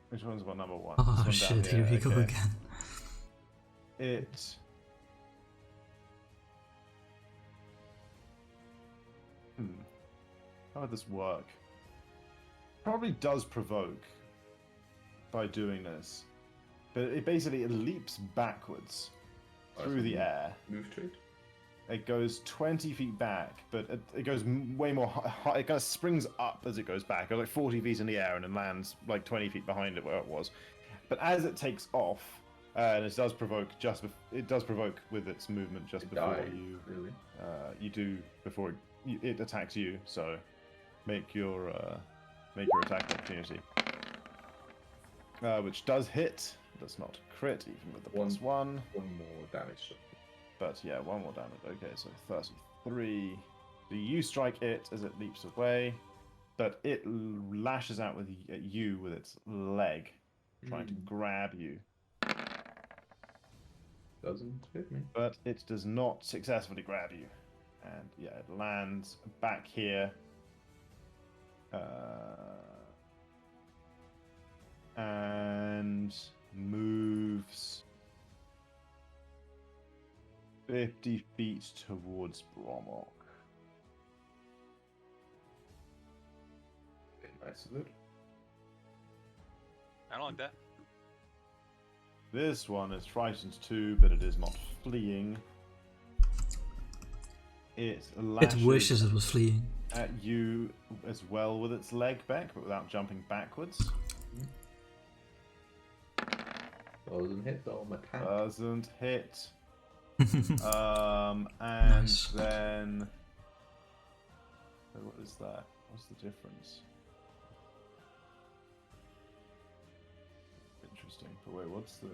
Which one's what number 1? Oh This one down shit, here we go okay. again. It. How would this work? Probably does provoke by doing this, but it basically leaps backwards through the air. Move trait? It goes 20 feet back, but it goes way more high. It kind of springs up as it goes back. It goes like 40 feet in the air and then lands like 20 feet behind it where it was. But as it takes off, and it does provoke it does provoke with its movement just before it attacks you. So make your attack opportunity, which does hit, does not crit even with the +1. One more damage. But yeah, 1 more damage. Okay, so 33. So you strike it as it leaps away, but it lashes out at you with its leg, trying to grab you. Doesn't hit me. But it does not successfully grab you. And yeah, it lands back here. And moves 50 feet towards Bromok. Very nice of it. I don't like that. This one is frightened too, but it is not fleeing. It It wishes it was fleeing. at you as well with its leg back, but without jumping backwards. Doesn't hit though, my attack. Doesn't hit. And Nice. then what is that? What's the difference? Interesting. But wait, what's this?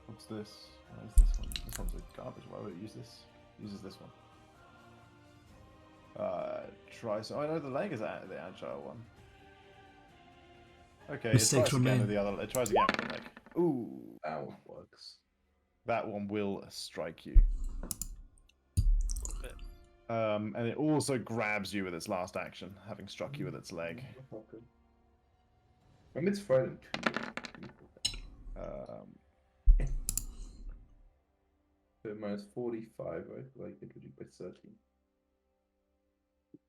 Why is this one? This one's a garbage. Why would it use this? It uses this one. Try so. I know the leg is the agile one. Okay, Mistakes it tries again remain. with the other. It tries again with the leg. Ooh, That one works. that one will strike you. And it also grabs you with its last action, having struck you with its leg. Okay. I mean, it's frightened too. So minus 45, right? Like it would be by 13.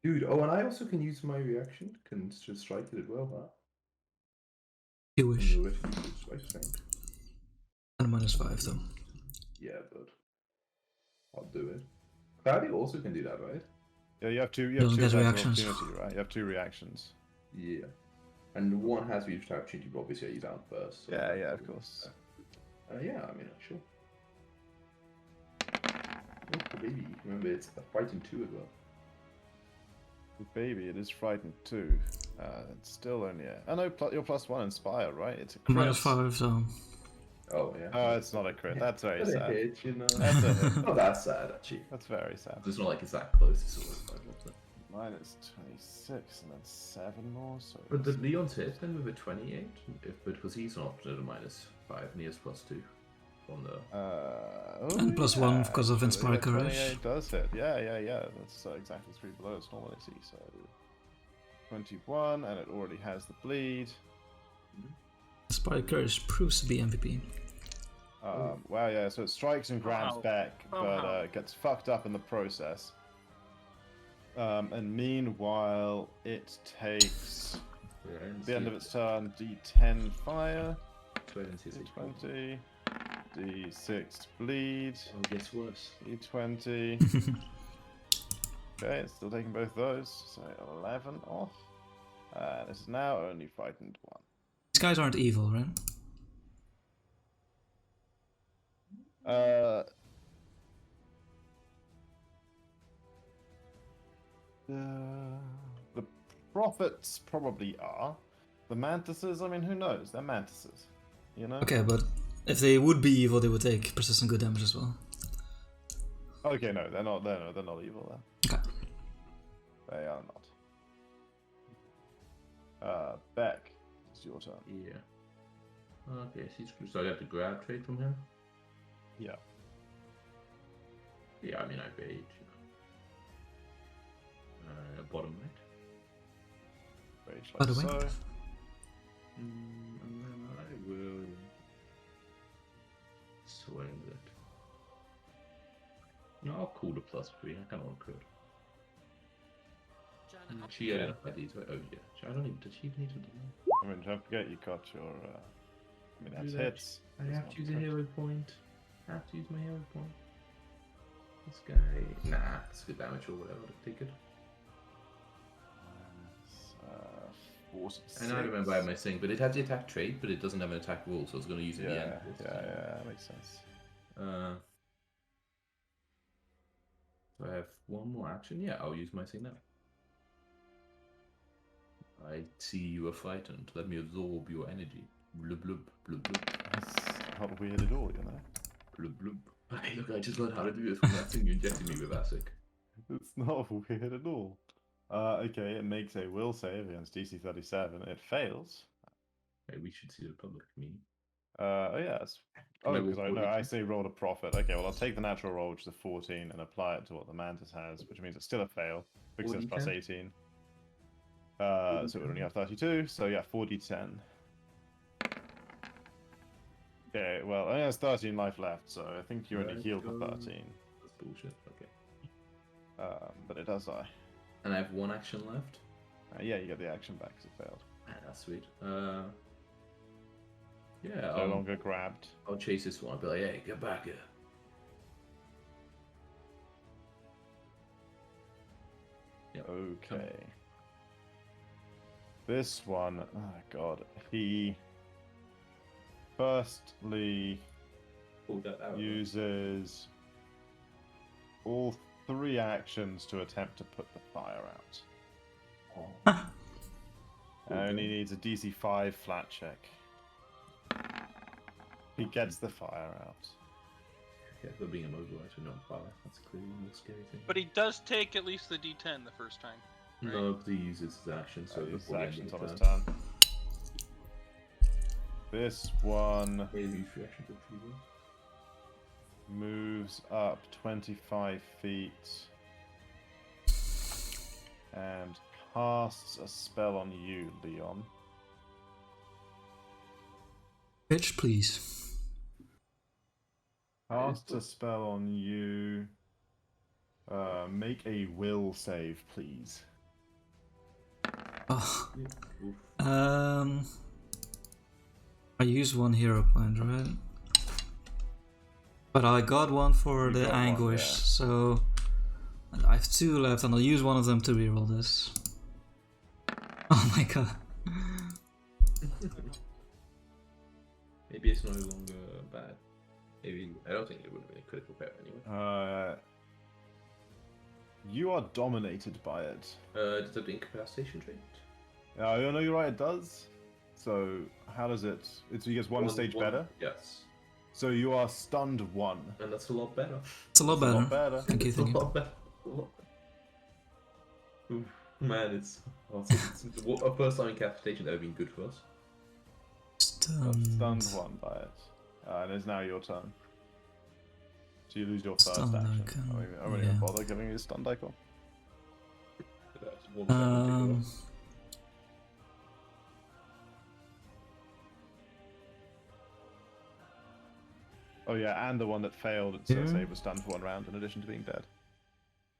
Dude, oh, and I also can use my reaction. Can just strike it as well, huh? You wish. And the rest of it is strike strength. And -5 though. Yeah, but I'll do it. Cloudy also can do that, right? Yeah, you have two. You Doesn't have two get attacks of reactions. opportunity, right? You have 2 reactions. Yeah. And one has reached opportunity, but obviously I use out first. So Yeah, yeah, of course. Yeah, I mean, sure. Oh, baby. Remember, it's a fighting 2 as well. Baby, it is frightened too. It's still only a... Oh no, you're +1 inspire, right? It's a crit. -5, so Oh, yeah. Oh, it's not a crit. That's very That's a sad. hit, you know. That's a hit. Not that sad, actually. That's very sad. It's not like it's that close. It's always like, what's that? Mine is 26 and then 7 more, so... But the Leon's hit then with a 28, because he's not at a -5 and he has +2 on the... And +1 because of Inspire Courage. 28 does hit. Yeah. That's exactly 3 below its normal AC, so... 21, and it already has the bleed. Inspire Courage proves to be MVP. Wow, yeah, so it strikes and grabs Wow. back, but gets fucked up in the process. And meanwhile, it takes the end of its turn D10 fire, D20, D6 bleed, Oh, it gets worse. D20. Okay, it's still taking both those, so 11 off. This is now only frightened 1. These guys aren't evil, right? The prophets probably are. The mantises, I mean, who knows? They're mantises, you know? Okay, but if they would be evil, they would take persistent good damage as well. Okay, no, they're not. They're not evil then. Okay. They are not. Beck, it's your turn. Yeah. Okay, so I have to grab trade from him? Yeah. Yeah, I mean, I paid, you know. Bottom right. Rage By like the way. so. And then I will swing it. No, I'll call the +3. I kind of want to crit. She identified these, right? Oh yeah. I don't even. Does she even need to do that? I mean, don't forget you got your. I mean, that's Do that. hits. I It's have not to use a crit. hero point. I have to use my hero point. This guy. Nah, it's good damage or whatever. Take it. 46. And I remember I had my thing, but it has the attack trait, but it doesn't have an attack rule, so I was going to use it Yeah, at the end. yeah, that makes sense. So I have one more action. Yeah, I'll use my thing now. I see you are frightened. Let me absorb your energy. Blub blub blub blub. That's not weird at all, you know? Blub blub. Hey, look, I just learned how to do this from that thing you injected me with, ASIC. It's not weird at all. Okay, it makes a will save against DC 37. It fails. Hey, we should see the public meeting. Oh yeah. Can I roll Because I know 42? I say roll a profit. Okay, well I'll take the natural roll, which is a 14, and apply it to what the mantis has, which means it's still a fail because it's plus 4d10? 18. So it would only have 32. So yeah, 4d10. Okay, well it only has 13 life left, so I think you only Let's healed for go. 13. That's bullshit. Okay. But it does die. And I have one action left. Yeah, you get the action back because it failed. Ah, that's sweet. Yeah, No longer grabbed. I'll chase this one. I'll be like, hey, get back here. Yep. Okay. This one, oh god, he firstly Pulled that out. uses all 3 actions to attempt to put the fire out. Oh. Only needs a DC 5 flat check. He gets the fire out. Yeah, for being immobilized when you're on fire. That's clearly the more scary thing. But he does take at least the D10 the first time. Right? No, but he uses his action, so His before the end actions of on the his turn. turn. This one Yeah, use reaction to trigger. moves up 25 feet and casts a spell on you, Leon. Bitch, please. Casts a spell on you. Make a will save, please. Oh. Oof. I use one hero point, right? But I got one for You the got one, anguish, yeah. so have 2 left, and I'll use one of them to reroll this. Oh my god. Maybe it's no longer bad. Maybe I don't think it would have been a critical pair anyway. You are dominated by it. Does it have the incapacitation trait? I know you're right. It does. So how does it? He gets one stage better. Yes. So you are stunned 1. And that's a lot better. It's a lot That's a better. lot better. Thank you, It's thank a you. lot better. A lot better. Oof, man, it's a first time incapacitation that have been good for us. Stunned 1 by it. And it's now your turn. So you lose your first Stun action. icon, I won't even bother giving you a stunned icon. That's 1 second to go. Oh yeah, and the one that failed its save was stunned for 1 round in addition to being dead.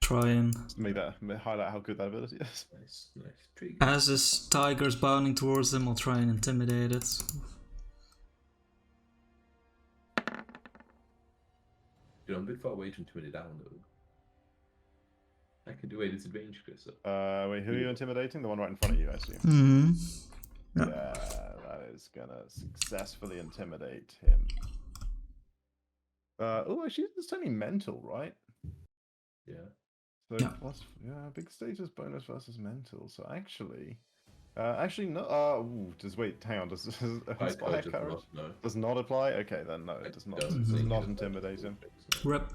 Try and... Just to highlight how good that ability is. Nice, nice. Pretty good. As this tiger's bounding towards them, I'll try and intimidate it. Dude, I'm a bit far away to intimidate down though. I can do a disadvantage, Chris. Wait, who are you intimidating? The one right in front of you, I assume. Mm-hmm. Yeah, that is gonna successfully intimidate him. Oh, actually, it's only mental, right? Yeah. So Yeah. plus, big status bonus versus mental. So actually no. Wait, hang on. Does inspire courage? No. Does not apply? Okay, then no, it does not. Doesn't It does say not it. intimidate him. Rep.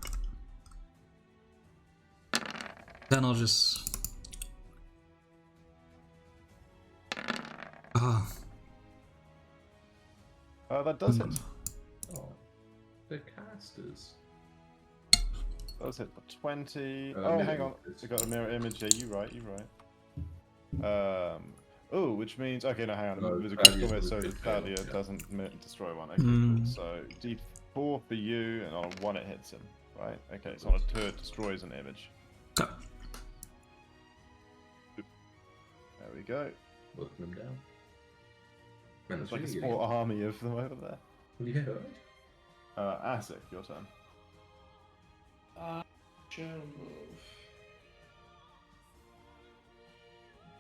Then I'll just... Ah. That does hit. Oh. The casters. Does hit for 20. Oh, Oh, mirror hang on. image. I got a mirror image. Yeah, you right. Oh, which means which means hang on. No, It was a Claudia's critical miss, was a so the crit fail, Claudia yeah. doesn't destroy one. Okay, Mm. cool. So D4 for you, and on a 1 it hits him. Right. Okay, so on a 2 it destroys an image. Yeah. There we go. Working them down. Man, There's that's like a really small army of them over there. Yeah, right. Asik, your turn. Shall move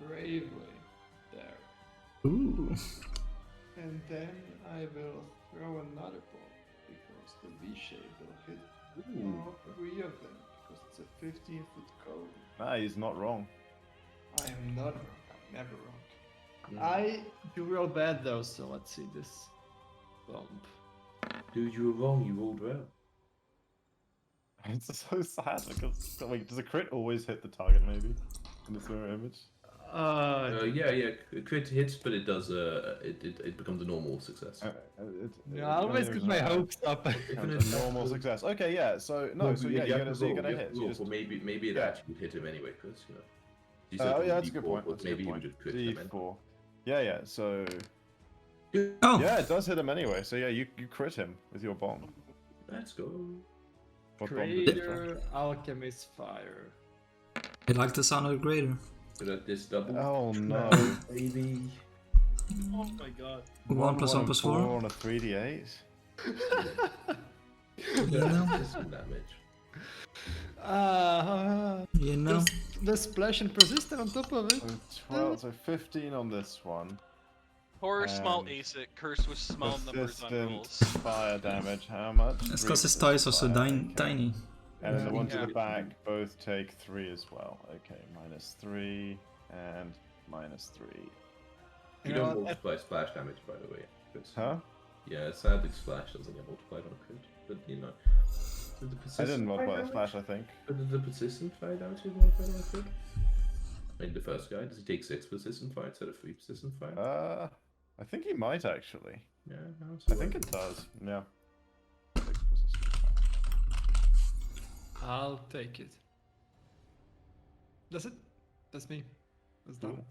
bravely there, Ooh. and then I will throw another ball because the V shape will hit all 3 of them because it's a 15-foot cone. Nah, he's not wrong. I am not wrong. I'm never wrong. Mm. I do real bad though, so let's see this bump. Dude, you were wrong. You rolled well. It's so sad because wait, does a crit always hit the target maybe in this mirror image? Yeah. Crit hits, but it does. It becomes a normal success. Yeah, I always get my hopes up. It's a normal success. Okay, yeah. So no, so yeah, you're gonna hit. Roll, You just, or maybe it yeah. actually would hit him anyway, Chris. You know. You said oh it was yeah, that's a good D4, point. but That's a maybe good you point. would just crit him in. D4. Yeah. So Oh! yeah, it does hit him anyway. So yeah, you crit him with your bomb. Let's go. What bomb did you try? Crater, Alchemist Fire. I like the sound of the greater. So that this double. Oh no! Baby. Oh my god. 1 plus 1 plus 4. on a 3d8. You know? That's some damage. You know? The splash and persistent on top of it. So 12, so 15 on this one. Or small And ASIC, cursed with small numbers on Persistent rolls. fire damage. How much? It's because his 3 dice are so fire, okay. tiny. And then the ones Yeah. at the back both take 3 as well. Okay, -3 and -3. You You know, don't multiply splash damage, by the way. Chris. Huh? Yeah, sadly, splash doesn't get multiplied on a crit, but you know. The I persistent didn't multiply fire the splash, I think. But the persistent fire damage is multiplied on a crit. Like the first guy, does he take 6 persistent fire instead of 3 persistent fire? I think he might actually. Yeah, I think it does. Yeah. 6 persistent fire. I'll take it. That's it. That's me. That's done.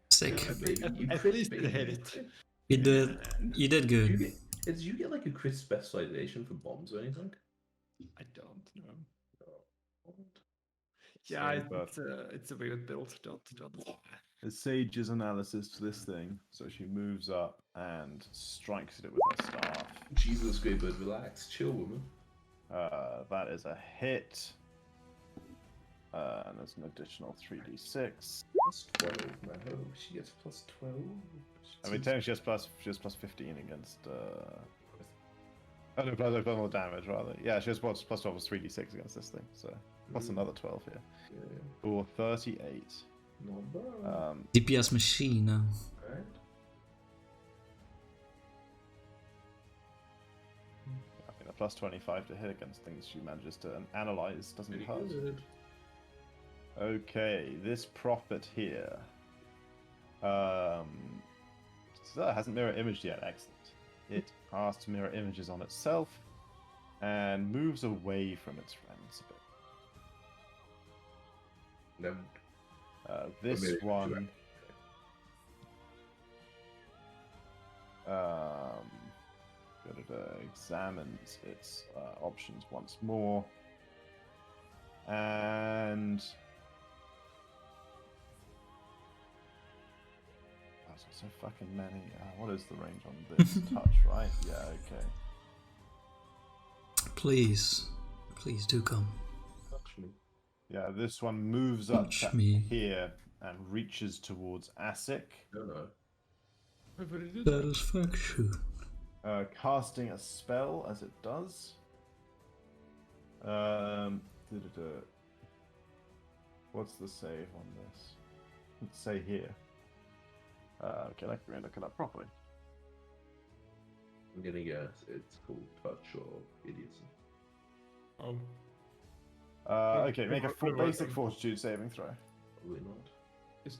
Sick. At least it hit it. You did. You did Do you good. get, did you get like a crit specialization for bombs or anything? I don't know. Oh. Yeah, Same, but- it's a weird build. Don't. A sage's analysis to this thing. So she moves up and strikes at it with her staff. Jesus, great bird, relax, chill, woman. That is a hit. And there's an additional 3d6. Plus 12. No, she gets plus 12. I mean, technically she has plus 15 against. Oh no, plus all the damage rather. Yeah, she has plus 12 was 3d6 against this thing, so plus another 12 here. Yeah. Or 38. Not bad. DPS machine. Right. I mean, a plus 25 to hit against things she manages to analyze doesn't Pretty hurt. good. Okay, this prophet here. So it hasn't mirror imaged yet. Excellent. It casts mirror images on itself and moves away from its friends a bit. No. This Mirror one image, examines its options once more, and so fucking many. What is the range on this? Touch, right? Yeah, okay. Please do come. Actually. Yeah, this one moves up Touch to me. here and reaches towards Asic, No. Satisfaction. casting a spell as it does. What's the save on this? Let's say here. Okay, let me look it up properly. I'm gonna guess it's called touch or idiocy. Okay, make a basic fortitude saving throw. Probably not. Is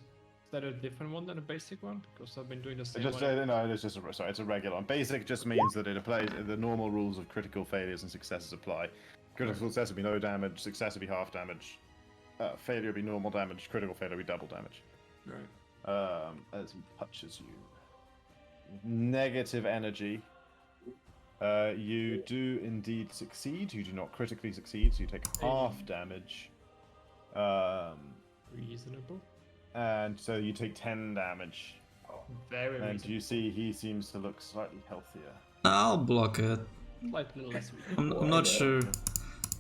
that a different one than a basic one? Because I've been doing the same Just one. no, it's just it's a regular one. Basic just means that it applies the normal rules of critical failures and successes apply. Critical success would be no damage, success would be half damage, failure would be normal damage, critical failure would be double damage. Right. As he touches you. Negative energy. You do indeed succeed. You do not critically succeed, so you take half damage. Reasonable. And so you take 10 damage. Very And reasonable. you see he seems to look slightly healthier. I'll block it. Like a little less weak. I'm not sure.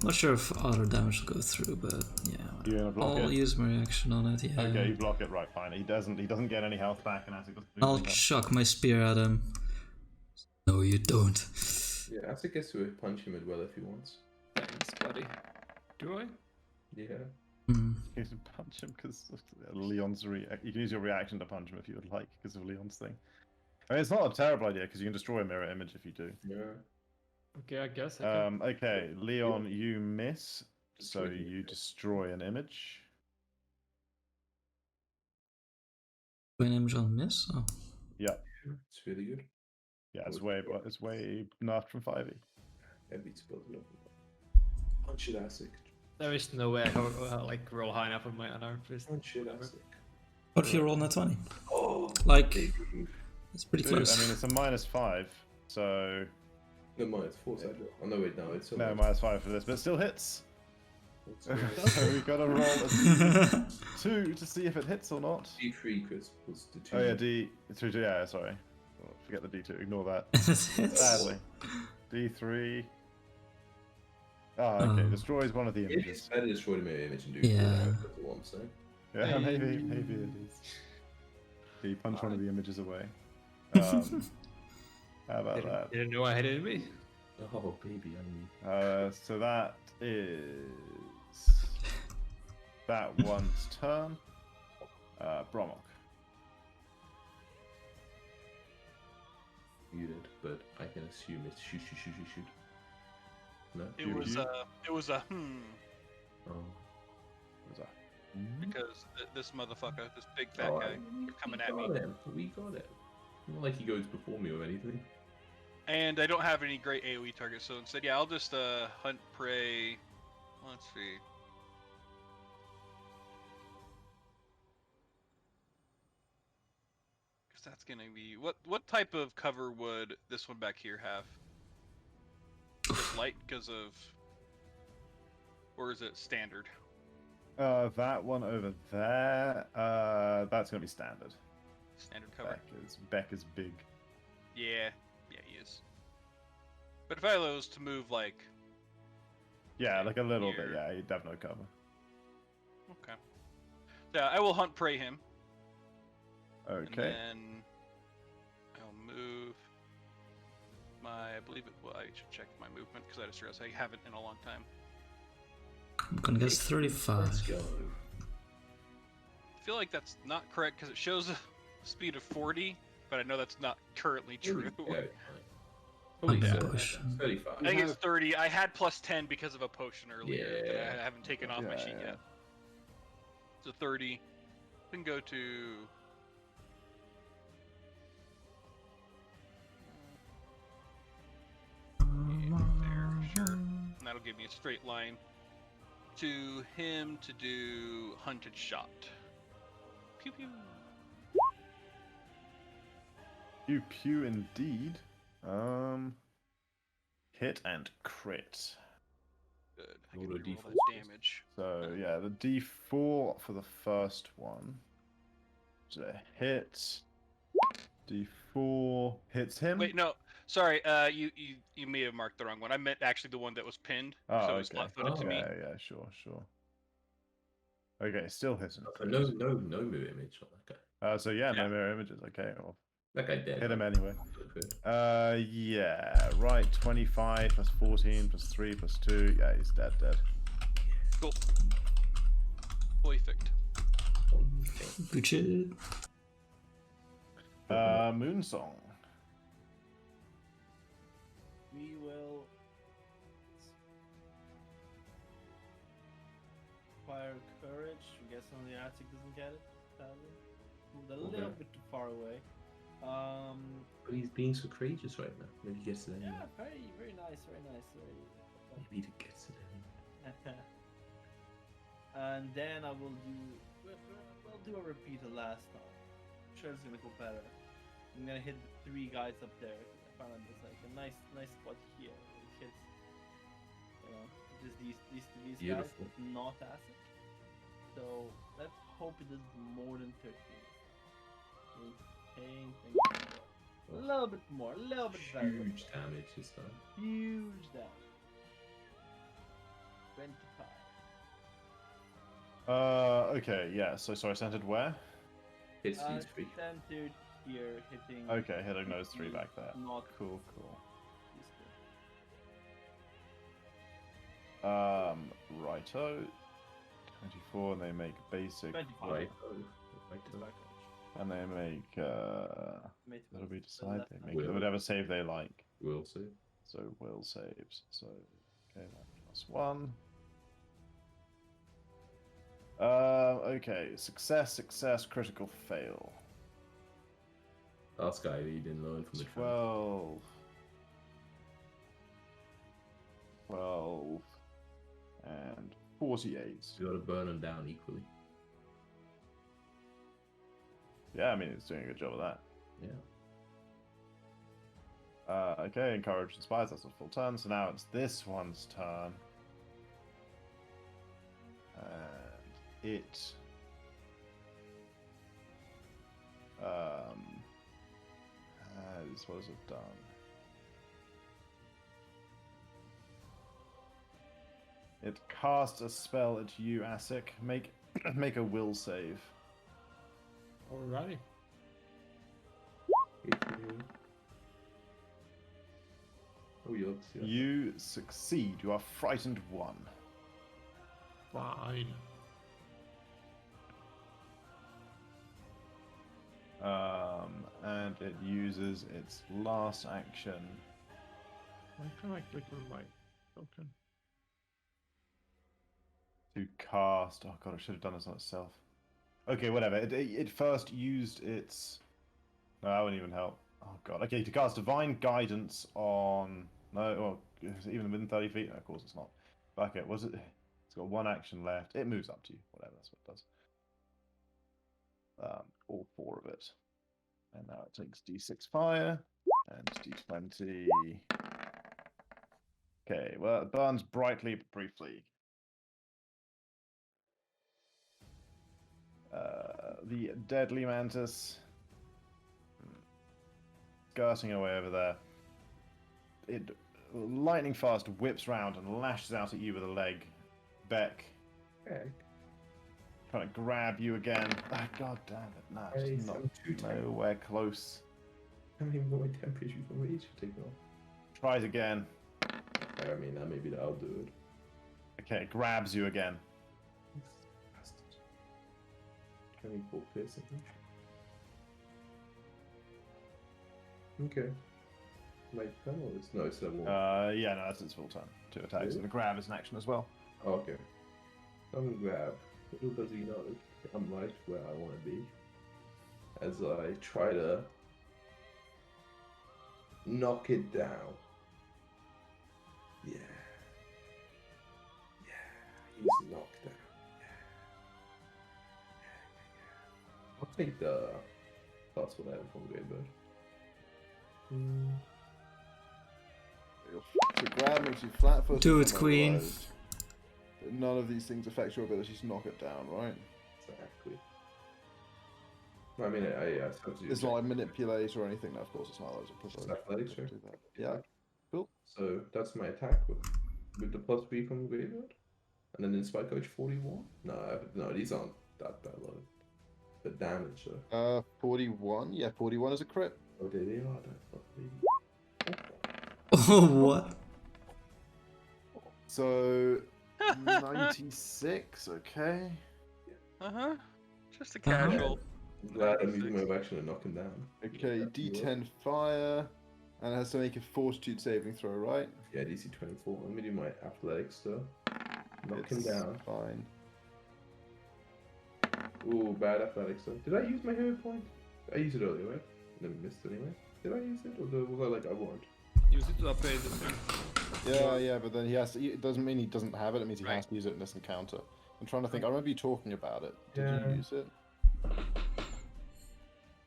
Not sure if other damage will go through, but yeah. You're gonna block I'll it? use my reaction on it. Yeah. Okay, you block it, right, fine. He doesn't get any health back, and as it goes I'll chuck my spear at him. No, you don't. Yeah, Asic gets to punch him as well if he wants. Thanks, buddy. Do I? Yeah. Hmm. You can punch him because Leon's you can use your reaction to punch him if you would like because of Leon's thing. I mean, it's not a terrible idea because you can destroy a mirror image if you do. Yeah. Okay, I guess. I can. Okay, Leon, you miss, so you destroy an image. An image on miss? Oh. Yeah, It's really good. yeah, it's way nerfed from 5e. Every spell's lovely. Punch it, Asic. There is no way I can like roll high enough with my unarmed fist. Punch it, Asic. What if you roll net 20? Oh, Like, baby. it's pretty Dude, close. I mean, it's a -5, so No, -4 side. Oh no, wait, no, it's no -5 for this, but it still hits. It's So we gotta roll a 2 to see if it hits or not. D3 Chris was the 2. Oh yeah, D3. Yeah, sorry. Oh, forget the D2. Ignore that. It's- Sadly. D3. Ah, okay. Oh. Destroys one of the Maybe it's images. better to destroy the mirror image and do Yeah. That's what I'm saying. Yeah, maybe it is. You punch one of the images away. How about that? Didn't know I had it in me. Oh, baby, I mean. So that is that one's turn. Bromok. Muted, but I can assume it's shoot. No? It was a Oh. Was that? because this motherfucker, this big fat Oh, guy, coming at got me. him. We got it. Not like he goes before me or anything. And I don't have any great AoE targets, so instead, yeah, I'll just hunt prey. Let's see. Because that's gonna be what type of cover would this one back here have? Just light because of, or is it standard? That one over there. That's gonna be standard. Standard cover. Beck is big. Yeah, he is. But if I was to move like, Yeah, like a little bit. Here. Yeah, he'd have no cover. Okay. Yeah, I will hunt prey him. And Okay. then I'll move my, I believe it, well, I should check my movement because I just realized I haven't in a long time. I'm gonna guess 35. Let's go. I feel like that's not correct because it shows a speed of 40, but I know that's not currently true. Yeah. I'm Probably gonna 30, push. 35. I think it's 30. I had plus 10 because of a potion earlier that Yeah. I haven't taken off my sheet Yeah. yet. So 30. Can go to. There, sure. And that'll give me a straight line to him to do hunted shot. Pew pew. Pew pew indeed. Hit and crit. Good. I can Roll a reroll D4. that damage. So yeah, the D4 for the first one. So hit. D4 hits him. Wait, no. Sorry, you may have marked the wrong one. I meant actually the one that was pinned. Oh, So it's okay. flat-footed to me. Yeah, sure. Okay, still hitting. No mirror image on that guy. So yeah, Yeah. no mirror images. Okay, well, That guy dead. hit him right? anyway. Yeah, right. 25 plus 14 plus 3 plus 2. Yeah, he's dead. Cool. Perfect. Good shit. Moonsong. We will acquire courage. I guess only Attic doesn't get it. Sadly, moved a little bit too far away. But he's being so courageous right now. Maybe he gets it anyway. Yeah, very nice, very nice. Maybe he gets it anyway. And then I will do. We'll do a repeat of last time. I'm sure it's gonna go better. I'm gonna hit the 3 guys up there. I found there's like a nice spot here. It hits, just these guys, Beautiful. but not acid. So let's hope it does more than 13. A little bit more, a little bit better. Huge damage this time. Huge damage. 25. Okay, yeah. So sorry, centered where? Hits these three. Centered here, hitting. Okay, hitting those 3 back there. Not Cool. this good. Righto. 24, and they make basic. 25. Right. It's back edge. And they make. Mate, That'll be the decide. left They hand. make whatever save they like. Will save. So will saves. So okay, that plus 1. Okay, success, critical fail. Last guy he didn't learn from the trap. 12 and 48. You gotta burn them down equally. Yeah, I mean it's doing a good job of that. Yeah. Okay, encourage inspires. That's a full turn. So now it's this one's turn, and it what has it done? It casts a spell at you, Asik. Make a will save. Alrighty. Oh, yucks, yeah. You succeed. You are frightened 1. Fine. And it uses its last action. Why can't I click on my token? To cast. Oh god, I should have done this on itself. Okay, whatever. It first used its. No, that wouldn't even help. Oh god. Okay, to cast Divine Guidance on. No, well, is it even within 30 feet? No, of course it's not. Okay, was it? It's got 1 action left. It moves up to you. Whatever, that's what it does. All 4 of it. And now it takes D6 fire and D20. Okay, well, it burns brightly but briefly. The deadly mantis skirting away over there. It lightning fast whips round and lashes out at you with a leg. Beck. Okay. trying to grab you again. Ah, God damn it! No, Hey, it's not I'm too tired. nowhere close. I don't even know what temperature from rage to take off. Tries again. I mean, that maybe that'll do it. Okay, it grabs you again. Bastard. 24 piercing. Okay. My turn or is no, it's a more. Yeah, no, that's its full turn. 2 attacks, and the grab is an action as well. Oh, okay. I'm gonna grab. Little does he know, I'm right where I want to be. As I try to knock it down. Yeah. Yeah. He's knocked down. Yeah. I'll take the plus whatever from Greatbird. So grab makes you flat-footed. Do it, and Queen. immobilized. But none of these things affect your ability to knock it down, right? Exactly. I mean, I suppose you It's not like manipulate or anything. No, of course it's not. Those are Just provoked. athletics, Don't sure. do that. Yeah. Cool. So that's my attack with the plus 3 from Graveyard. And then in Spike Coach 41. No, these aren't that bad. The damage though. 41. Yeah, 41 is a crit. Oh, they are. That's not really. Oh, what? So 96. Okay. Just a casual. I'm glad I'm using my action and knock him down. Okay, D10 fire, and it has to make a fortitude saving throw, right? Yeah, DC 24. Let me do my athletics though. Knock him It's down. Fine. Ooh, bad athletics though. Did I use my hero point? I used it earlier, right? And then missed anyway. Did I use it? Or was I like, I won't? Use it to upgrade the thing. Yeah, but then he has to. It doesn't mean he doesn't have it. It means he has to use it in this encounter. I'm trying to think. I remember you talking about it. Did Yeah. you use it?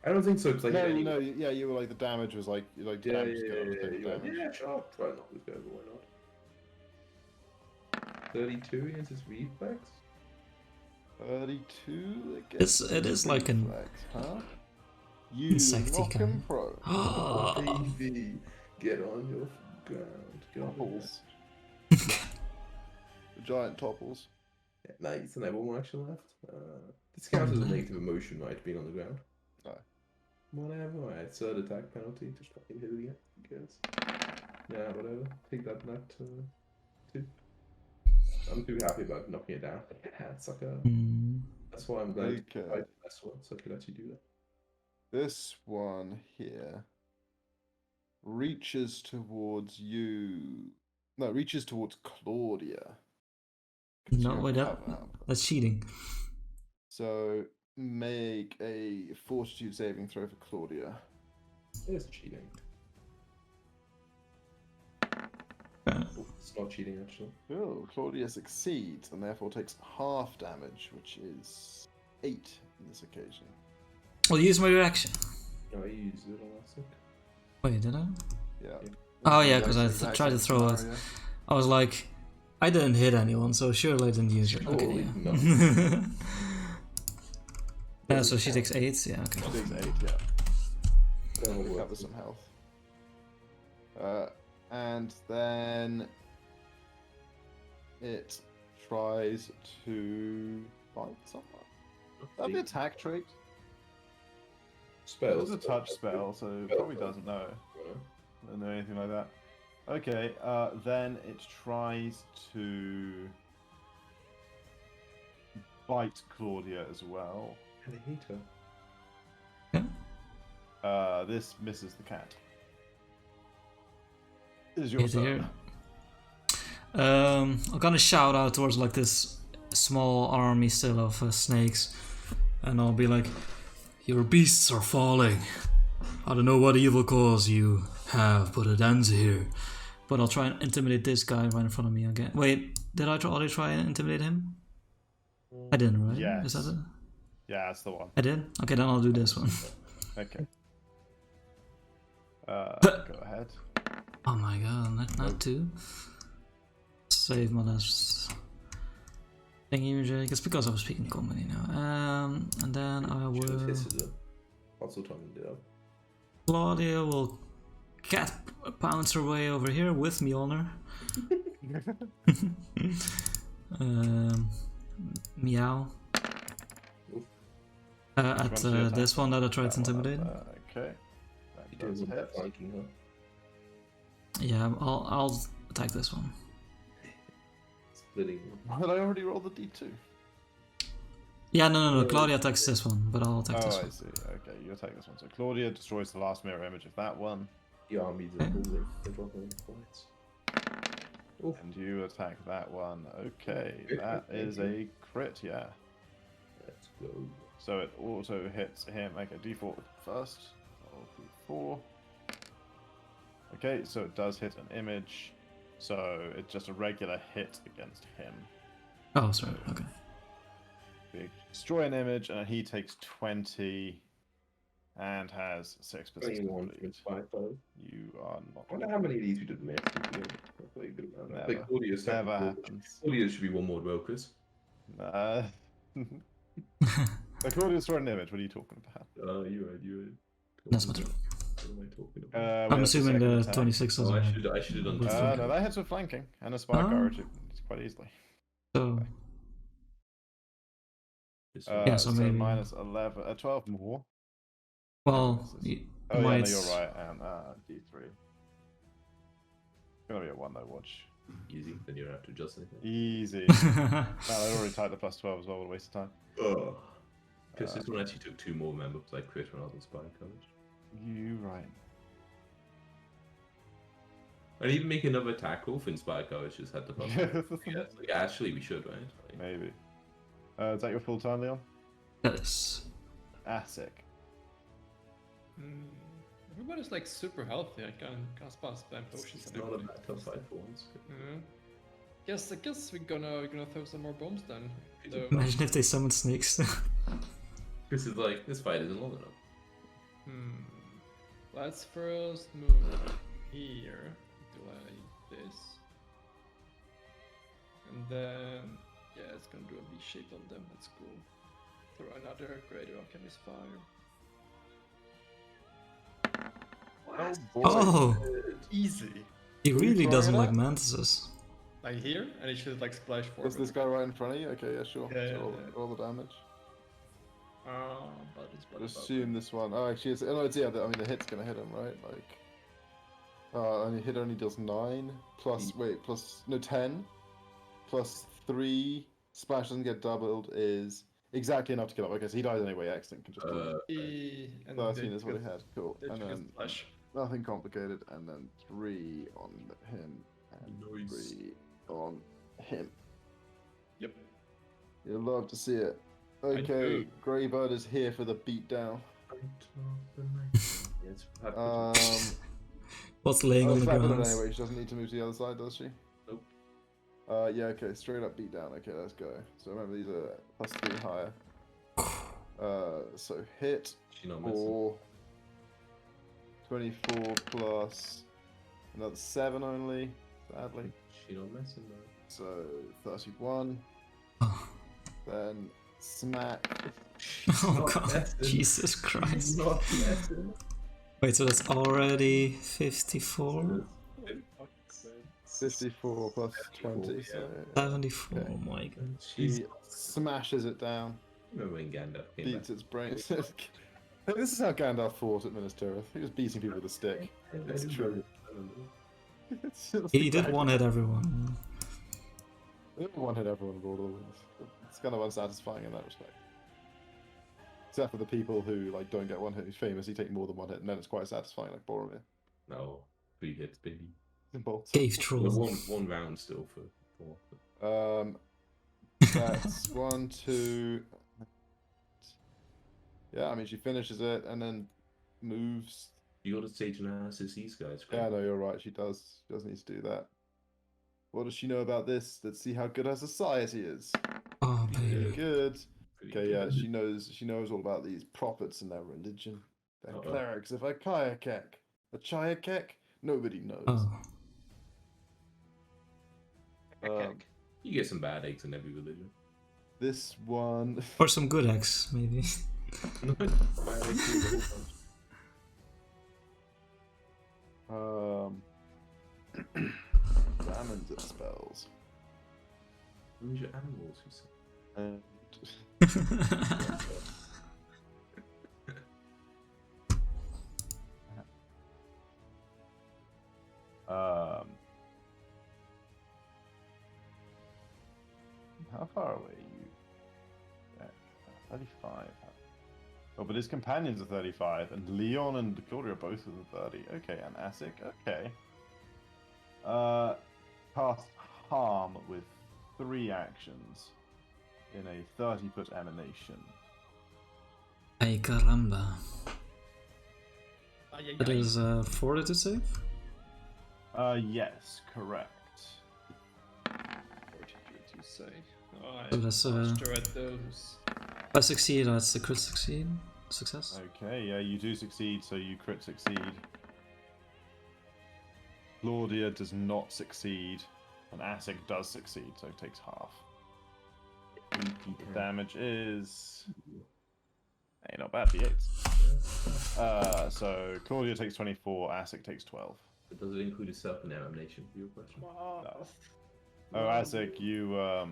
I don't think so. Cause I No, hit no. Yeah, you were like the damage was like Yeah, damage. yeah, sure. I'll try not with go, but why not? 32 against his reflex? 32 against. It is like an reflex, huh? You insecty knock him kind. pro. Oh, baby. Get on your ground. Get on your Topples. The giant topples. Yeah, nice. And I have one more action left. This counts as a negative emotion, right? Being on the ground. No. Whatever. Alright, third attack penalty. Just fucking hit it again. Who cares? Yeah, whatever. Take that 2. I'm too happy about knocking it down. Yeah, it's like a. That's why I'm glad to fight the best one, so I could actually do that. This one here reaches towards you. No, reaches towards Claudia. 'Cause No, you're wait, covered. that's cheating. So make a fortitude saving throw for Claudia. It's cheating. It's not cheating, actually. Oh, Claudia succeeds and therefore takes half damage, which is 8 in this occasion. I'll use my reaction. No, I used it on last week. Wait, did I? Yeah. Oh yeah, because I Exact tried to same throw it. scenario. I was like, I didn't hit anyone, so surely I didn't use it. Okay, Surely yeah. not. Yeah, so she takes 8. Yeah, okay. She takes 8, yeah. That'll work. Recover some health. And then it tries to fight someone. That'd be attack trait. Spells. It's a touch spell, so it probably doesn't know. Doesn't know anything like that. Okay, then it tries to bite Claudia as well. And I hate her. This misses the cat. It is your Hit turn. here. I'm gonna shout out towards like this small army still of snakes, and I'll be like, "Your beasts are falling. I don't know what evil cause you have, but it ends here." But I'll try and intimidate this guy right in front of me again. Wait, did I already try and intimidate him? I didn't, right? Yes. Is that it? Yeah, that's the one. I did? Okay, then I'll do this one. Okay. Go ahead. Oh my god, not 2. Save my last thingy magic. It's because I was speaking comedy now. And then I will. Claudia will cat pounce her way over here with Mjolnir. Meow. At one's your attack? this one that I tried That to one up intimidate. there, okay. You That don't does want hit. that flanking, huh? Yeah, I'll attack this one. Splitting. Did I already roll the d2? Yeah, no. Yeah, Claudia attacks this one, but I'll attack Oh, this I one. see. Okay, you attack this one. So Claudia destroys the last mirror image of that one, The armies are falling. They're dropping points. Oh, and you attack that one. Okay, Crit, that thank is you. a crit, yeah. let's go. So it auto hits him. Okay, d4 first. Roll d4. Okay, so it does hit an image. So it's just a regular hit against him. Oh, sorry. Okay. We destroy an image, and he takes 20 and has 6% 21 bleed. from Inspired Foe. You are not. I wonder how many of these we did miss. That's pretty good amount. I think Never. Claudia's Never technically- happens. Claudia should be one more Rokers. Claudia destroyed an image. What are you talking about? You right. That's not true. What am I talking about? We I'm have assuming second the attack. 26 Oh, doesn't. I should have done With that. flanking. No, that hits with flanking and a spike Oh. courage quite easily. So This Uh, Yeah, so so maybe- minus 11, 12 more. well, Misses. y- Oh yeah, no, might. you're right. And d3. It's gonna be a 1 though. Watch. easy, then you don't have to adjust anything. Easy. Man, I already typed the plus 12 as well. What a waste of time. Because this one actually took 2 more, remember, because I crit when I was Inspired Courage. You right. I'd even make another attack roll for Inspired Courage, just had the plus. Yeah, it's like, actually, we should, right? Like, Maybe. Is that your full turn, Leon? That is. Sick. Everybody's like super healthy. I can cast past spam potions it's and not a everything. bad top 5 for once. I guess we're gonna throw some more bombs then. So, Imagine if they summoned snakes. Because it's like, this fight isn't long enough. let's first move here. Do like this, and then yeah, it's gonna do a V shape on them. That's cool. Throw another Greater Alchemist Fire. Oh boy. Oh, Easy. he really try doesn't it like out? mantises. Like here, and it should like splash forward. Is this guy right in front of you? Okay, yeah, sure. Yeah, So yeah, roll, yeah. roll the damage. But it's Assume this one. Oh, actually, it's, no, it's yeah. I mean, the hit's gonna hit him, right? Like, only hit only deals 9 plus. Wait, plus no 10 plus 3. Splash doesn't get doubled is exactly enough to kill him. Okay, so he dies anyway. Excellent. Can just kill him. and 13 is what he had. Cool. They And took a then splash. nothing complicated. And then 3 on him and Nice. 3 on him. Yep. You'll love to see it. I Okay, do. Greybird is here for the beatdown. Yes, have What's laying Oh, on the flat footed ground? anyway. She doesn't need to move to the other side, does she? Nope. Yeah. Okay. Straight up beat down. Okay, let's go. So remember these are plus 3 higher. So hit she not missing? for 24 plus another 7 only. Sadly. She not messing though. So 31. Oh. Then smack. Oh Not god, messing. Jesus She's Christ. not messing. Wait, so that's already 54? 54 plus 20. So 74, Okay. oh my god. She's. he smashes it down. Remember when Gandalf came Beats back? its brains. This is how Gandalf fought at Minas Tirith. He was beating people with a stick. It's true. It's just He did exactly- one hit everyone. One hit everyone with Lord of the Rings. It's kind of unsatisfying in that respect. Except for the people who like don't get one hit, who famously take more than one hit, and then it's quite satisfying, like Boromir. No, 3 hits, baby. Bolts. Cave Well, troll. one round still for 4. That's 1, 2. Yeah, I mean she finishes it and then moves. You got to stage analysis these guys. Yeah, no, you're right. She does. She does need to do that. What does she know about this? Let's see how good her society is. Oh, Pretty baby. good. Pretty Okay, yeah, good. she knows all about these prophets and their religion. They're Uh-oh. clerics of a Kayakek. A Chayakek? Nobody knows. Oh. You get some bad eggs in every religion. This one. Or some good eggs, maybe. Bad eggs in the whole bunch. Summons it spells. Who's your animals? You said? And How far away are you? 35. Oh, but his companions are 35, and Leon and Claudia are both within 30. Okay, and Asik, okay. Cast harm with 3 actions in a 30-foot emanation. Ay caramba. Ay, ay, That ay. is 40 save? Yes, correct. Fortitude, you say? Oh, So I'm that's, master at those. If I succeed, that's the crit succeed. Success. Okay, yeah, you do succeed, so you crit succeed. Claudia does not succeed, and Asik does succeed, so it takes half. The damage is... Hey, not bad, D8s. So Claudia takes 24, Asik takes 12. But does it include a serpent emanation for your question? No. Oh, Asik, you are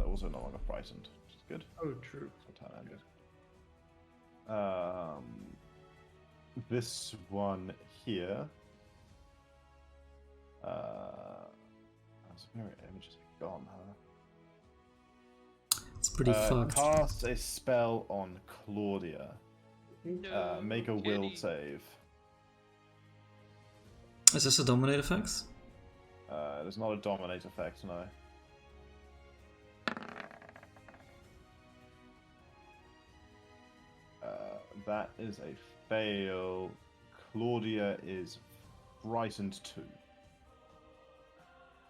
also no longer frightened, which is good. Oh, true. That's what time ended. This one here. Where images are gone, huh? It's pretty fucked. Cast a spell on Claudia. No, Make a will kitty. save. Is this a dominate effect? It is not a dominate effect, no. That is a fail. Claudia is frightened too,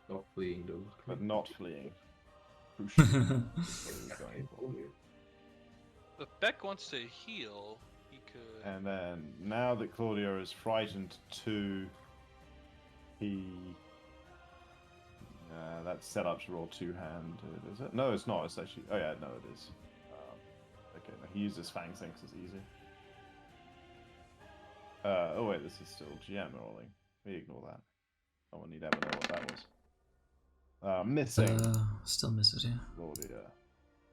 Not fleeing though. but not fleeing. Crucial. If Beck wants to heal, he could. And then now that Claudia is frightened too, he. That's set up to roll two-handed, is it? No, it's not. It's actually. Oh yeah, no, it is. Okay, no, he uses Fang Sinks as easy. Oh wait, this is still GM rolling. We ignore that. No one need ever know what that was. Missing. Still misses, yeah. Claudia.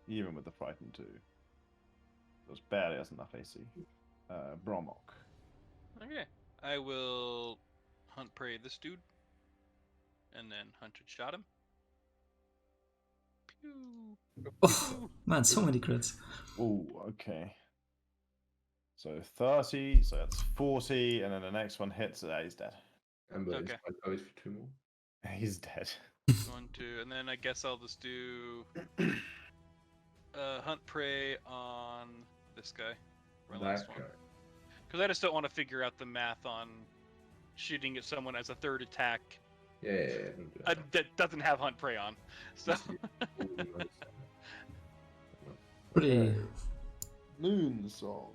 Even with the frightened 2. Those barely has enough AC. Bromok. Okay, I will hunt prey this dude, and then hunted shot him. Pew. Oh, man, so many crits. Oh, okay. So 30, so that's 40, and then the next one hits. He's dead. Amber Okay. is 5 goes for 2 more. He's dead. 1, 2, and then I guess I'll just do hunt prey on this guy. My last That one. guy. Because I just don't want to figure out the math on shooting at someone as a third attack Yeah, don't do that. that doesn't have hunt prey on. So Pretty. Moon Song.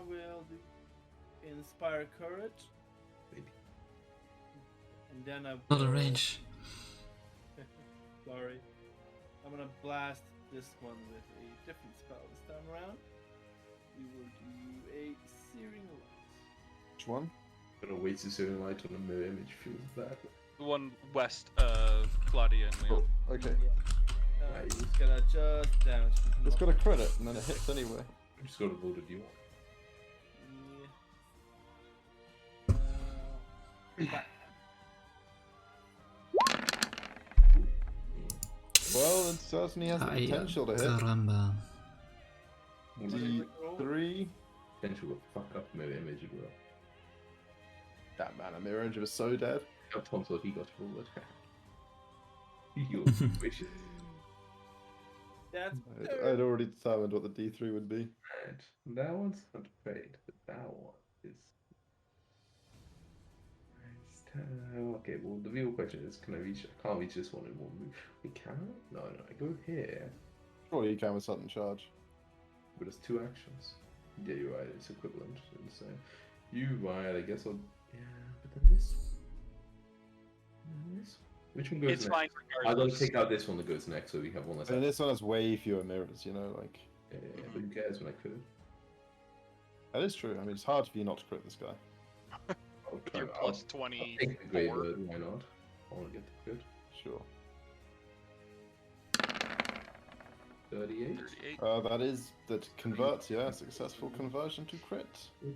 Will do inspire courage, Maybe. and then I Not a will- range. Sorry, I'm gonna blast this one with a different spell this time around. We will do a searing light. Which one? Gonna waste a certain light on a mirror image feels bad. the one west of Claudia and Leon. Oh, okay. It's gonna just damage. It's got a credit, and then it hits anyway. I'm just gonna roll the D1. Back. Well, it certainly has the Ay potential to hit. caramba. D3. Potential to fuck up mirror image as well. That man, a mirror image was so dead. How tonsil he got to roll it. Your wishes. That's I'd already determined what the D3 would be. Right. That one's not great, but that one is. Okay, well, the real question is, can I reach? I can't reach this one in one move. We can? No, I go here, Surely you can with sudden charge. but it's 2 actions. Yeah, you're right, it's equivalent. So, you right, I guess I'll. Yeah, but then this. And this. Which one goes It's next? fine I'm gonna regardless. take out this one that goes next, so we have one less. And this one has way fewer mirrors, you know, like. Yeah, but who cares when I crit it? That is true. I mean, it's hard for you not to crit this guy. I'll With try. your I'll plus take the Grey 24. Bird, why not? I want to get the crit. Sure. 38. 38. That converts, yeah, successful conversion to crit.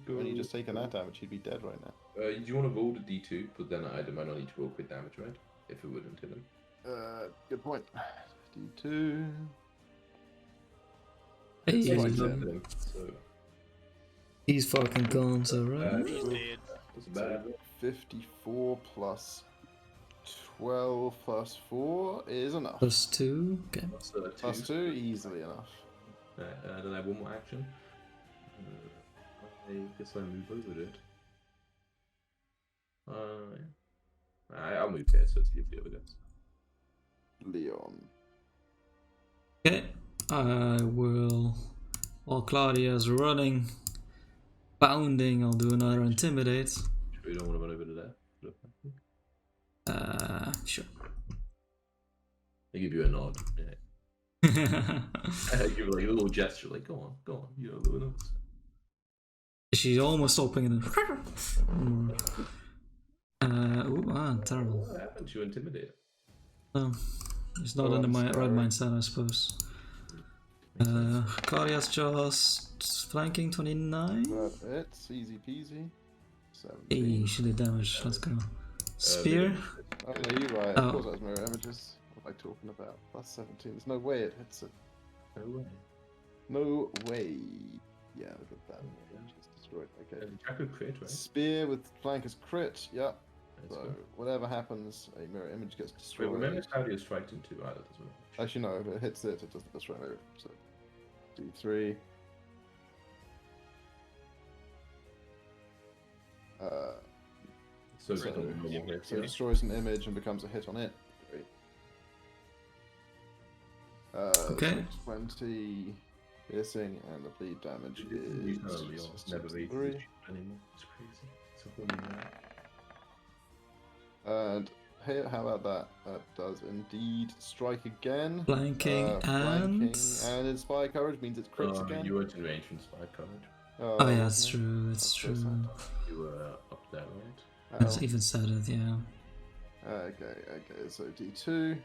When you just taken that damage, he'd be dead right now. Do you want to roll the d2? But then I might not need to roll crit damage, right? If it wouldn't hit him. Good point. D2. Hey, It's like Right, yeah. him, so he's fucking gone, so right. He's dead. that's bad. 54 plus 12 plus 4 is enough. +2. Okay. Plus 2, easily enough. Then I have one more action. I guess I move over it. I'll move here, so it's the other guys. Leon. Okay. I will, while Claudia's running, bounding, I'll do another intimidate. Sure you don't want to run over to there? Sure. I give you a nod. Yeah. I give you like a little gesture, like go on, you know, a little nod. She's almost stopping and then terrible. What happened to intimidate? He's not in the right mindset, I suppose. Claudia's just flanking 29. It's easy peasy. 17. Hey, she did damage. Let's go. Spear. Oh, no, you're right. Oh. Of course, that was mirror images. What am I talking about? Plus 17. There's no way it hits it. No way. No way. Yeah, look at that. Just destroyed. Okay. Draco crit, right? Spear with flank is crit. Yep. Let's So go. whatever happens, a mirror image gets Wait, destroyed. remember Claudia's striked into either, doesn't it? Actually, no. If it hits it, it doesn't destroy it. So D3. So it's So, like a normal hit. so it destroys an image and becomes a hit on it. Great. Okay. So 20 piercing, and the bleed damage You is know, Leon never reads 3. anymore. It's crazy. It's a whole new And hey, how about that? That does indeed strike again. Flanking Flanking and inspire courage means it's crits Oh, again. you weren't in range from spy coverage. Oh yeah, it's wasn't it? true. It's That's so true. sad. You were up there, right? That's Oh, even said it. Yeah. okay, so D2.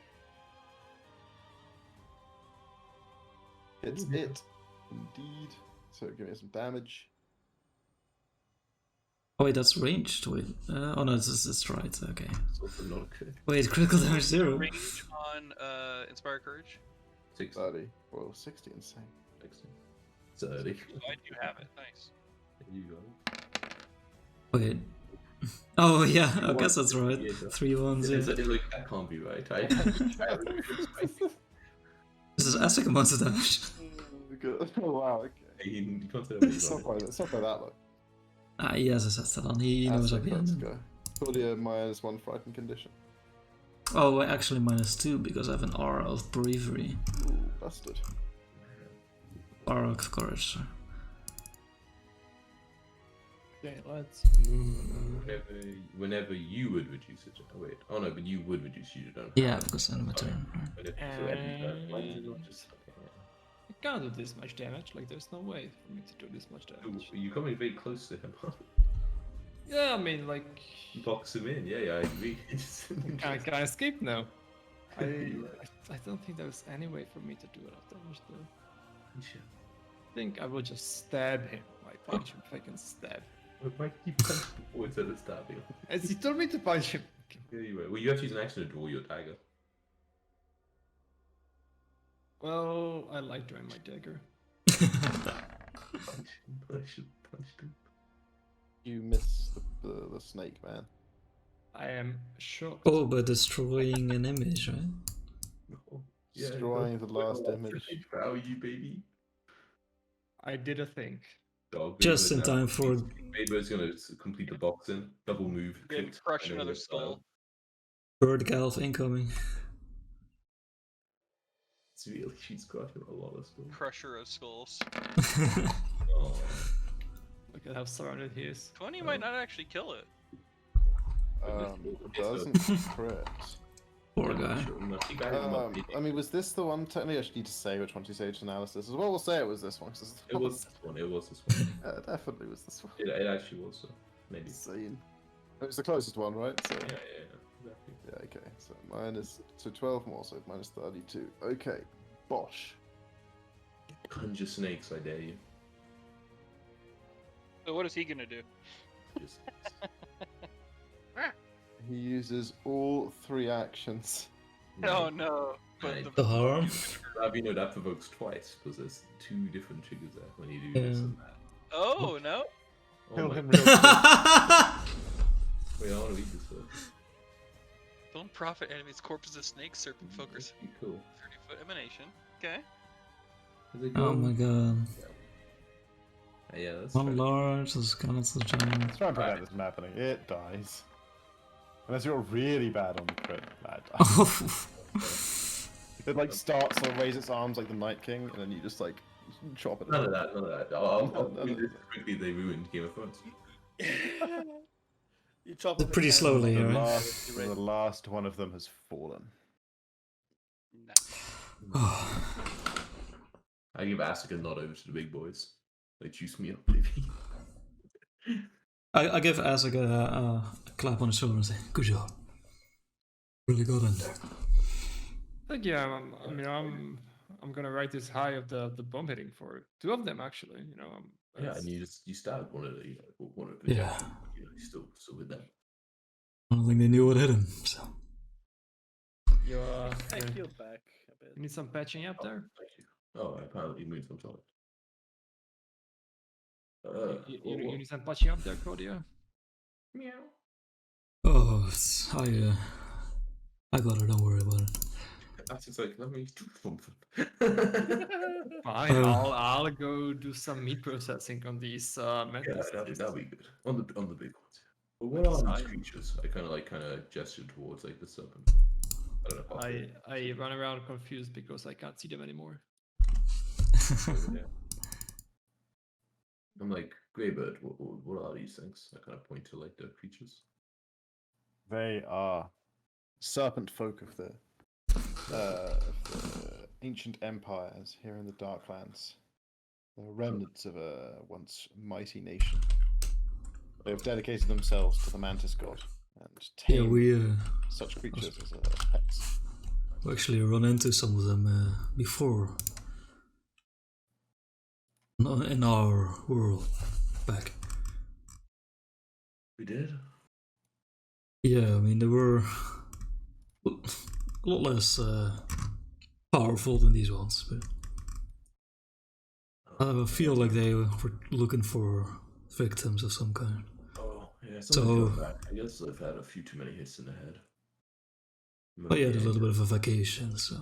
It's it, indeed. So give me some damage. Oh wait, that's ranged. Wait. Oh no, it's right. Okay. It's also not a crit. Wait, critical damage 0. Range on Inspire Courage. 60. 30. Well, 60 insane. 60. 30. I do have it. Nice. You got it. Wait. Oh yeah, I guess that's right. Yeah, 3 ones. It's Yeah. like, that can't be right. This is Essex amounts of damage. Oh, wow, okay. You can't tell It's not quite that low. Ah, he has a set on. He knows at the Let's end. go. Claudia -1 frightened condition. Oh, wait, actually -2 because I have an aura of bravery. Ooh, busted. Aura of courage. Sorry. Okay, let's move. Whenever you would reduce it. Oh, wait. Oh no, but you would reduce it. You don't. Yeah, have because then my turn. But if, so every turn, like, it's not just. I can't do this much damage. Like, there's no way for me to do this much damage. You're coming very close to him. Yeah, I mean, like, Box him in. Yeah, I agree. can I escape now? I don't think there's any way for me to do enough damage though. I think I will just stab him. Like, punch him if I can stab. Why did you punch before instead of stabbing? As he told me to punch him. Yeah, you were. Well, you have to use an action to draw your dagger. Well, I like drawing my dagger. Punch him. You miss the snake, man. I am shocked. Oh, but destroying an image, right? No. Destroying the last image. How you, baby? I did a thing. Dog, Just in time for. Babo's gonna complete the box in. Double move. Gonna clicked, crush and then another we'll style. skull. Bird Galf incoming. It's really, she's crushing a lot of stuff. Crusher of skulls. Oh. Look at how surrounded he is. 20 might not actually kill it. It doesn't crit. Poor guy. I mean, was this the one? Technically, I should need to say which one to Sage Analysis as well. We'll say it was this one. 'Cause It was this one. It was this one. Yeah, it definitely was this one. It actually was. So maybe. Insane. It was the closest one, right? So, Yeah. Exactly. yeah, okay. So 12 more, so -32. Okay, Bosch. Conjure snakes, I dare you. So what is he gonna do? Just He uses all 3 actions. Oh no! But Right. The harm. That provokes twice because there's 2 different triggers there when you do this Yeah. and that. Oh no! Oh Kill my him god. real quick. Wait, I want to eat this first. Don't profit animates corpses of snakes, serpent focus. That'd be cool. 30-foot emanation. Okay. Does it Oh go- my god. Yeah, that's One fair. large, this kind of the giant. Let's try and prevent this from happening. It dies. Unless you're really bad on the crit, that dies. It like starts to raise its arms like the Night King, and then you just like chop it. None of that, none of that. I'll None do of this quickly. They ruined Game of Thrones. You chop They're off pretty its hand. slowly, The right? last one of them has fallen. Oh. I give Asuka a nod over to the big boys. They juice me up, baby. I give Azek a clap on the shoulder and say, "Good job. Really got in there." But yeah, I'm gonna write this high of the bomb hitting for 2 of them actually. Yeah, that's- and you stabbed one of the one of the Yeah. you're still with them. I don't think they knew what hit him. So. you I you feel back a bit. need some patching up there. Thank you. Oh, apparently you moved some solid. You need some patching up there, Claudia. Meow. Oh, I got it. Don't worry about it. That's just like, let me do something. Fine, Uh. I'll go do some meat processing on these Yeah, mantis. that'd be good. On the big ones. But what are these creatures? I kind of gestured towards like the serpent. I don't know. If I run around confused because I can't see them anymore. yeah. I'm like, Greybird, what are these things? I kind of point to like the creatures. They are serpent folk of the ancient empires here in the Darklands. They're remnants of a once mighty nation. They have dedicated themselves to the Mantis God and Yeah, tame we such creatures as pets. actually run into some of them before. In our world back. We did. Yeah, I mean they were a lot less powerful than these ones, but I feel like they were looking for victims of some kind. Oh, yeah. So- I guess I've had a few too many hits in the head. But yeah, had a little bit of a vacation, so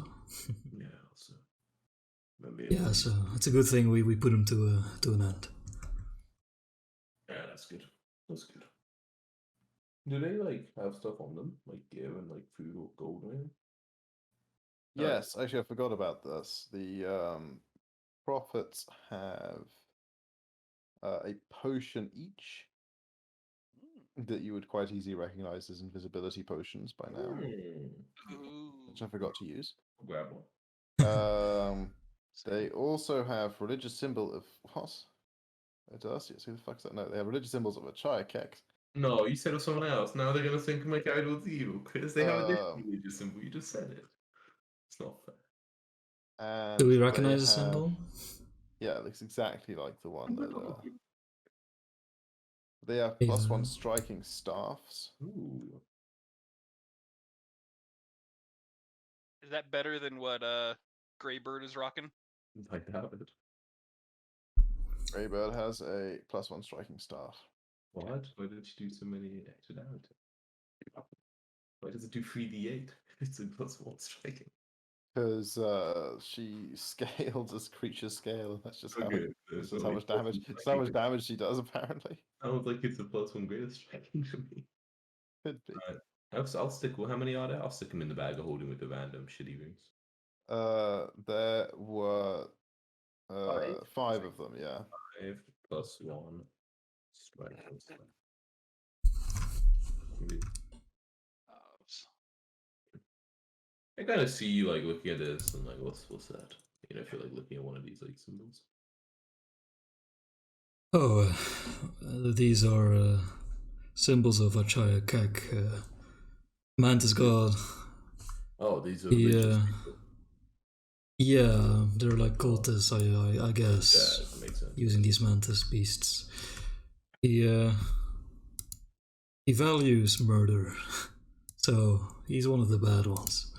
Yeah. Also. Maybe yeah, so it's a good thing we put them to an end. Yeah, that's good. That's good. Do they like have stuff on them, like gear and like food or gold or anything? Yes, actually, I forgot about this. The prophets have a potion each that you would quite easily recognize as invisibility potions by now, Ooh. which I forgot to use. Grab one. They also have religious symbol of what? It does. Yes. Who the fuck's that? No, they have religious symbols of a chaya kek. No, you said it was someone else. Now they're gonna think my character was evil because they have a different Um, religious symbol. You just said it. It's not fair. And Do we they recognize the have- symbol? Yeah, it looks exactly like the one that. They have Yeah. +1 striking staffs. Ooh. Is that better than what Greybird is rocking? I doubt it. Greybird has a +1 striking staff. What? Why did she do so many extra damage? Why does it do 3d8? It's a +1 striking. Because she scaled as creature scale, and that's just how, Okay, that's so just how like much damage. +1 It's how much striking. damage she does apparently. Sounds like it's a +1 greater striking to me. Could be. I'll stick. Well, how many are there? I'll stick them in the bag of holding with the random shitty rings. There were 5 of them. Yeah. 5 +1 strike. I kind of see you like looking at this and like, what's that? You know, I feel like looking at one of these like symbols. Oh, these are symbols of Achaya Kek, Mantis God. Oh, these are Yeah. religious people. Yeah, they're like cultists, I Yeah, guess, that makes sense. using these mantis beasts. He values murder, so he's one of the bad ones.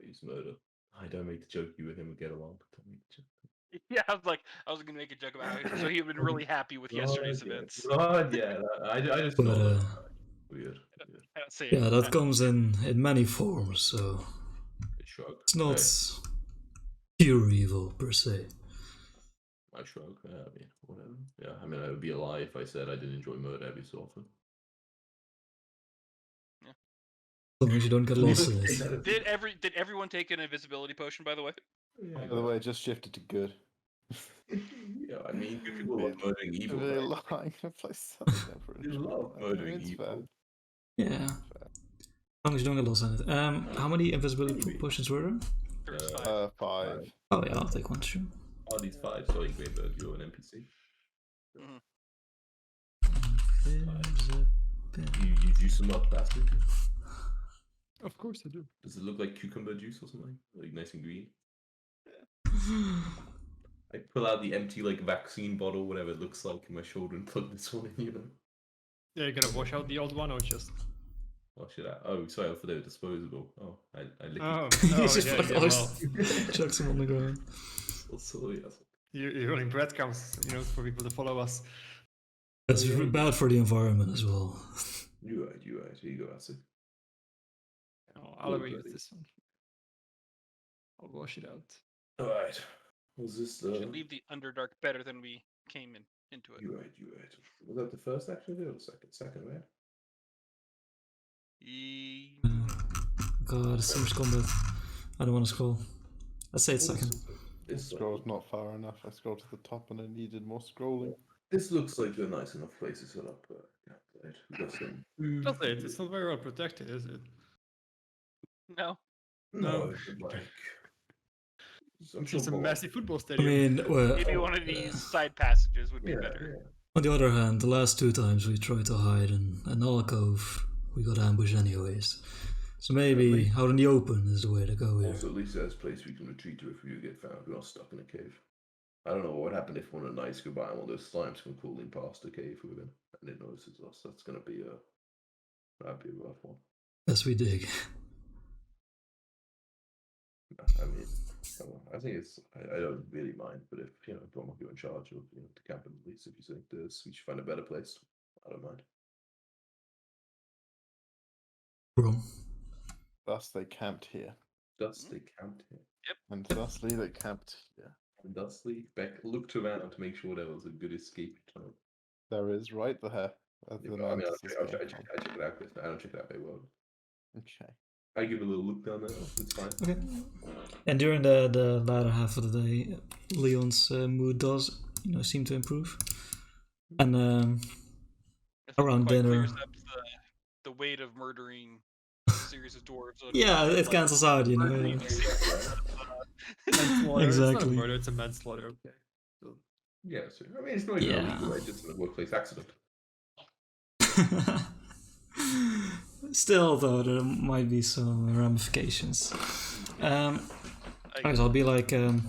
He's murder. I don't make the joke you and him would get along. Don't make the joke. Yeah, I was gonna make a joke about how so he'd been really happy with yesterday's events. God, yeah. I just But know weird. I don't say yeah, it. that comes in many forms, so Shrug. it's not Hey, pure evil per se. I shrug. Yeah, I mean, whatever. Yeah, I mean, I would be a lie if I said I didn't enjoy murder every so often. As long as you don't get lost in it. Did everyone take an invisibility potion, by the way? Yeah, By the way, it just shifted to good. yeah, I mean, good people love murdering evil. Really Right? lying in a place that I never They enjoyed. love I mean, murdering it's evil. fair. Yeah. As long as you don't get lost in it. How many invisibility Anyway. potions were there? There's five. 5. Oh yeah, I'll take one too. All these 5, sorry, Greenberg, you're an NPC. You juice them up, bastard. Of course I do. Does it look like cucumber juice or something? Like nice and green? I pull out the empty like vaccine bottle, whatever it looks like, in my shoulder and plug this one in, you know? Yeah, you're gonna wash out the old one or just... Oh shit, oh sorry, I thought they were disposable. Oh, I licked Oh, it. You oh just yeah, fuck yeah, ours. well, Chucks him on the ground. Oh, sorry, yes. you're running breadcrumbs, you know, for people to follow us. That's bad for the environment as well. You're right, Here you go, acid. Oh, I'll use this one. I'll wash it out. Alright. Was this We the... should leave the Underdark better than we came into it. You're right. Was that the first action or the second? Second, right? God, so much combat. I don't want to scroll. Let's say it's second. I scrolled not far enough. I scrolled to the top and I needed more scrolling. This looks like a nice enough place to set up. Yeah, right. We got some food. Does it? It's not very well protected, is it? No. No, like... I'm sure It's a Bob- massive football I stadium. mean, well, Maybe one of these side passages would be Yeah, better. yeah. on the other hand, the last 2 times we tried to hide in an alcove, we got ambushed anyways. So maybe out in the open is the way to go here. Also, at least there's a place we can retreat to if we get found. We're not stuck in a cave. I don't know what would happen if one of the knights go by and one of those slimes come crawling past the cave we're in and it notices us. That's gonna be that'd be a rough one. As we dig. I mean, I think it's I don't really mind, but if Dom will go in charge of the camp at least, if you think we should find a better place, I don't mind. Bro. Thus they camped here. Thus they camped here. And thusly they camped here. And thusly Beck looked around to make sure there was a good escape tunnel. There is right there. I mean, I'll check it out, Chris. I don't check it out very well. Okay. I give a little look down there. It's fine. Okay. And during the latter half of the day, Leon's mood does, seem to improve. And around Quite dinner, clears up the weight of murdering a series of dwarves. yeah, it cancels out, Murdering Yeah. a series of, Manslaughter. It's Exactly. not murder, it's a manslaughter. Okay. So, yeah, so, I mean, it's not even Yeah. illegal, right? It's a workplace accident. Still, though, there might be some ramifications. Guys, I'll be like, during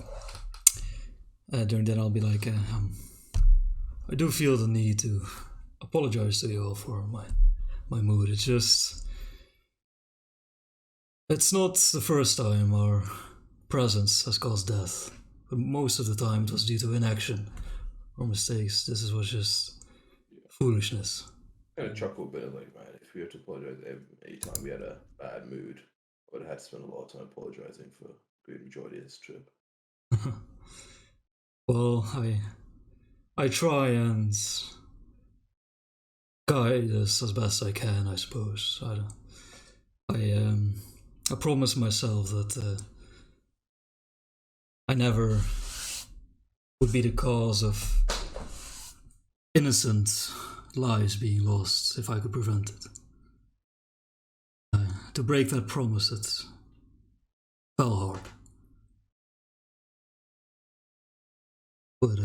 dinner, I'll be like, I do feel the need to apologize to you all for my mood. It's not the first time our presence has caused death, but most of the time it was due to inaction or mistakes. This was just foolishness. Kind of chuckle a bit, like, man, if we had to apologize every time we had a bad mood, I would have had to spend a lot of time apologizing for the great majority of this trip. Well, I try and guide us as best I can, I suppose. I promise myself that I never would be the cause of innocent lives being lost if I could prevent it. To break that promise, it fell hard. But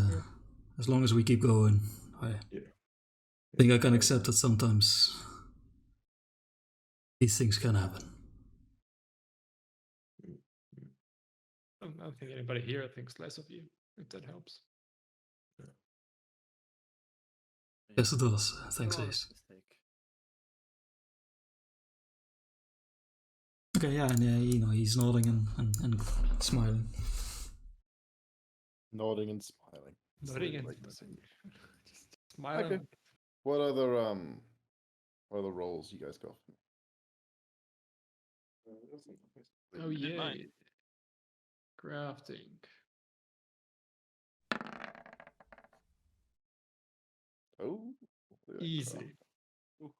as long as we keep going, I think I can accept that sometimes these things can happen. I don't think anybody here thinks less of you, if that helps. Yes, it does. Thanks, An Ace. honest mistake. Okay, yeah, and he's nodding and smiling. Nodding and smiling. Nodding and Like to see. just smiling. Okay. What other roles you guys got for me? Oh I did yeah. mine. Crafting. Oh, look at that Easy. craft.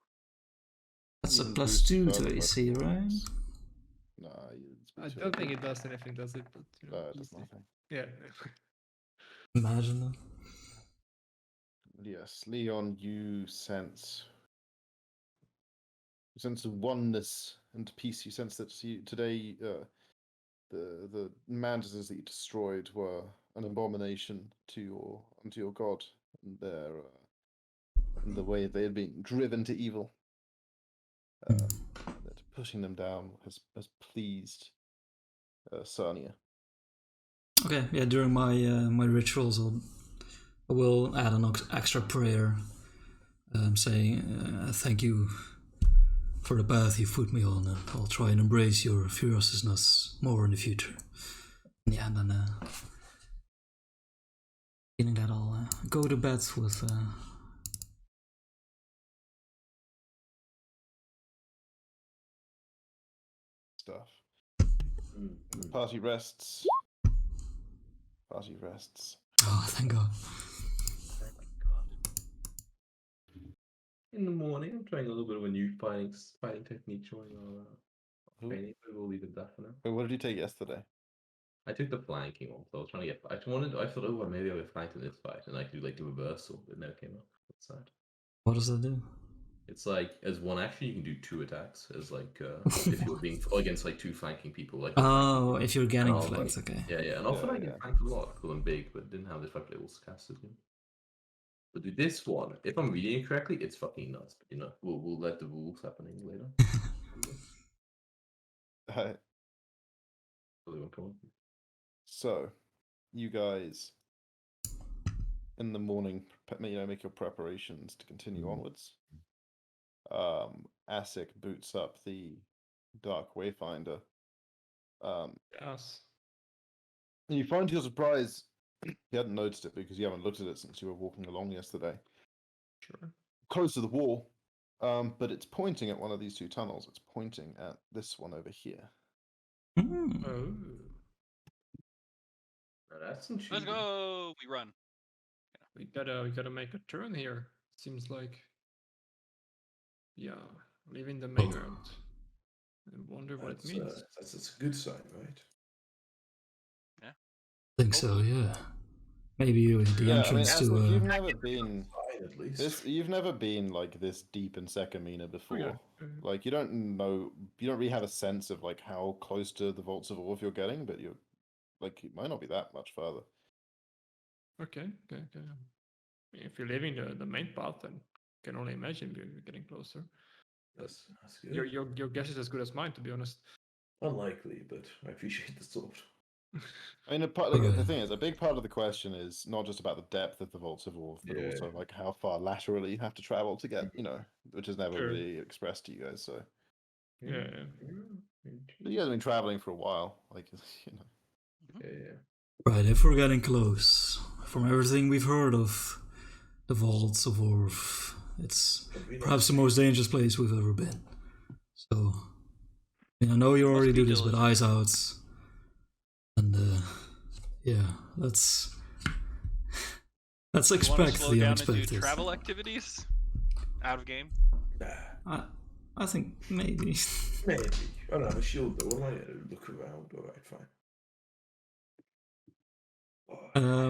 That's a Even plus boost 2 further to by AC, right? performance. Nah, I don't think it does anything, does it? But you know, It does easy. nothing. Yeah. Imagine that. Yes, Leon, you sense a oneness and peace. You sense that today the mantises that you destroyed were an abomination unto your god, and and the way they had been driven to evil. That pushing them down has pleased Sarnia. Okay, yeah, during my my rituals, I will add an extra prayer saying, thank you for the path you've put me on, and I'll try and embrace your ferociousness more in the future. Yeah, and then feeling that I'll go to bed with Stuff. The party rests. Party rests. oh, thank God. In the morning, I'm trying a little bit of a new fighting technique during our Ooh. training, but we'll leave it that for now. Wait, what did you take yesterday? I took the flanking one, so I was trying to get. I thought, oh, well, maybe I'll get flanked in this fight, and I could do like the reversal. It never came up. That side. What does that do? It's like as one action, you can do 2 attacks. As like if you're being against like 2 flanking people, like. Oh, if you're getting I'll, flanked, like, okay. Yeah, and often I get flanked a lot because I'm big, but didn't have this fight levels casted. But with this one, if I'm reading it correctly, it's fucking nuts. But we'll let the rules happening later. So, you guys, in the morning, make your preparations to continue onwards. Asic boots up the Dark Wayfinder. Yes. And you find to your surprise, you hadn't noticed it because you haven't looked at it since you were walking along yesterday. Sure. Close to the wall, but it's pointing at one of these 2 tunnels. It's pointing at this one over here. Mm. Oh. That's Let's intriguing. go. We run. We gotta make a turn here. Seems like. Yeah, leaving the main road. I wonder what it means. That's a good sign, right? I think so, yeah. Maybe the entrance Asic, to. you've never been At least. you've never been like this deep in Sekamina before. Okay. Like you don't really have a sense of like how close to the Vaults of Orth you're getting, but you're like it might not be that much further. Okay. If you're leaving the main path, then I can only imagine we're getting closer. That's good. Your guess is as good as mine, to be honest. Unlikely, but I appreciate the thought. I mean, the thing is, a big part of the question is not just about the depth of the Vaults of Orth, but also like how far laterally you have to travel to get, which is never really expressed to you guys. So Yeah. but you guys have been traveling for a while, like Yeah. Right, if we're getting close, from everything we've heard of the Vaults of Orth, it's perhaps the most dangerous place we've ever been. So, I know you already do this with eyes out, and yeah, let's expect the unexpected. Travel activities out of game. I think maybe. Maybe. I don't have a shield though. What am I look around? Alright, fine.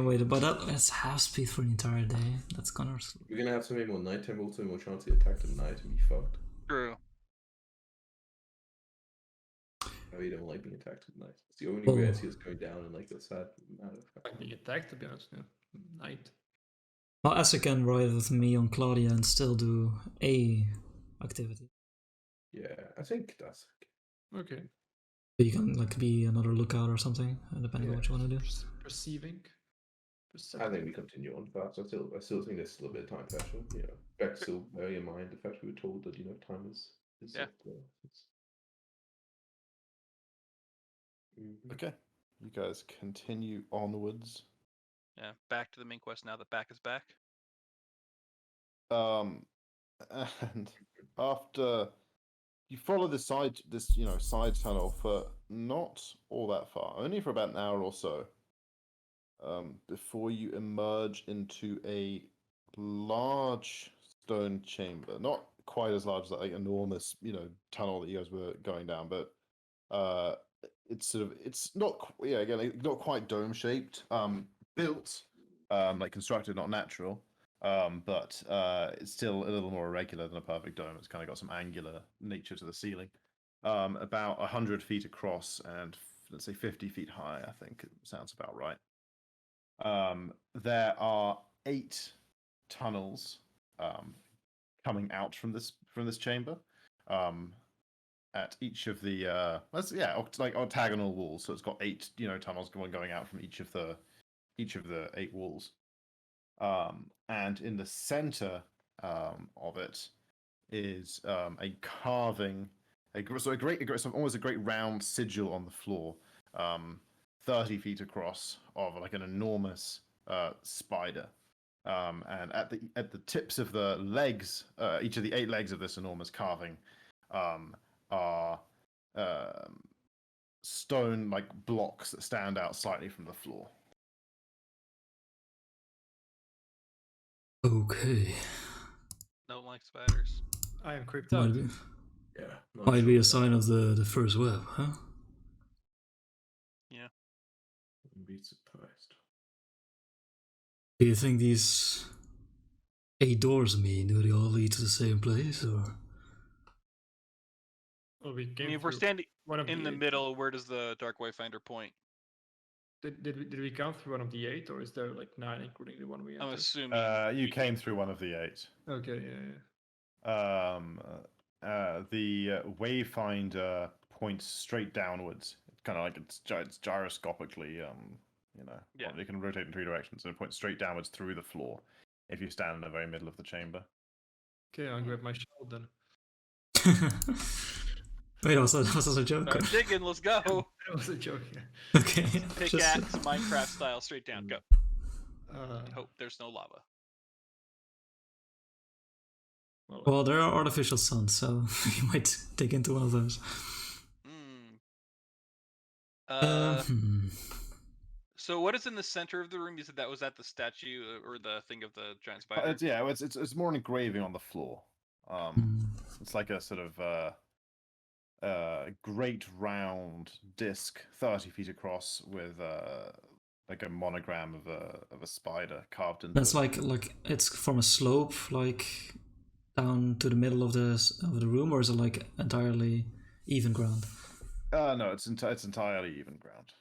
Wait, but that's half speed for the entire day. That's gonna. We're gonna have so many more nighttime, also more chance to attack at night and be fucked. True. I don't like being attacked at night. It's the only way I see us going down in like a sad matter. Like being attacked, to be honest. Yeah. Night. Well, Asa can ride with me on Claudia and still do a activity. Yeah, I think that's Okay. You can like be another lookout or something, depending on what you want to do. Perceiving. I think we continue on fast. I still think there's still a bit of time pressure. You know, back still bear in mind the fact we were told that time is Yeah. Okay, you guys continue onwards. Yeah, back to the main quest now that back is back. And after you follow this side tunnel for not all that far, only for about an hour or so, before you emerge into a large stone chamber. Not quite as large as that enormous, tunnel that you guys were going down, but it's not not quite dome shaped. Built, like constructed, not natural. But it's still a little more irregular than a perfect dome. It's kind of got some angular nature to the ceiling. About 100 feet across and let's say 50 feet high. I think it sounds about right. There are 8 tunnels coming out from this chamber. At each of the like octagonal walls. So it's got 8 tunnels going out from each of the 8 walls. And in the center of it is a carving, almost a great round sigil on the floor, 30 feet across, of like an enormous spider. And at the tips of the legs, each of the 8 legs of this enormous carving, are stone like blocks that stand out slightly from the floor. Okay. Don't like spiders. I am creeped out. Might be a sign of the first web, huh? Yeah. Wouldn't be surprised. Do you think these 8 doors mean do they all lead to the same place, or? Well, we I came mean, if we're through standing one of in the 8. middle, where does the Dark Wayfinder point? Did we count through one of the 8, or is there like 9 including the one we I'm entered? assuming You came through one of the 8. Okay, yeah. The Wayfinder points straight downwards. It's kind of like it's gyroscopically, Yeah. it can rotate in 3 directions, and it points straight downwards through the floor if you stand in the very middle of the chamber. Okay, I'll grab my shield then. Wait, was that a joke? Start digging, let's go. That was a joke, yeah. Okay. Pickaxe, Minecraft style, straight down, go. Hope there's no lava. Well, there are artificial suns, so you might dig into one of those. So what is in the center of the room? You said that was at the statue or the thing of the giant spider? It's more an engraving on the floor. It's like a sort of great round disc, 30 feet across, with like a monogram of a spider carved into. That's like it's from a slope, like down to the middle of the room, or is it like entirely even ground? No, it's entirely even ground.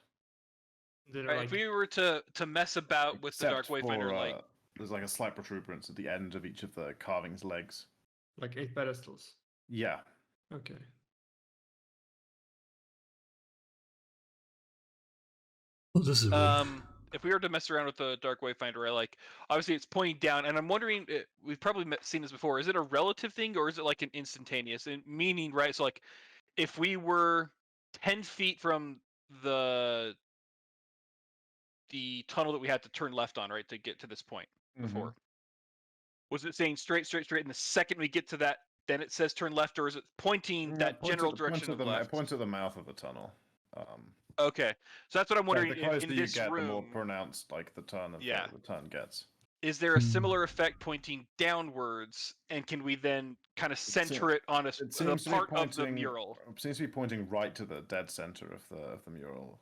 Right, if we were to mess about with the Dark Wayfinder, there's like a slight protuberance at the end of each of the carving's legs. Like 8 pedestals. Yeah. Okay. Well, this is weird. If we were to mess around with the Dark Wayfinder, obviously it's pointing down, and I'm wondering, we've probably seen this before. Is it a relative thing, or is it like an instantaneous? Meaning, right? So, like, if we were 10 feet from the tunnel that we had to turn left on, right, to get to this point before, was it saying straight, and the second we get to that, then it says turn left, or is it pointing that general direction of left? It points at the mouth of the tunnel. Okay, so that's what I'm wondering. The closer in you this get, room, the more pronounced like the turn of the turn gets. Is there a similar effect pointing downwards, and can we then kind of center it on the part of the mural? It seems to be pointing right to the dead center of the mural.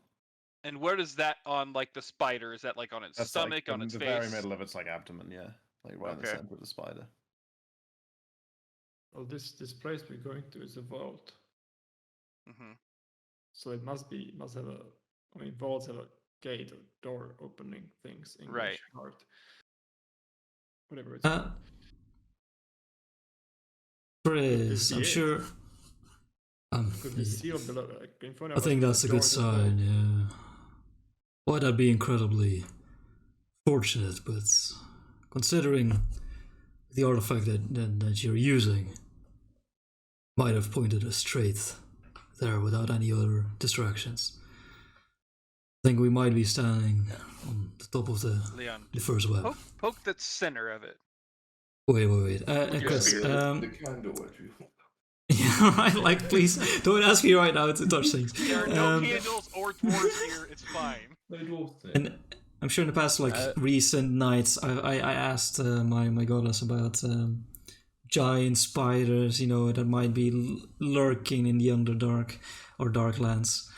And where is that on, like, the spider? Is that like on its stomach, like on its the face? very middle of its like abdomen, yeah, like right in the center of the spider. Well, this place we're going to is a vault. So it must have a. I mean, vaults have a gate or door opening things. English, right. Heart. Whatever it's called. Chris, I'm sure. Could be sealed below, like in front of I us. think with that's a good doors as well. sign, yeah. Well, that'd be incredibly fortunate, but considering the artifact that you're using might have pointed us straight there without any other distractions. I think we might be standing on the top of the Leon, first web. poke the center of it. Wait. Your Chris, spear. The candle, what do you yeah, right, like, please, don't ask me right now to touch things. There are no candles or dwarves here. It's fine. No dwarves there. And I'm sure in the past, like, recent nights, I asked my goddess about giant spiders, that might be lurking in the Underdark or Darklands.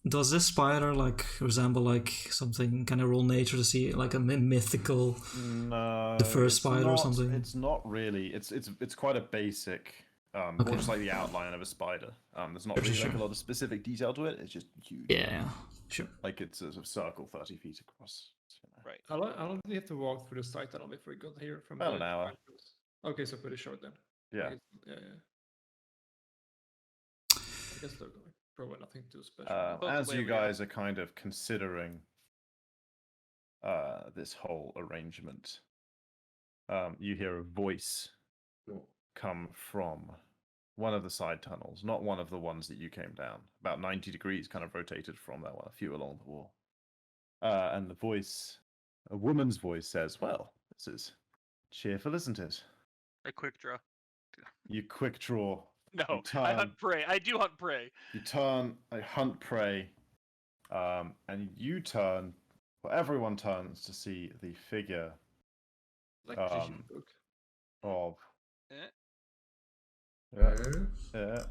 Does this spider like resemble like something kind of raw nature to see, like a mythical No, the first it's spider or not- something? It's not really. It's quite a basic, more Okay. just like the outline of a spider. There's not Sure, really like sure. a lot of specific detail to it. It's just huge. Yeah, sure. Like it's a sort of circle 30 feet across. Right. How long do you have to walk through the side tunnel before we got here from About the an hour. Okay, so pretty short then. Yeah. Like yeah. I guess they're going. Probably nothing too special. Both As the way you we are. guys are kind of considering this whole arrangement, you hear a voice come from one of the side tunnels, not one of the ones that you came down. About 90 degrees, kind of rotated from that one, a few along the wall. And the voice, a woman's voice, says, "Well, this is cheerful, isn't it? A quick draw. You quick draw. No, You I turn, hunt prey. I do hunt prey. you turn, I hunt prey, and you turn. Well, everyone turns to see the figure Like a vision book. of. Eh, Yeah. eh.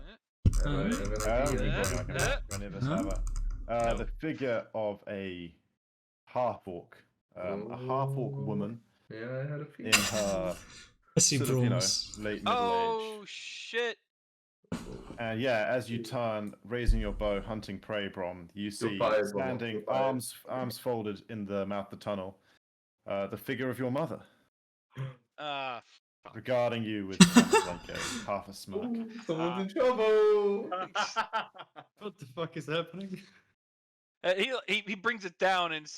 The figure of a half orc, a half orc woman Yeah, I had a in feeling. her I see sort of, bronze. late middle Oh age. shit! And yeah, as you turn, raising your bow, hunting prey, Brom, you see fired, Brom, standing, you're fired. arms folded in the mouth of the tunnel, the figure of your mother, Fuck. regarding you with kind of like half a smirk. Ooh, someone's in trouble. What the fuck is happening? He brings it down and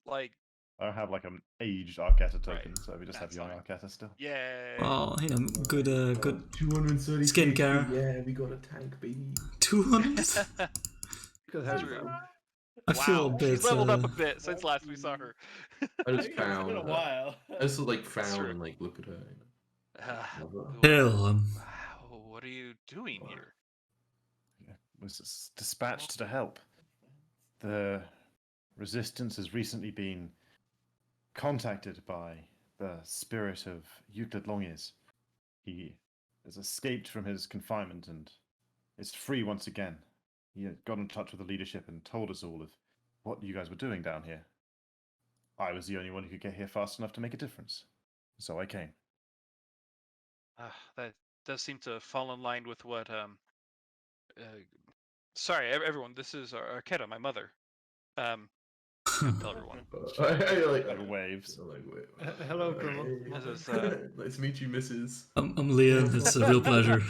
like I don't have like an aged Arcata token, Right, so we just have that's young fine. Arcata still. yeah. Oh, good 230 Skincare. Yeah, we got a tank, baby. 200. Could have True. I feel a Wow, bit. she's leveled up a bit since last we saw her. I just It's found. been a while. I just like frown true. and like look at her. Hell, Wow, what are you doing here? Was dispatched to help. The resistance has recently been contacted by the spirit of Euclid Longears. He has escaped from his confinement and is free once again. He had got in touch with the leadership and told us all of what you guys were doing down here. I was the only one who could get here fast enough to make a difference. So I came. That does seem to fall in line with what sorry, everyone. This is Arketa, my mother. Tell everyone. I like Like waves. I'm like, wait. Hello, Colonel. This is Nice to meet you, Mrs. I'm Liam. It's a real pleasure.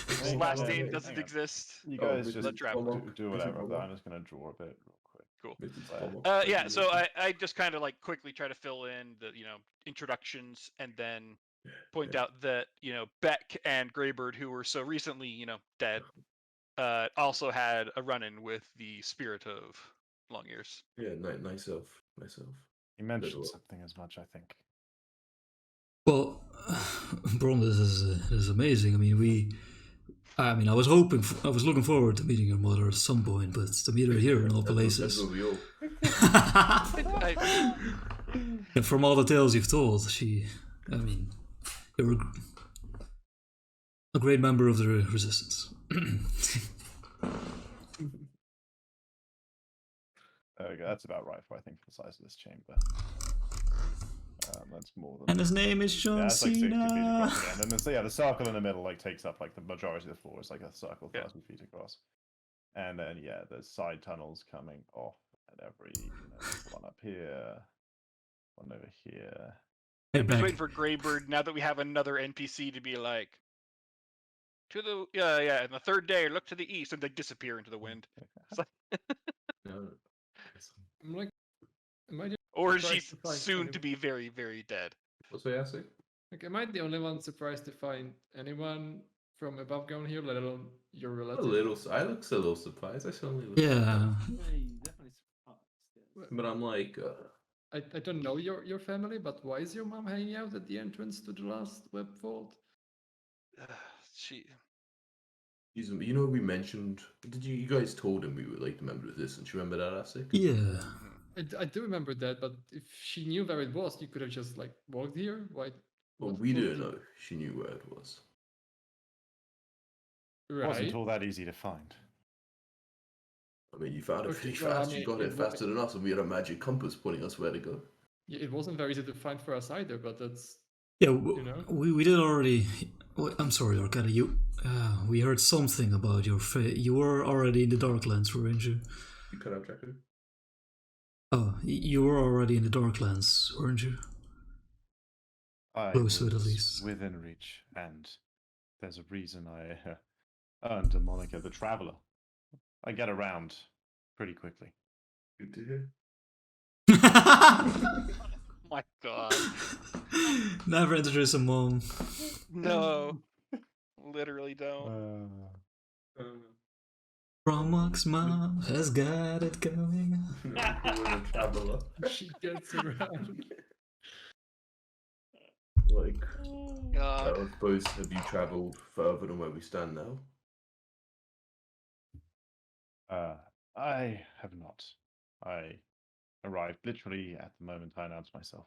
this last name doesn't exist. You Oh, guys Mrs. just Let trap. do whatever. Mrs. I'm just going to draw a bit real quick. Cool. Mrs. Palmer. Yeah, so I just kind of like quickly try to fill in the introductions and then point out that Beck and Greybird, who were so recently dead, also had a run-in with the spirit of Long Ears. Yeah, nice elf. He mentioned Little. something as much, I think. Well, Bron, this is amazing. I mean, I was looking forward to meeting your mother at some point, but to meet her here in all places. That's what we all. And from all the tales you've told, you're a great member of the resistance. There we go. That's about right for, I think, the size of this chamber. That's more than. And his name is John That's like 60 feet Cena. across again. And then, the circle in the middle takes up like the majority of the floor. It's like a circle 30 feet across. And then there's side tunnels coming off at every one up here, one over here. Hey, I'm just Beck. waiting for Greybird now that we have another NPC to be like, to the yeah, and the third day, look to the east, and they disappear into the wind. It's like, No. I'm like, am I the or surprised she's to find soon to anyone? be very, very dead. What's the answer? Like, am I the only one surprised to find anyone from above ground here, let alone your A relative? little. I look a little surprised. I certainly look. Yeah. Definitely surprised. Yes. But I'm like, I don't know your family, but why is your mom hanging out at the entrance to the last web vault? She. you know, we mentioned. Did you guys told him we were like the member of resistance? You remember that, Asik? Yeah. I do remember that, but if she knew where it was, you could have just like walked here. Why? Well, what we was didn't the- know. She knew where it was. It Right. wasn't all that easy to find. I mean, you found it Okay, pretty well, I fast. You mean, got it it faster than us, and we had a magic compass pointing us where to go. Yeah, it wasn't very easy to find for us either, but that's Yeah, you know. we did already. I'm sorry, Arcada. We heard something about your you were already in the Darklands, weren't you? You cut out Jackson? Oh, you were already in the Darklands, weren't you? I Close to it, at was least. within reach, and there's a reason I earned a moniker, the Traveler. I get around pretty quickly. Good to hear. My God. Never introduce a mom. No. Literally don't. Bromok's mom has got it going. A traveler. She gets around. Like, God. I suppose, have you travelled further than where we stand now? I have not. I arrived literally at the moment I announced myself.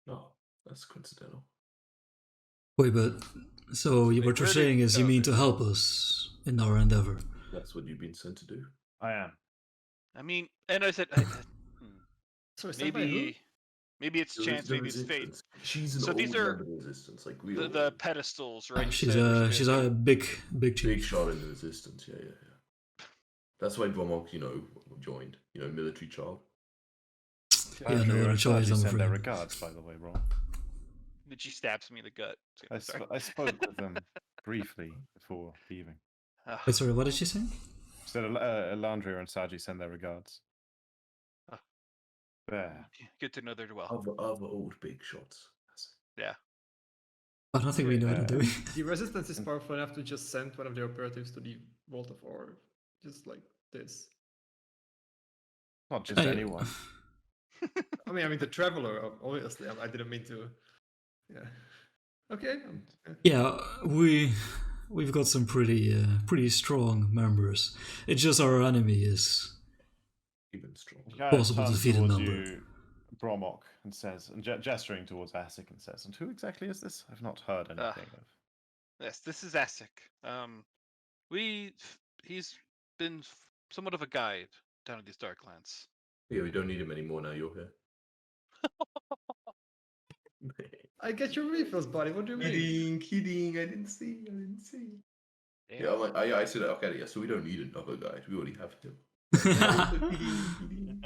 No, that's coincidental. Wait, but so what Wait, you're where they saying is you go mean then? to help us in our endeavor? That's what you've been sent to do. I am. I mean, and I said, Sorry, sent by who? maybe it's chance, maybe it's fate. Resistance. She's an So old these are member of the resistance, like real. The pedestals, right? you She's said, or a she she's is, a big big chief. shot in the resistance. Yeah. That's why Bromok, joined. Military child. Yeah, no Andrew other and choice, Sergi I'm send their afraid. regards, by the way, Ron. Then she stabs me in the gut. Sorry. I spoke with them briefly before leaving. Ah, Wait, sorry, what did she say? She said Elandria and Saji send their regards. Ah. There. good to know they're well. Other old big shots. Yeah. I don't think we know them, do we? The resistance is powerful enough to just send one of their operatives to the Vault of Ore, just like this. Not just I- anyone. I mean the Traveler, obviously. I didn't mean to. Yeah. Okay. Yeah, we've got some pretty strong members. It's just our enemy is Even stronger. The guy Possible to turns defeat a towards number. you, Bromok, and says, and gesturing towards Asik, and says, "And who exactly is this? I've not heard anything of." Yes, this is Asik. He's been somewhat of a guide down in these Darklands. Yeah, we don't need him anymore now. You're here. I get your refills, buddy. What do you mean? Kidding. I didn't see. Yeah, I said okay. Yeah, so we don't need another guy. We already have him. Kidding.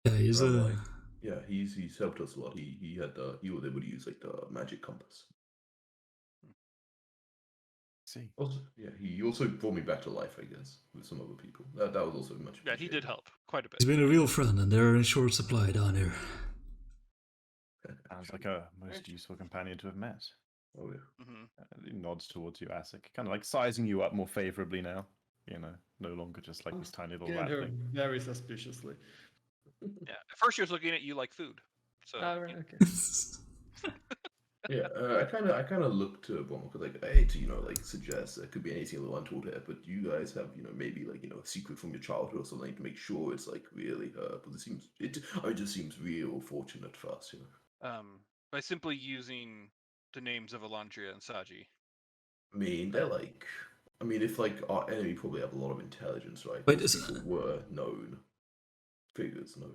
yeah, he's Oh, a like, yeah, he's helped us a lot. He was able to use like the magic compass. See, Also, yeah, he also brought me back to life, I guess, with some other people. That was also much. Yeah, he did help quite a bit. he's been a real friend, and they're in short supply down here. sounds like a most useful companion to have met. Oh yeah. Hmm. He nods towards you, Asik, kind of like sizing you up more favorably now. No longer just like this tiny little Looking rat at her thing. very suspiciously. Yeah. At first, she was looking at you like food. So Right, okay. Yeah, I kind of look to Bomber because like I hate to like suggest there could be anything a little untoward here, but you guys have maybe like a secret from your childhood or something to make sure it's like really her. But it just seems real fortunate for us, by simply using the names of Elandria and Saji. I mean, they're like, if like our enemy probably have a lot of intelligence, right? Wait, Those is- people were known figures, no.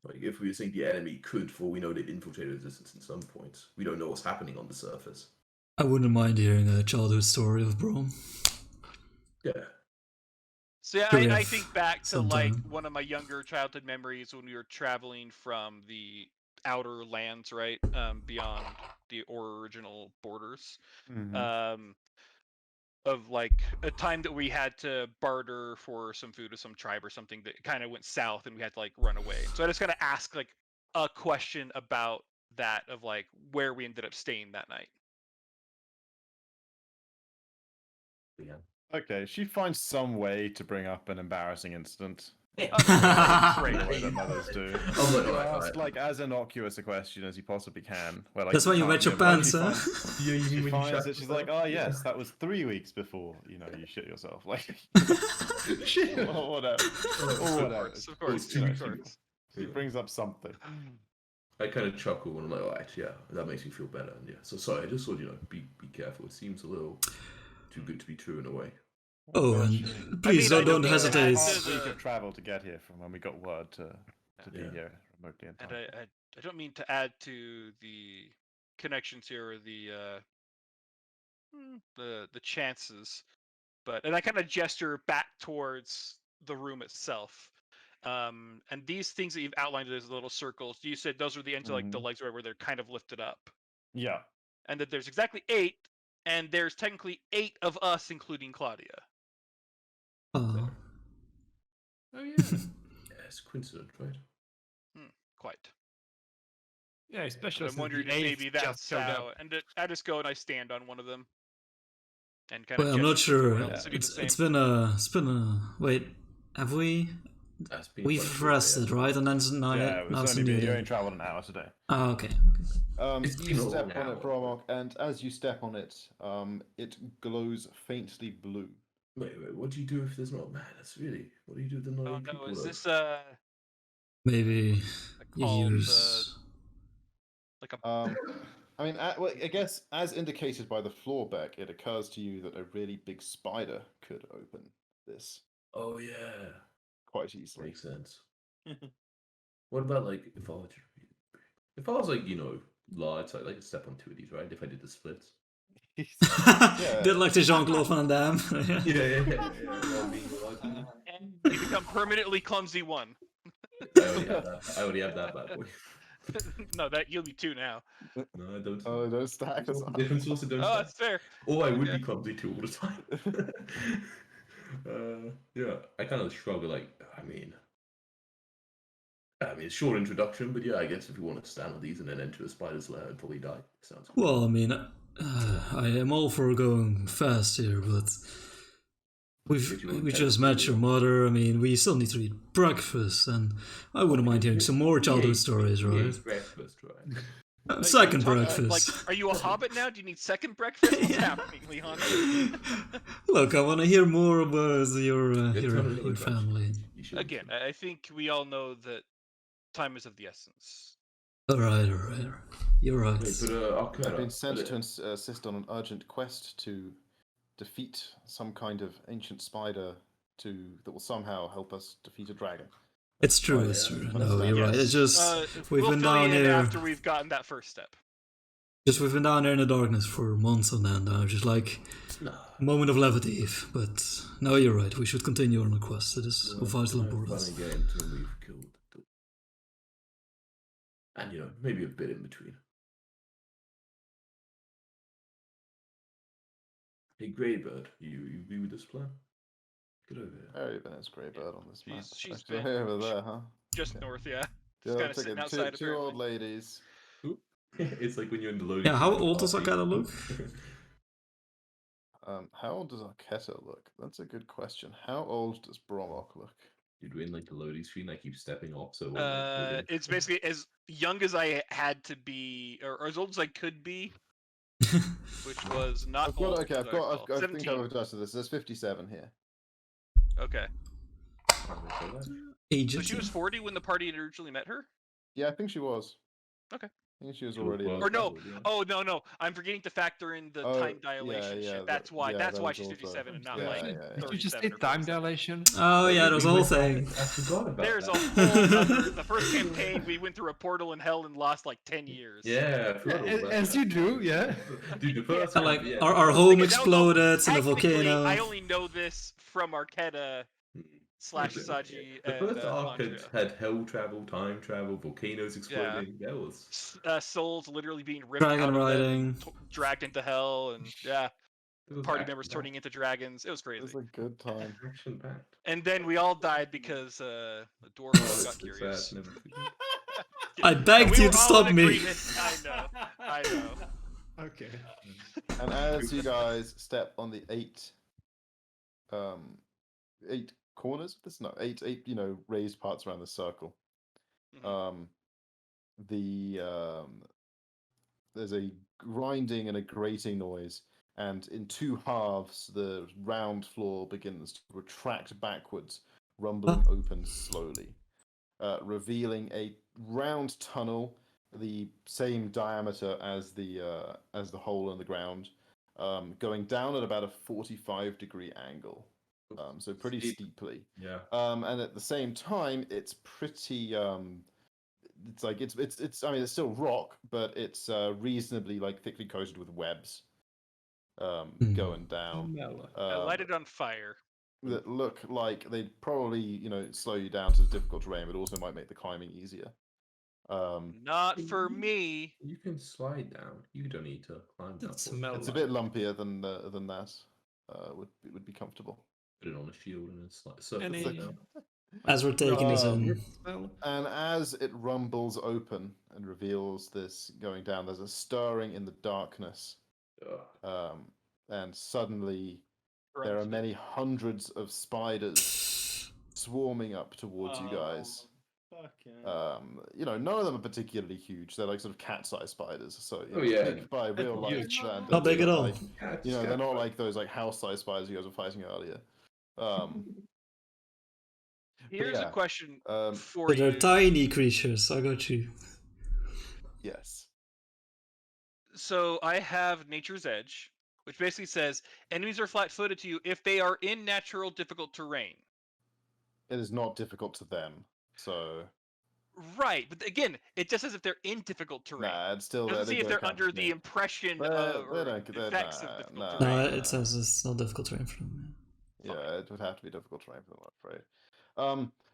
Like, if we think the enemy could, for we know, they infiltrated resistance in some points. We don't know what's happening on the surface. I wouldn't mind hearing a childhood story of Brom. Yeah. So yeah, Sure, I yeah, think back to like sometime. one of my younger childhood memories when we were traveling from the outer lands, right? Beyond the original borders. Mhm. Of like a time that we had to barter for some food with some tribe or something that kind of went south and we had to like run away. So I just gotta ask like a question about that of like where we ended up staying that night. Yeah. Okay, she finds some way to bring up an embarrassing incident. Great. The way that mothers do. Oh, look, You alright, ask alright. like as innocuous a question as you possibly can. Where, like, That's when you can't- wet your know, like, pants, she huh? finds- Yeah, you She mean when you finds shat it. She's like, yourself? "Oh yes, Yeah. that was 3 weeks before you shit yourself." Like, or whatever. Or Of whatever. course, of course, two You know, weeks of ago. course. She brings up something. I kind of chuckle and I'm like, oh, actually, yeah, that makes me feel better. And yeah, so sorry, I just thought, be careful. It seems a little too good to be true in a way. Oh, Well, and please I don't don't hesitate. Half week of travel to get here from when we got word to be Yeah. here remotely in And time. I don't mean to add to the connections here or the chances, and I kind of gesture back towards the room itself. And these things that you've outlined as little circles, you said those are the ends of like the legs where they're kind of lifted up, Yeah. and that there's exactly 8, and there's technically 8 of us, including Claudia. Oh. Oh yeah. Yeah, it's coincident, right? Quite. Yeah, especially But I'm since wondering the if eighth maybe just that's showed how. up. And I just go and I stand on one of them, and kind of. Well, I'm not sure. It's Been a. Wait, have we? That's been We've quite a trip, rested, yeah. right? And then now, Yeah, it now was it's a only new you day. only travelled an hour today. Oh, okay. It's You been a step long on it, hour. Bromok, and as you step on it, it glows faintly blue. Wait, what do you do if there's not man? That's really. What do you do with the 9 Oh people? no! Is though? this Maybe you called use. like a? I mean, well, I guess as indicated by the floor back, it occurs to you that a really big spider could open this Oh yeah, quite easily. makes sense. What about like if I was like large, I'd like to step on 2 of these, right? If I did the splits. Did like the Jean-Claude Van Damme. Yeah. And you become permanently clumsy 1. I already have that bad boy. No, that you'll be 2 now. No, I don't. Oh, don't stack us up. Different source of don't Oh, stack. that's fair. Or I would Okay. be clumsy 2 all the time. Yeah, I kind of struggle. Like, I mean, short introduction, but yeah, I guess if you want to stand on these and then enter a spider's lair and probably die, sounds cool. Well, I mean, I am all for going fast here, but we just met your mother. I mean, we still need to eat breakfast, and I wouldn't mind hearing some more childhood stories, right? Breakfast, right? Second Like, breakfast. are you a hobbit now? Do you need second breakfast? What's happening, Leon? Look, I want to hear more about your totally family. Again, I think we all know that time is of the essence. All right. You're right. Wait, but I've been sent to assist on an urgent quest to defeat some kind of ancient spider that will somehow help us defeat a dragon. It's true. Oh, It's yeah. true. No, you're right. It's just we've we'll been fill down you in here. after we've gotten that first step. We've been down here in the darkness for months on end. I'm just like moment of levity, but no, you're right. We should continue on the quest. It is of vital importance. Funny game until we've killed, and maybe a bit in between. Hey, Greybird, you be with this plan? Get over here. Very nice Greybird on this map. She's Actually, been over there, huh? just Okay. north, yeah. Yeah, kinda I'm sitting taking outside, two old apparently. ladies. It's like when you're in the loading. Yeah, how screen old does party. Akata look? How old does Arketa look? That's a good question. How old does Bromok look? You're doing like the loading screen. I keep stepping off. So It's basically as young as I had to be, or as old as I could be, which was not I've got old. okay. as I recall. I think 17. I've adjusted this. There's 57 here. Okay. Age. So she was 40 when the party had originally met her? Yeah, I think she was. Okay. I think she was Cool, already. well, Or no. probably, yeah. Oh, no. I'm forgetting to factor in the Oh, time dilation yeah, shit. That's why that why was she's also- 57 and not yeah, like yeah, yeah. Did you just 37 say or time 47. dilation? Oh yeah, there was a whole thing. I forgot about There's a that. whole other, the first campaign we went through a portal in hell and lost like 10 years. Yeah, I forgot all about As that. you do, yeah. Dude, the first And, one, like yeah. our home Because exploded in the technically, volcano. I only know this from Arquetta slash The- Saji The and first arc Andrea. had hell travel, time travel, volcanoes exploding. That was Souls literally being ripped Dragon out of them, riding. and dragged into hell, and it was party members turning into dragons. It was It crazy. was a good time. action packed. And then we all died because the dwarf got curious. Never forget. I begged we you were to all stop in me. agreement. I know. Okay. And as you guys step on the 8 corners of this, no, eight, raised parts around the circle. Mhm. There's a grinding and a grating noise, and in two halves, the round floor begins to retract backwards, rumbling open slowly, revealing a round tunnel, the same diameter as the hole in the ground, going down at about a 45-degree angle. So pretty steeply. Yeah. And at the same time, it's pretty. It's like it's. I mean, it's still rock, but it's reasonably thickly coated with webs. Going down. I light it on fire. That look like they'd probably slow you down to difficult terrain, but also might make the climbing easier. Not for me. You can slide down. You don't need to climb down. It's a bit lumpier than that. Would be comfortable. Put it on a shield and it's like surface Any- it down. As we're taking this in. And as it rumbles open and reveals this going down, there's a stirring in the darkness. And suddenly there are many hundreds of spiders swarming up towards you guys. None of them are particularly huge. They're like sort of cat-sized spiders. So by real life standards, Not big at all. they're not like those house-sized spiders you guys were fighting earlier. Here's a question for But you. they're tiny creatures. I got you. Yes. So I have Nature's Edge, which basically says enemies are flat-footed to you if they are in natural difficult terrain. It is not difficult to them. So. Right, but again, it just says if they're in difficult terrain. Nah, it's still. It doesn't say if they're under the impression of effects of difficult terrain. No, it says it's not difficult terrain for them. Yeah, it would have to be difficult terrain for them, I'm afraid.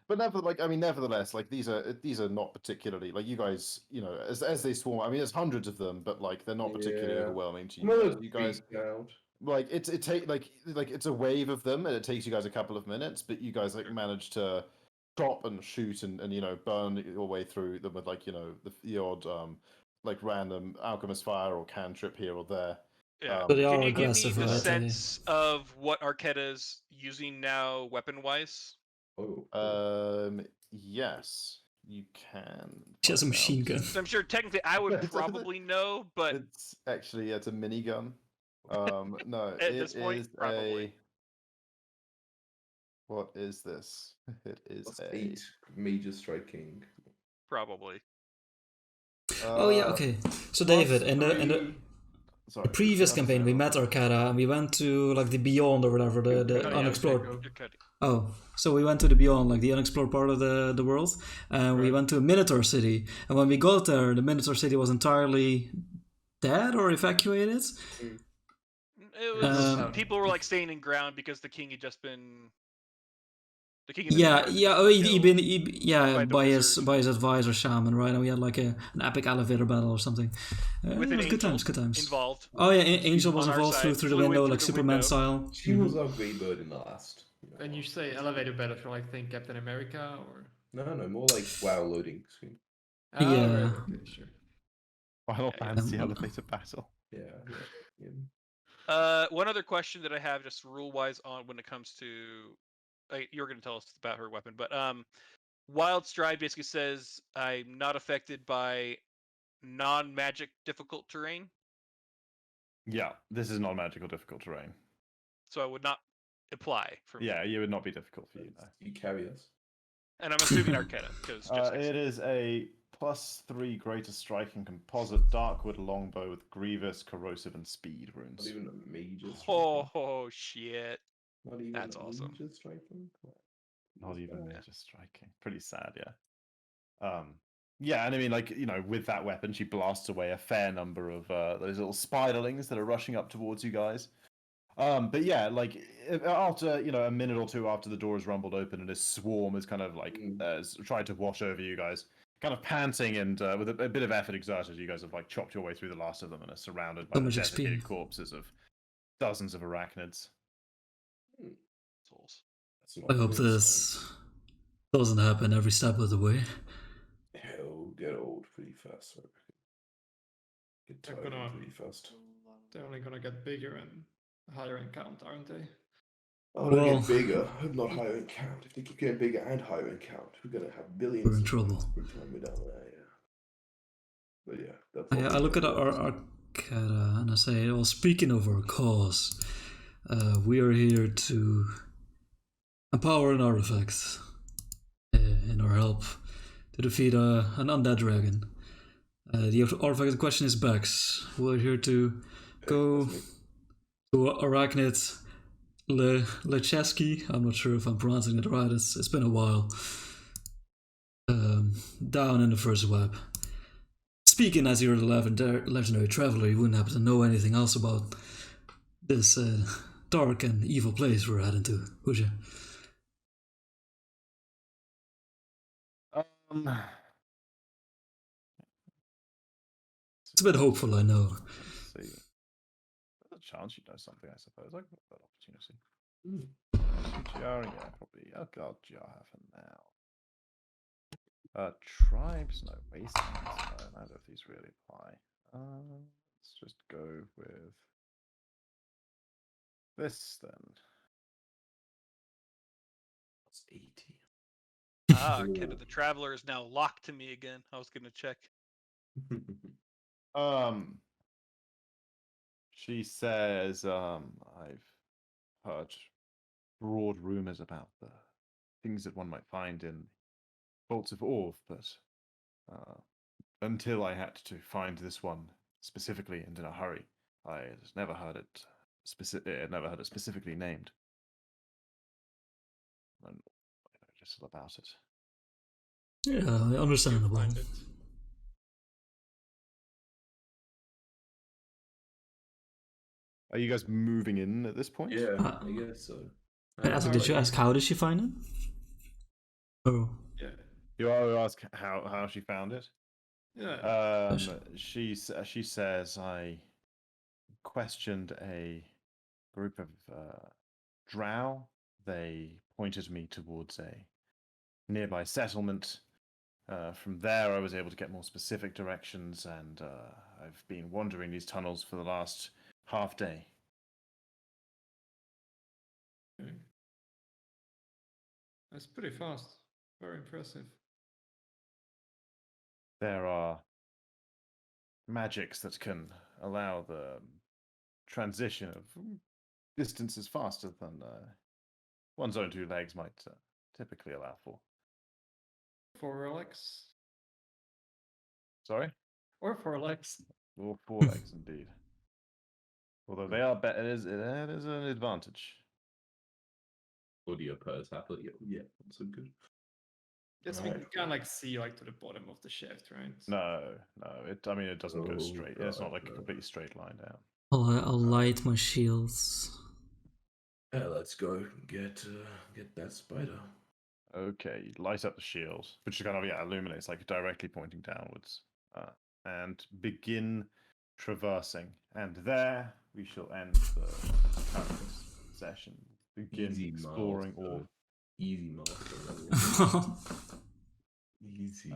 But nevertheless, these are not particularly you guys, as they swarm. I mean, there's hundreds of them, but they're not particularly overwhelming to you. You guys, it's a wave of them, and it takes you guys a couple of minutes, but you guys manage to chop and shoot and burn your way through them with the odd random alchemist fire or cantrip here or there. Yeah. But they are Can you give me aggressive, the right? sense of what Arquetta's using now, weapon-wise? Yes, you can. She has a find machine out. gun. So I'm sure technically I would probably know, but It's actually a minigun. No, at this point, probably. What is this? It is Plus a 8 major striking. Probably. Oh yeah, okay. So David, in the Sorry, previous campaign, we met Arcata and we went to the Beyond or whatever, the unexplored. You're cutting. Oh, so we went to the Beyond, the unexplored part of the world, and we went to a Minotaur city. And when we got there, the Minotaur city was entirely dead or evacuated. It was people were staying in ground because the king had just been. The king. By his advisor shaman, right? And we had an epic elevator battle or something. With it an was good angel times, good times. involved. Oh yeah, Angel was On our involved, side, through the flew in window through like the Superman window. style. She was our grey bird in the last. When you say elevator battle, you think Captain America or? No, more like WoW loading screen. Ah, Yeah. right, okay, sure. Final Fantasy elevator battle. Yeah. One other question that I have, just rule-wise, on when it comes to, you're going to tell us about her weapon, but Wild Stride basically says I'm not affected by non-magic difficult terrain, Yeah, this is not magical difficult terrain. so I would not apply for me. Yeah, it would not be difficult for you. You carry us. And I'm assuming Arquetta, because It is a +3 greater striking composite darkwood longbow with grievous, corrosive, and speed runes. Not even a major striking. Oh shit! Not even That's a awesome. major striking. Not even major striking. Pretty sad, yeah. Yeah, and I mean, with that weapon, she blasts away a fair number of those little spiderlings that are rushing up towards you guys. But yeah, like after a minute or two after the door is rumbled open and this swarm is kind of like tried to wash over you guys, kind of panting and with a bit of effort exerted, you guys have like chopped your way through the last of them and are surrounded by So the much desiccated XP. corpses of dozens of arachnids. Souls. That's not I hope good, so this doesn't happen every step of the way. He'll get old pretty fast. I reckon. Get They're tired gonna- pretty fast. They're only gonna get bigger and higher in count, aren't they? Oh, they'll Well- get bigger, not higher in count. If they keep getting bigger and higher in count, we're gonna have billions. We're in of trouble. points per time we're down there. Yeah. But yeah, that's. I look at our Arcada and I say, well, speaking of our cause, we are here to empower an artifact in our help to defeat an undead dragon. The artifact in question is Bex. We're here to go to Arachnid Lecheski. I'm not sure if I'm pronouncing it right. It's been a while. Down in the first web. Speaking as you're the legendary traveler, you wouldn't happen to know anything else about this dark and evil place we're heading to, would you? It's a bit hopeful, I know. Let's see. There's a chance you know something, I suppose. I got that opportunity. GR, yeah, probably. Oh god, GR for now. Tribes, no. Wastelands, no. Neither of these really apply. Let's just go with this then. That's 80. Kid of the Traveler is now locked to me again. I was gonna check. She says, I've heard broad rumors about the things that one might find in Vaults of Orv, but until I had to find this one specifically and in a hurry, I never heard it specifically named. And just about it. Yeah, understandable. Find it. Are you guys moving in at this point? Yeah, I guess so. Did you ask how did she find it? Oh. Yeah. You ask how she found it? Yeah. She says I questioned a group of drow. They pointed me towards a nearby settlement. From there, I was able to get more specific directions, and I've been wandering these tunnels for the last half day. Okay. That's pretty fast. Very impressive. There are magics that can allow the transition of distances faster than one's own two legs might typically allow for. 4 legs. Sorry? Or 4 legs. Or 4 legs, indeed. Although they are better, it is an advantage. Audio pairs happily. Yeah, that's so good. Yes, Right. we can't like see like to the bottom of the shaft, right? No. It doesn't go Oh, straight. It's not God, like no. a completely straight line down. I'll light my shields. Yeah, let's go get that spider. Okay, you light up the shield, which kind of illuminates like directly pointing downwards, and begin traversing. And there we shall end the current session. Begin Easy exploring master. all. Easy master level. Easy.